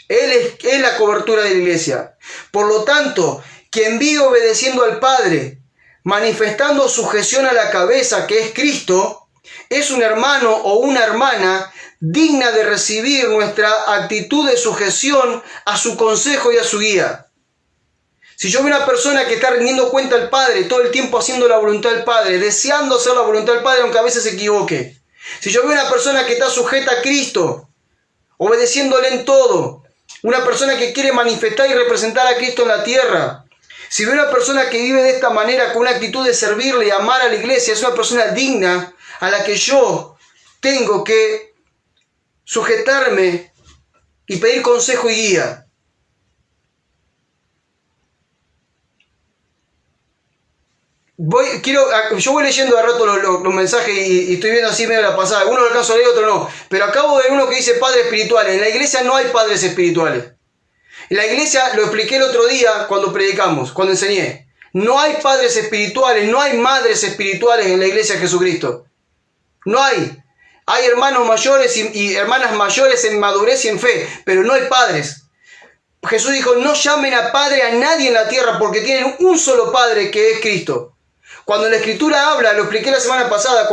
[SPEAKER 1] Él es la cobertura de la iglesia. Por lo tanto, quien vive obedeciendo al Padre, manifestando sujeción a la cabeza que es Cristo, es un hermano o una hermana digna de recibir nuestra actitud de sujeción a su consejo y a su guía. Si yo veo una persona que está rindiendo cuenta al Padre, todo el tiempo haciendo la voluntad del Padre, deseando hacer la voluntad del Padre, aunque a veces se equivoque. Si yo veo una persona que está sujeta a Cristo, obedeciéndole en todo, una persona que quiere manifestar y representar a Cristo en la tierra, si veo una persona que vive de esta manera con una actitud de servirle y amar a la iglesia, es una persona digna a la que yo tengo que sujetarme y pedir consejo y guía. Yo voy leyendo de rato los mensajes y estoy viendo así medio la pasada. Algunos lo alcanzo a leer, otros no. Pero acabo de ver uno que dice padres espirituales. En la iglesia no hay padres espirituales. En la iglesia, lo expliqué el otro día cuando predicamos, cuando enseñé. No hay padres espirituales, no hay madres espirituales en la iglesia de Jesucristo. No hay. Hay hermanos mayores y hermanas mayores en madurez y en fe, pero no hay padres. Jesús dijo, no llamen a padre a nadie en la tierra porque tienen un solo padre que es Cristo. Cuando la Escritura habla, lo expliqué la semana pasada,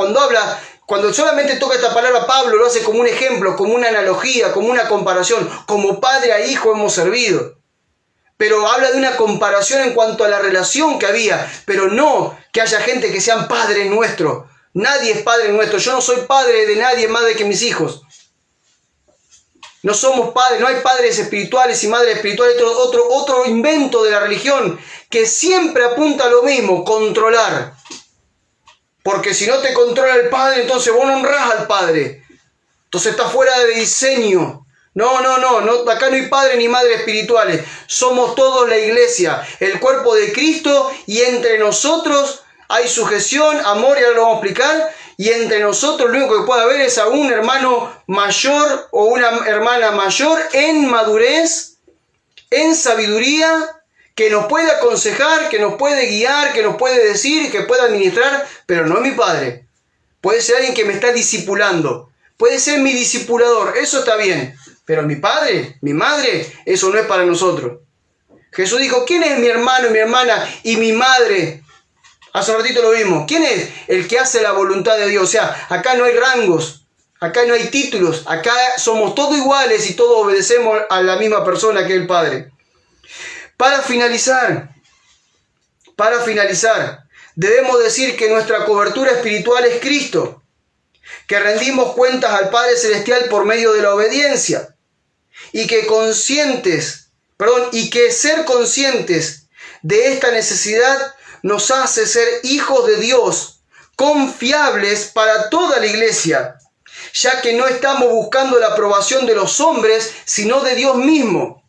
[SPEAKER 1] cuando solamente toca esta palabra, Pablo lo hace como un ejemplo, como una analogía, como una comparación. Como padre a hijo hemos servido. Pero habla de una comparación en cuanto a la relación que había, pero no que haya gente que sean padres nuestros. Nadie es padre nuestro. Yo no soy padre de nadie más que mis hijos. No somos padres, no hay padres espirituales y madres espirituales, otro invento de la religión que siempre apunta a lo mismo, controlar. Porque si no te controla el Padre, entonces vos no honrás al Padre. Entonces está fuera de diseño. No, acá no hay padre ni madre espirituales. Somos todos la iglesia, el cuerpo de Cristo, y entre nosotros hay sujeción, amor, y ahora lo vamos a explicar. Y entre nosotros lo único que puede haber es a un hermano mayor o una hermana mayor en madurez, en sabiduría, que nos puede aconsejar, que nos puede guiar, que nos puede decir, que puede administrar, pero no es mi padre. Puede ser alguien que me está discipulando. Puede ser mi discipulador, eso está bien. Pero mi padre, mi madre, eso no es para nosotros. Jesús dijo, ¿quién es mi hermano y mi hermana y mi madre? Hace un ratito lo vimos. ¿Quién es el que hace la voluntad de Dios? O sea, acá no hay rangos, acá no hay títulos, acá somos todos iguales y todos obedecemos a la misma persona que es el Padre. Para finalizar, debemos decir que nuestra cobertura espiritual es Cristo, que rendimos cuentas al Padre Celestial por medio de la obediencia, y que ser conscientes de esta necesidad nos hace ser hijos de Dios, confiables para toda la iglesia, ya que no estamos buscando la aprobación de los hombres, sino de Dios mismo.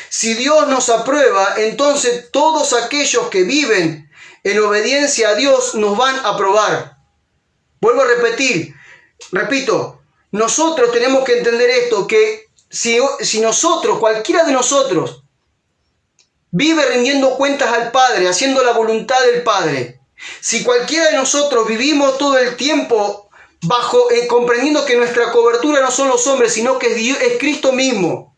[SPEAKER 1] Si Dios nos aprueba, entonces todos aquellos que viven en obediencia a Dios nos van a aprobar. Vuelvo a repito, nosotros tenemos que entender esto, que si nosotros, cualquiera de nosotros, vive rindiendo cuentas al Padre, haciendo la voluntad del Padre, si cualquiera de nosotros vivimos todo el tiempo comprendiendo que nuestra cobertura no son los hombres, sino que es Cristo mismo,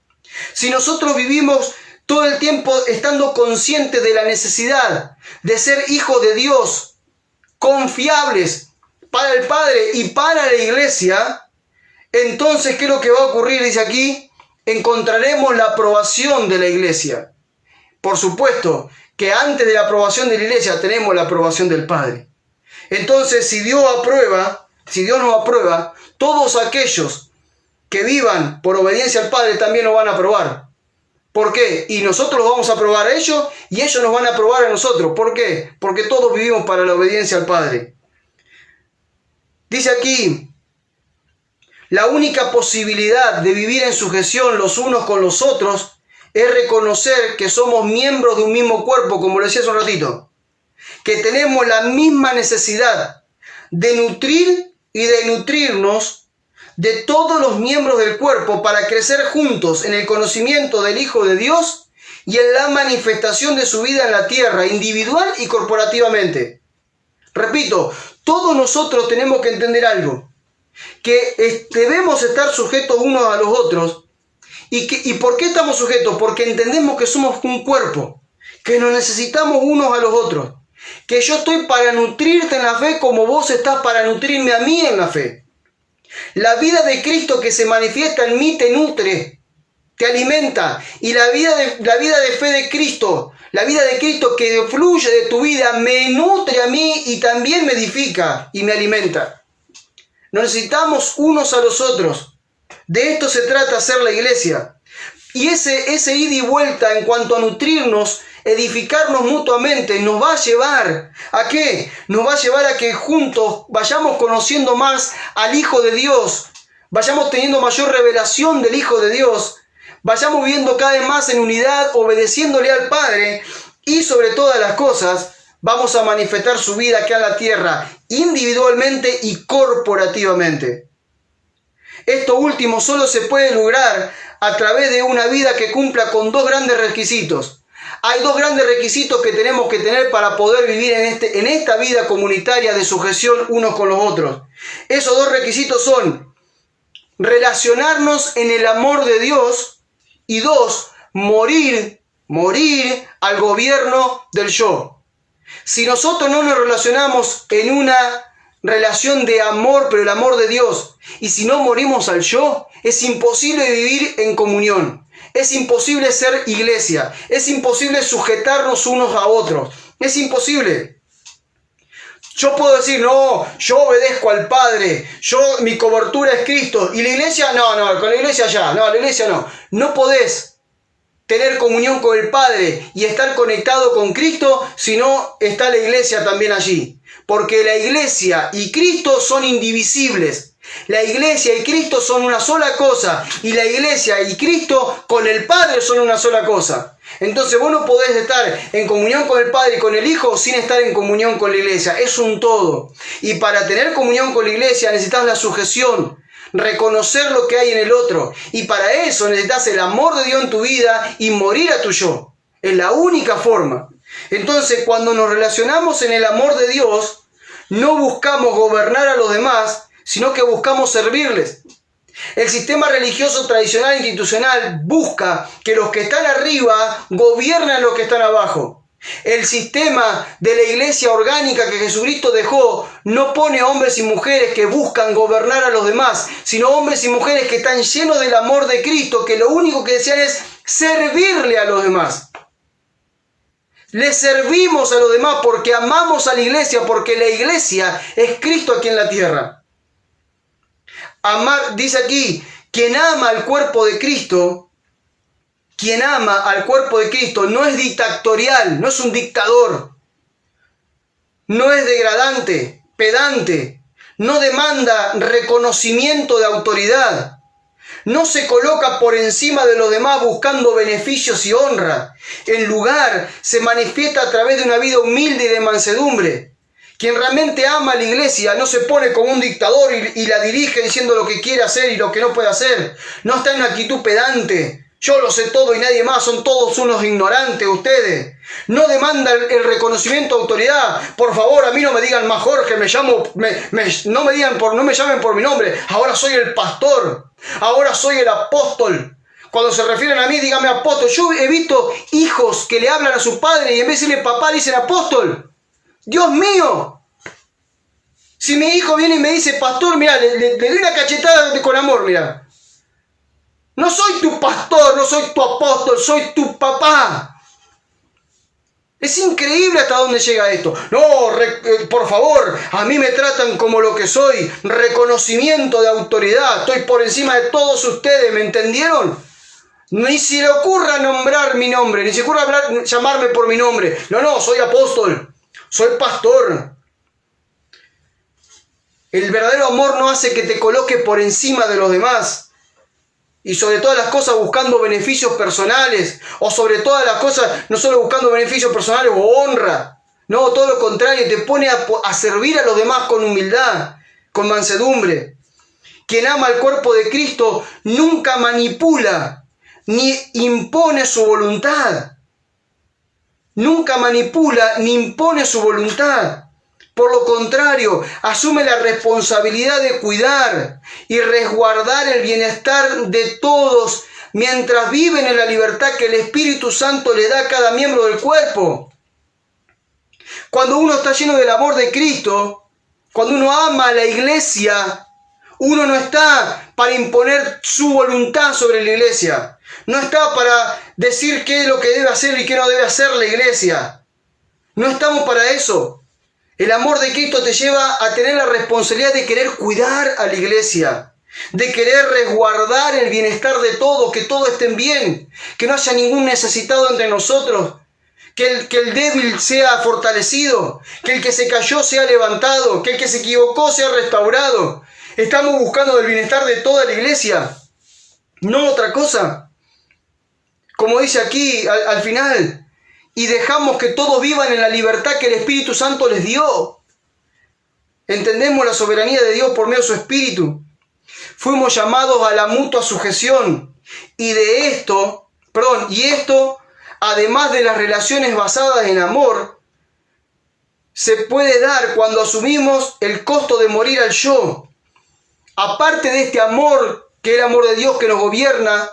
[SPEAKER 1] si nosotros vivimos todo el tiempo estando conscientes de la necesidad de ser hijos de Dios, confiables para el Padre y para la iglesia, entonces, ¿qué es lo que va a ocurrir? Dice aquí, encontraremos la aprobación de la iglesia. Por supuesto que antes de la aprobación de la iglesia tenemos la aprobación del Padre. Entonces, si Dios nos aprueba, todos aquellos que vivan por obediencia al Padre también nos van a aprobar. ¿Por qué? Y nosotros los vamos a aprobar a ellos y ellos nos van a aprobar a nosotros. ¿Por qué? Porque todos vivimos para la obediencia al Padre. Dice aquí, la única posibilidad de vivir en sujeción los unos con los otros es reconocer que somos miembros de un mismo cuerpo, como lo decía hace un ratito, que tenemos la misma necesidad de nutrir y de nutrirnos de todos los miembros del cuerpo para crecer juntos en el conocimiento del Hijo de Dios y en la manifestación de su vida en la tierra, individual y corporativamente. Repito, todos nosotros tenemos que entender algo, que debemos estar sujetos unos a los otros. ¿Y por qué estamos sujetos? Porque entendemos que somos un cuerpo, que nos necesitamos unos a los otros, que yo estoy para nutrirte en la fe como vos estás para nutrirme a mí en la fe. La vida de Cristo que se manifiesta en mí te nutre, te alimenta, y la vida de fe de Cristo, la vida de Cristo que fluye de tu vida me nutre a mí y también me edifica y me alimenta. Nos necesitamos unos a los otros. De esto se trata ser la iglesia. Y ese ida y vuelta en cuanto a nutrirnos, edificarnos mutuamente, nos va a llevar ¿a qué? Nos va a llevar a que juntos vayamos conociendo más al Hijo de Dios, vayamos teniendo mayor revelación del Hijo de Dios, vayamos viviendo cada vez más en unidad, obedeciéndole al Padre, y sobre todas las cosas vamos a manifestar su vida acá en la tierra, individualmente y corporativamente. Esto último solo se puede lograr a través de una vida que cumpla con dos grandes requisitos. Hay dos grandes requisitos que tenemos que tener para poder vivir en esta vida comunitaria de sujeción unos con los otros. Esos dos requisitos son relacionarnos en el amor de Dios y dos, morir al gobierno del yo. Si nosotros no nos relacionamos en una relación de amor, pero el amor de Dios, y si no morimos al yo, es imposible vivir en comunión. Es imposible ser iglesia. Es imposible sujetarnos unos a otros. Es imposible. Yo puedo decir, no, yo obedezco al Padre. Mi cobertura es Cristo. Y la iglesia, no, con la iglesia ya. No, la iglesia no. No podés tener comunión con el Padre y estar conectado con Cristo si no está la iglesia también allí. Porque la iglesia y Cristo son indivisibles. La iglesia y Cristo son una sola cosa, y la iglesia y Cristo con el Padre son una sola cosa. Entonces vos no podés estar en comunión con el Padre y con el Hijo sin estar en comunión con la iglesia. Es un todo. Y para tener comunión con la iglesia necesitas la sujeción, reconocer lo que hay en el otro. Y para eso necesitas el amor de Dios en tu vida y morir a tu yo. Es la única forma. Entonces, cuando nos relacionamos en el amor de Dios, no buscamos gobernar a los demás, sino que buscamos servirles. El sistema religioso tradicional e institucional busca que los que están arriba gobiernen a los que están abajo. El sistema de la iglesia orgánica que Jesucristo dejó no pone hombres y mujeres que buscan gobernar a los demás, sino hombres y mujeres que están llenos del amor de Cristo, que lo único que desean es servirle a los demás. Le servimos a los demás porque amamos a la iglesia, porque la iglesia es Cristo aquí en la tierra. Amar, dice aquí, quien ama al cuerpo de Cristo no es dictatorial, no es un dictador, no es degradante, pedante, no demanda reconocimiento de autoridad, no se coloca por encima de los demás buscando beneficios y honra. En lugar, se manifiesta a través de una vida humilde y de mansedumbre. Quien realmente ama a la iglesia no se pone como un dictador y la dirige diciendo lo que quiere hacer y lo que no puede hacer. No está en una actitud pedante. Yo lo sé todo y nadie más, son todos unos ignorantes ustedes. No demanda el reconocimiento de autoridad. Por favor, a mí no me digan más Jorge, no me llamen por mi nombre. Ahora soy el pastor, ahora soy el apóstol. Cuando se refieren a mí, dígame apóstol. Yo he visto hijos que le hablan a su padre y en vez de decirle papá, le dicen apóstol. Dios mío. Si mi hijo viene y me dice pastor, mira, le doy una cachetada con amor, mira. No soy tu pastor, no soy tu apóstol, soy tu papá. Es increíble hasta dónde llega esto. No, por favor, a mí me tratan como lo que soy. Reconocimiento de autoridad. Estoy por encima de todos ustedes, ¿me entendieron? Ni se le ocurra nombrar mi nombre, ni se le ocurra llamarme por mi nombre. No, soy apóstol, soy pastor. El verdadero amor no hace que te coloques por encima de los demás. Y sobre todas las cosas buscando beneficios personales. O sobre todas las cosas no solo buscando beneficios personales o honra. No, todo lo contrario. Te pone a servir a los demás con humildad, con mansedumbre. Quien ama el cuerpo de Cristo nunca manipula ni impone su voluntad. Nunca manipula ni impone su voluntad. Por lo contrario, asume la responsabilidad de cuidar y resguardar el bienestar de todos mientras viven en la libertad que el Espíritu Santo le da a cada miembro del cuerpo. Cuando uno está lleno del amor de Cristo, cuando uno ama a la iglesia, uno no está para imponer su voluntad sobre la iglesia. No está para decir qué es lo que debe hacer y qué no debe hacer la iglesia. No estamos para eso. El amor de Cristo te lleva a tener la responsabilidad de querer cuidar a la iglesia, de querer resguardar el bienestar de todos, que todos estén bien, que no haya ningún necesitado entre nosotros, que el débil sea fortalecido, que el que se cayó sea levantado, que el que se equivocó sea restaurado. Estamos buscando el bienestar de toda la iglesia, no otra cosa. Como dice aquí al final, y dejamos que todos vivan en la libertad que el Espíritu Santo les dio. Entendemos la soberanía de Dios por medio de su Espíritu. Fuimos llamados a la mutua sujeción. Y esto, además de las relaciones basadas en amor, se puede dar cuando asumimos el costo de morir al yo. Aparte de este amor, que es el amor de Dios que nos gobierna,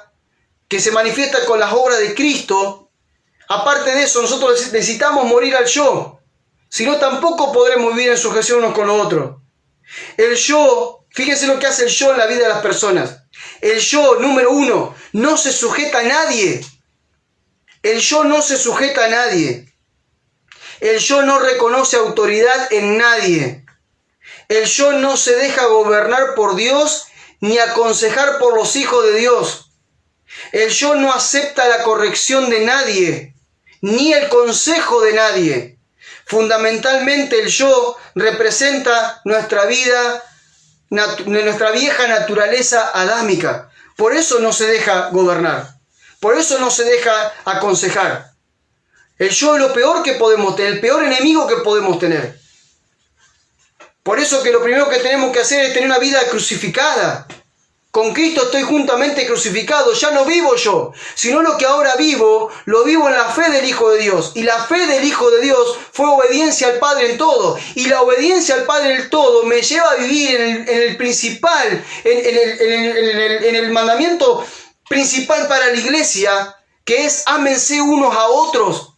[SPEAKER 1] que se manifiesta con las obras de Cristo, aparte de eso, nosotros necesitamos morir al yo. Si no, tampoco podremos vivir en sujeción unos con los otros. El yo, fíjense lo que hace el yo en la vida de las personas. El yo, número uno, no se sujeta a nadie. El yo no se sujeta a nadie. El yo no reconoce autoridad en nadie. El yo no se deja gobernar por Dios ni aconsejar por los hijos de Dios. El yo no acepta la corrección de nadie, ni el consejo de nadie. Fundamentalmente el yo representa nuestra vida, nuestra vieja naturaleza adámica. Por eso no se deja gobernar, por eso no se deja aconsejar. El yo es lo peor que podemos tener, el peor enemigo que podemos tener. Por eso que lo primero que tenemos que hacer es tener una vida crucificada. Con Cristo estoy juntamente crucificado, ya no vivo yo, sino lo que ahora vivo, lo vivo en la fe del Hijo de Dios. Y la fe del Hijo de Dios fue obediencia al Padre en todo. Y la obediencia al Padre en todo me lleva a vivir en el principal, en el mandamiento principal para la iglesia, que es ámense unos a otros.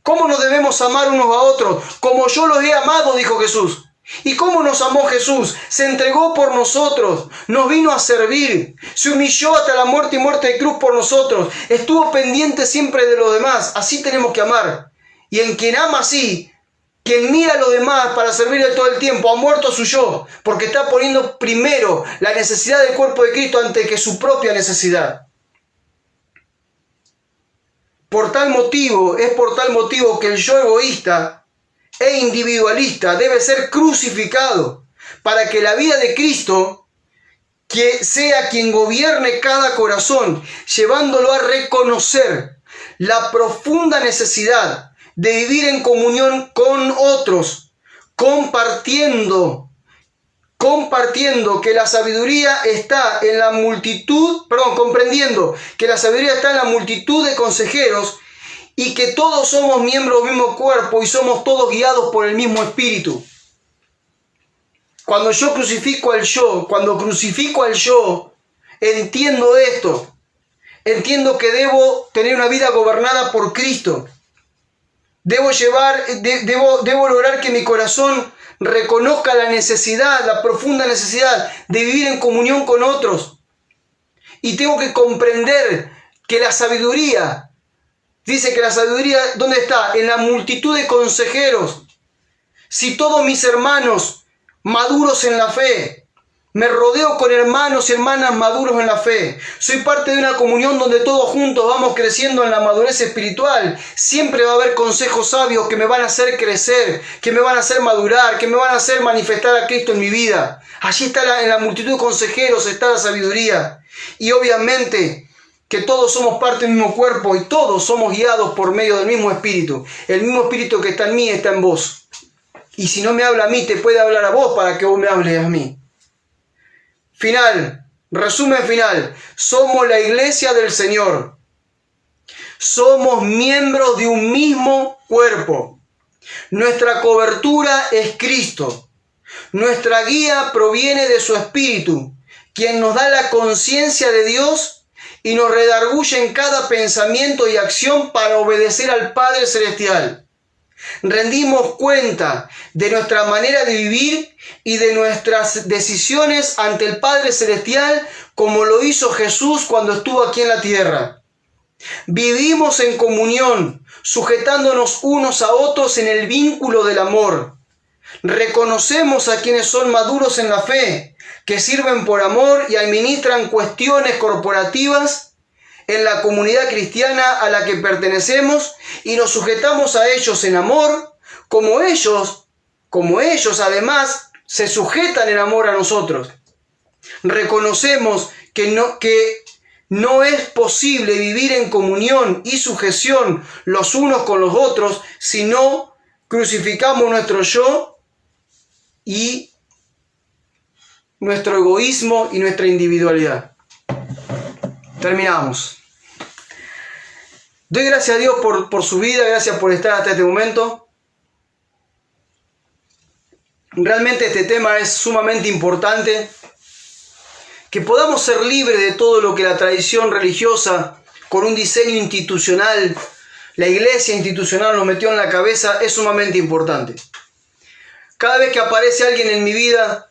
[SPEAKER 1] ¿Cómo nos debemos amar unos a otros? Como yo los he amado, dijo Jesús. ¿Y cómo nos amó Jesús? Se entregó por nosotros, nos vino a servir, se humilló hasta la muerte y muerte de cruz por nosotros, estuvo pendiente siempre de los demás. Así tenemos que amar. Y en quien ama así, quien mira a los demás para servirle todo el tiempo, ha muerto a su yo, porque está poniendo primero la necesidad del cuerpo de Cristo antes que su propia necesidad. Es por tal motivo que el yo egoísta e individualista debe ser crucificado para que la vida de Cristo, que sea quien gobierne cada corazón, llevándolo a reconocer la profunda necesidad de vivir en comunión con otros, compartiendo que la sabiduría está en la multitud, comprendiendo que la sabiduría está en la multitud de consejeros y que todos somos miembros del mismo cuerpo y somos todos guiados por el mismo espíritu. Cuando yo crucifico al yo, entiendo esto. Entiendo que debo tener una vida gobernada por Cristo. Debo lograr que mi corazón reconozca la necesidad, la profunda necesidad de vivir en comunión con otros. Y tengo que comprender que la sabiduría, dice que la sabiduría, ¿dónde está? En la multitud de consejeros. Si todos mis hermanos maduros en la fe, me rodeo con hermanos y hermanas maduros en la fe, soy parte de una comunión donde todos juntos vamos creciendo en la madurez espiritual, siempre va a haber consejos sabios que me van a hacer crecer, que me van a hacer madurar, que me van a hacer manifestar a Cristo en mi vida. Allí está en la multitud de consejeros está la sabiduría. Y obviamente que todos somos parte del mismo cuerpo y todos somos guiados por medio del mismo espíritu. El mismo espíritu que está en mí está en vos. Y si no me habla a mí, te puede hablar a vos para que vos me hables a mí. Resumen final. Somos la iglesia del Señor. Somos miembros de un mismo cuerpo. Nuestra cobertura es Cristo. Nuestra guía proviene de su Espíritu, quien nos da la conciencia de Dios y nos redarguye en cada pensamiento y acción para obedecer al Padre Celestial. Rendimos cuenta de nuestra manera de vivir y de nuestras decisiones ante el Padre Celestial como lo hizo Jesús cuando estuvo aquí en la tierra. Vivimos en comunión, sujetándonos unos a otros en el vínculo del amor. Reconocemos a quienes son maduros en la fe, que sirven por amor y administran cuestiones corporativas en la comunidad cristiana a la que pertenecemos y nos sujetamos a ellos en amor, como ellos además se sujetan en amor a nosotros. Reconocemos que no es posible vivir en comunión y sujeción los unos con los otros si no crucificamos nuestro yo y nuestro egoísmo y nuestra individualidad. Terminamos. Doy gracias a Dios por su vida, gracias por estar hasta este momento. Realmente este tema es sumamente importante. Que podamos ser libres de todo lo que la tradición religiosa, con un diseño institucional, la iglesia institucional nos metió en la cabeza, es sumamente importante. Cada vez que aparece alguien en mi vida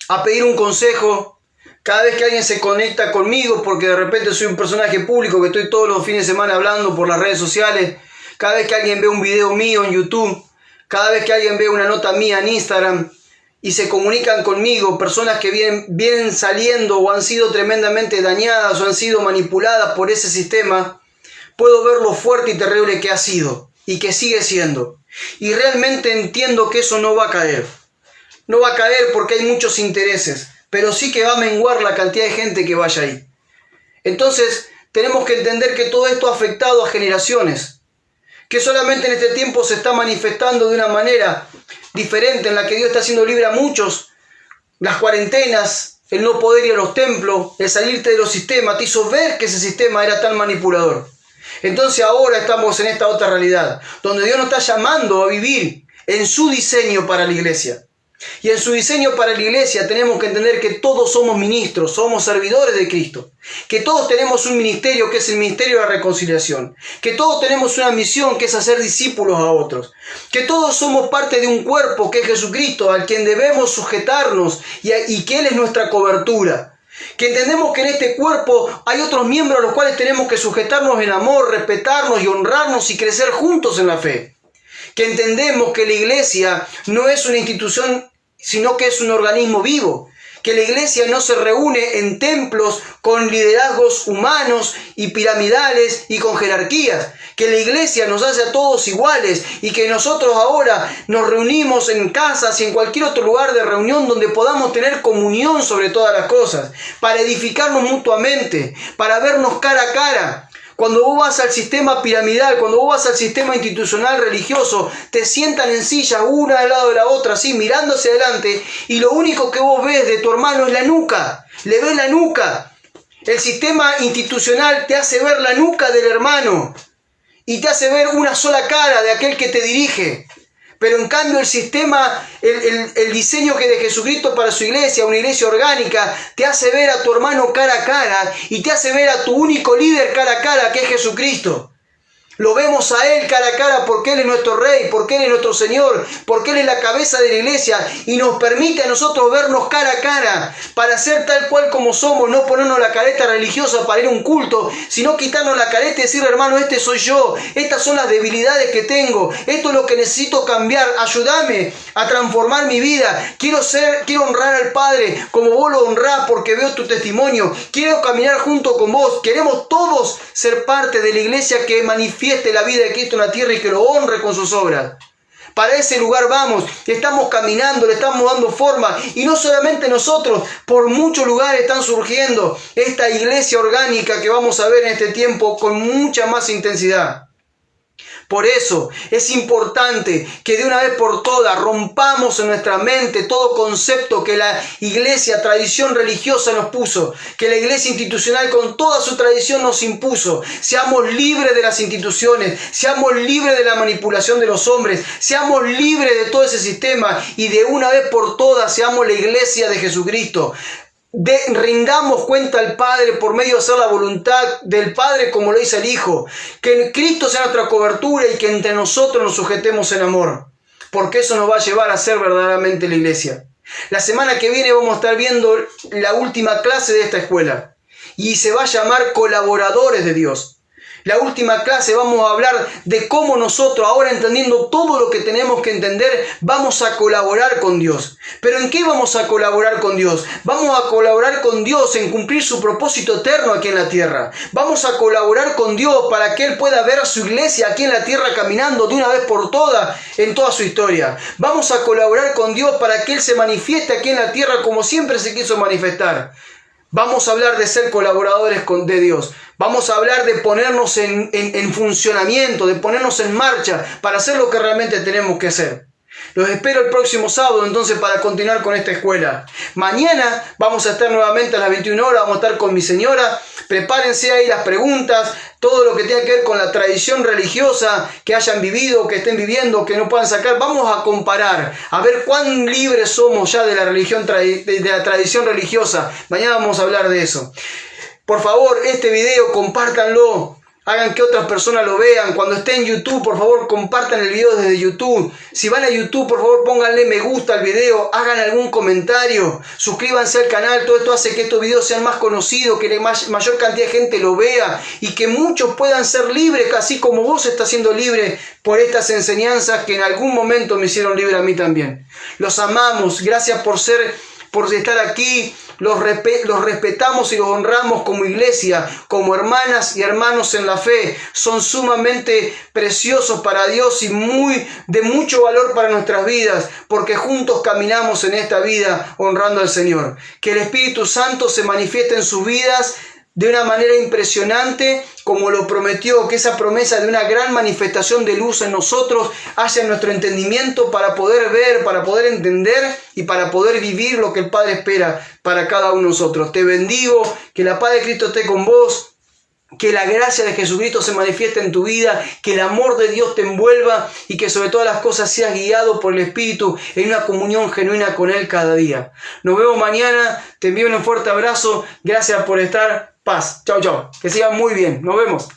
[SPEAKER 1] a pedir un consejo, cada vez que alguien se conecta conmigo, porque de repente soy un personaje público que estoy todos los fines de semana hablando por las redes sociales, cada vez que alguien ve un video mío en YouTube, cada vez que alguien ve una nota mía en Instagram y se comunican conmigo, personas que vienen saliendo o han sido tremendamente dañadas o han sido manipuladas por ese sistema, puedo ver lo fuerte y terrible que ha sido y que sigue siendo. Y realmente entiendo que eso no va a caer. No va a caer porque hay muchos intereses, pero sí que va a menguar la cantidad de gente que vaya ahí. Entonces, tenemos que entender que todo esto ha afectado a generaciones, que solamente en este tiempo se está manifestando de una manera diferente en la que Dios está haciendo libre a muchos. Las cuarentenas, el no poder ir a los templos, el salirte de los sistemas, te hizo ver que ese sistema era tan manipulador. Entonces ahora estamos en esta otra realidad, donde Dios nos está llamando a vivir en su diseño para la iglesia. Y en su diseño para la iglesia tenemos que entender que todos somos ministros, somos servidores de Cristo, que todos tenemos un ministerio que es el ministerio de la reconciliación, que todos tenemos una misión que es hacer discípulos a otros, que todos somos parte de un cuerpo que es Jesucristo, al quien debemos sujetarnos y que Él es nuestra cobertura. Que entendemos que en este cuerpo hay otros miembros a los cuales tenemos que sujetarnos en amor, respetarnos y honrarnos y crecer juntos en la fe. Que entendemos que la iglesia no es una institución, sino que es un organismo vivo. Que la iglesia no se reúne en templos con liderazgos humanos y piramidales y con jerarquías. Que la iglesia nos hace a todos iguales y que nosotros ahora nos reunimos en casas y en cualquier otro lugar de reunión donde podamos tener comunión sobre todas las cosas, para edificarnos mutuamente, para vernos cara a cara, Cuando vos vas al sistema piramidal, cuando vos vas al sistema institucional religioso, te sientan en sillas una al lado de la otra, así, mirando hacia adelante, y lo único que vos ves de tu hermano es la nuca. Le ves la nuca. El sistema institucional te hace ver la nuca del hermano y te hace ver una sola cara de aquel que te dirige. Pero en cambio el sistema, el diseño que de Jesucristo para su iglesia, una iglesia orgánica, te hace ver a tu hermano cara a cara y te hace ver a tu único líder cara a cara, que es Jesucristo. Lo vemos a Él cara a cara porque Él es nuestro Rey, porque Él es nuestro Señor, porque Él es la cabeza de la iglesia y nos permite a nosotros vernos cara a cara para ser tal cual como somos, no ponernos la careta religiosa para ir a un culto, sino quitarnos la careta y decir, hermano, este soy yo, estas son las debilidades que tengo, esto es lo que necesito cambiar, ayúdame a transformar mi vida, quiero honrar al Padre como vos lo honrás porque veo tu testimonio, quiero caminar junto con vos, queremos todos ser parte de la iglesia que manifiesta la vida de Cristo en la tierra y que lo honre con sus obras. Para ese lugar vamos, estamos caminando, le estamos dando forma y no solamente nosotros, por muchos lugares están surgiendo esta iglesia orgánica que vamos a ver en este tiempo con mucha más intensidad. Por eso es importante que de una vez por todas rompamos en nuestra mente todo concepto que la iglesia, tradición religiosa nos puso, que la iglesia institucional con toda su tradición nos impuso. Seamos libres de las instituciones, seamos libres de la manipulación de los hombres, seamos libres de todo ese sistema y de una vez por todas seamos la iglesia de Jesucristo. Rindamos cuenta al Padre por medio de hacer la voluntad del Padre como lo dice el Hijo, que Cristo sea nuestra cobertura y que entre nosotros nos sujetemos en amor, porque eso nos va a llevar a ser verdaderamente la iglesia. La semana que viene vamos a estar viendo la última clase de esta escuela y se va a llamar Colaboradores de Dios. La última clase vamos a hablar de cómo nosotros, ahora entendiendo todo lo que tenemos que entender, vamos a colaborar con Dios. ¿Pero en qué vamos a colaborar con Dios? Vamos a colaborar con Dios en cumplir su propósito eterno aquí en la tierra. Vamos a colaborar con Dios para que Él pueda ver a su iglesia aquí en la tierra caminando de una vez por todas en toda su historia. Vamos a colaborar con Dios para que Él se manifieste aquí en la tierra como siempre se quiso manifestar. Vamos a hablar de ser colaboradores de Dios. Vamos a hablar de ponernos en funcionamiento, de ponernos en marcha para hacer lo que realmente tenemos que hacer. Los espero el próximo sábado entonces para continuar con esta escuela. Mañana vamos a estar nuevamente a las 21 horas, vamos a estar con mi señora. Prepárense ahí las preguntas, todo lo que tenga que ver con la tradición religiosa que hayan vivido, que estén viviendo, que no puedan sacar. Vamos a comparar, a ver cuán libres somos ya de la religión, de la tradición religiosa. Mañana vamos a hablar de eso. Por favor, este video compártanlo. Hagan que otras personas lo vean. Cuando esté en YouTube, por favor, compartan el video desde YouTube. Si van a YouTube, por favor, pónganle me gusta al video. Hagan algún comentario. Suscríbanse al canal. Todo esto hace que estos videos sean más conocidos, que la mayor cantidad de gente lo vea y que muchos puedan ser libres, así como vos estás siendo libre por estas enseñanzas que en algún momento me hicieron libre a mí también. Los amamos. Gracias por estar aquí. Los respetamos y los honramos como iglesia, como hermanas y hermanos en la fe. Son sumamente preciosos para Dios y de mucho valor para nuestras vidas, porque juntos caminamos en esta vida honrando al Señor. Que el Espíritu Santo se manifieste en sus vidas de una manera impresionante, como lo prometió, que esa promesa de una gran manifestación de luz en nosotros haya en nuestro entendimiento para poder ver, para poder entender y para poder vivir lo que el Padre espera para cada uno de nosotros. Te bendigo, que la paz de Cristo esté con vos, que la gracia de Jesucristo se manifieste en tu vida, que el amor de Dios te envuelva y que sobre todas las cosas seas guiado por el Espíritu en una comunión genuina con Él cada día. Nos vemos mañana, te envío un fuerte abrazo, gracias por estar. Paz. Chao, chao. Que sigan muy bien. Nos vemos.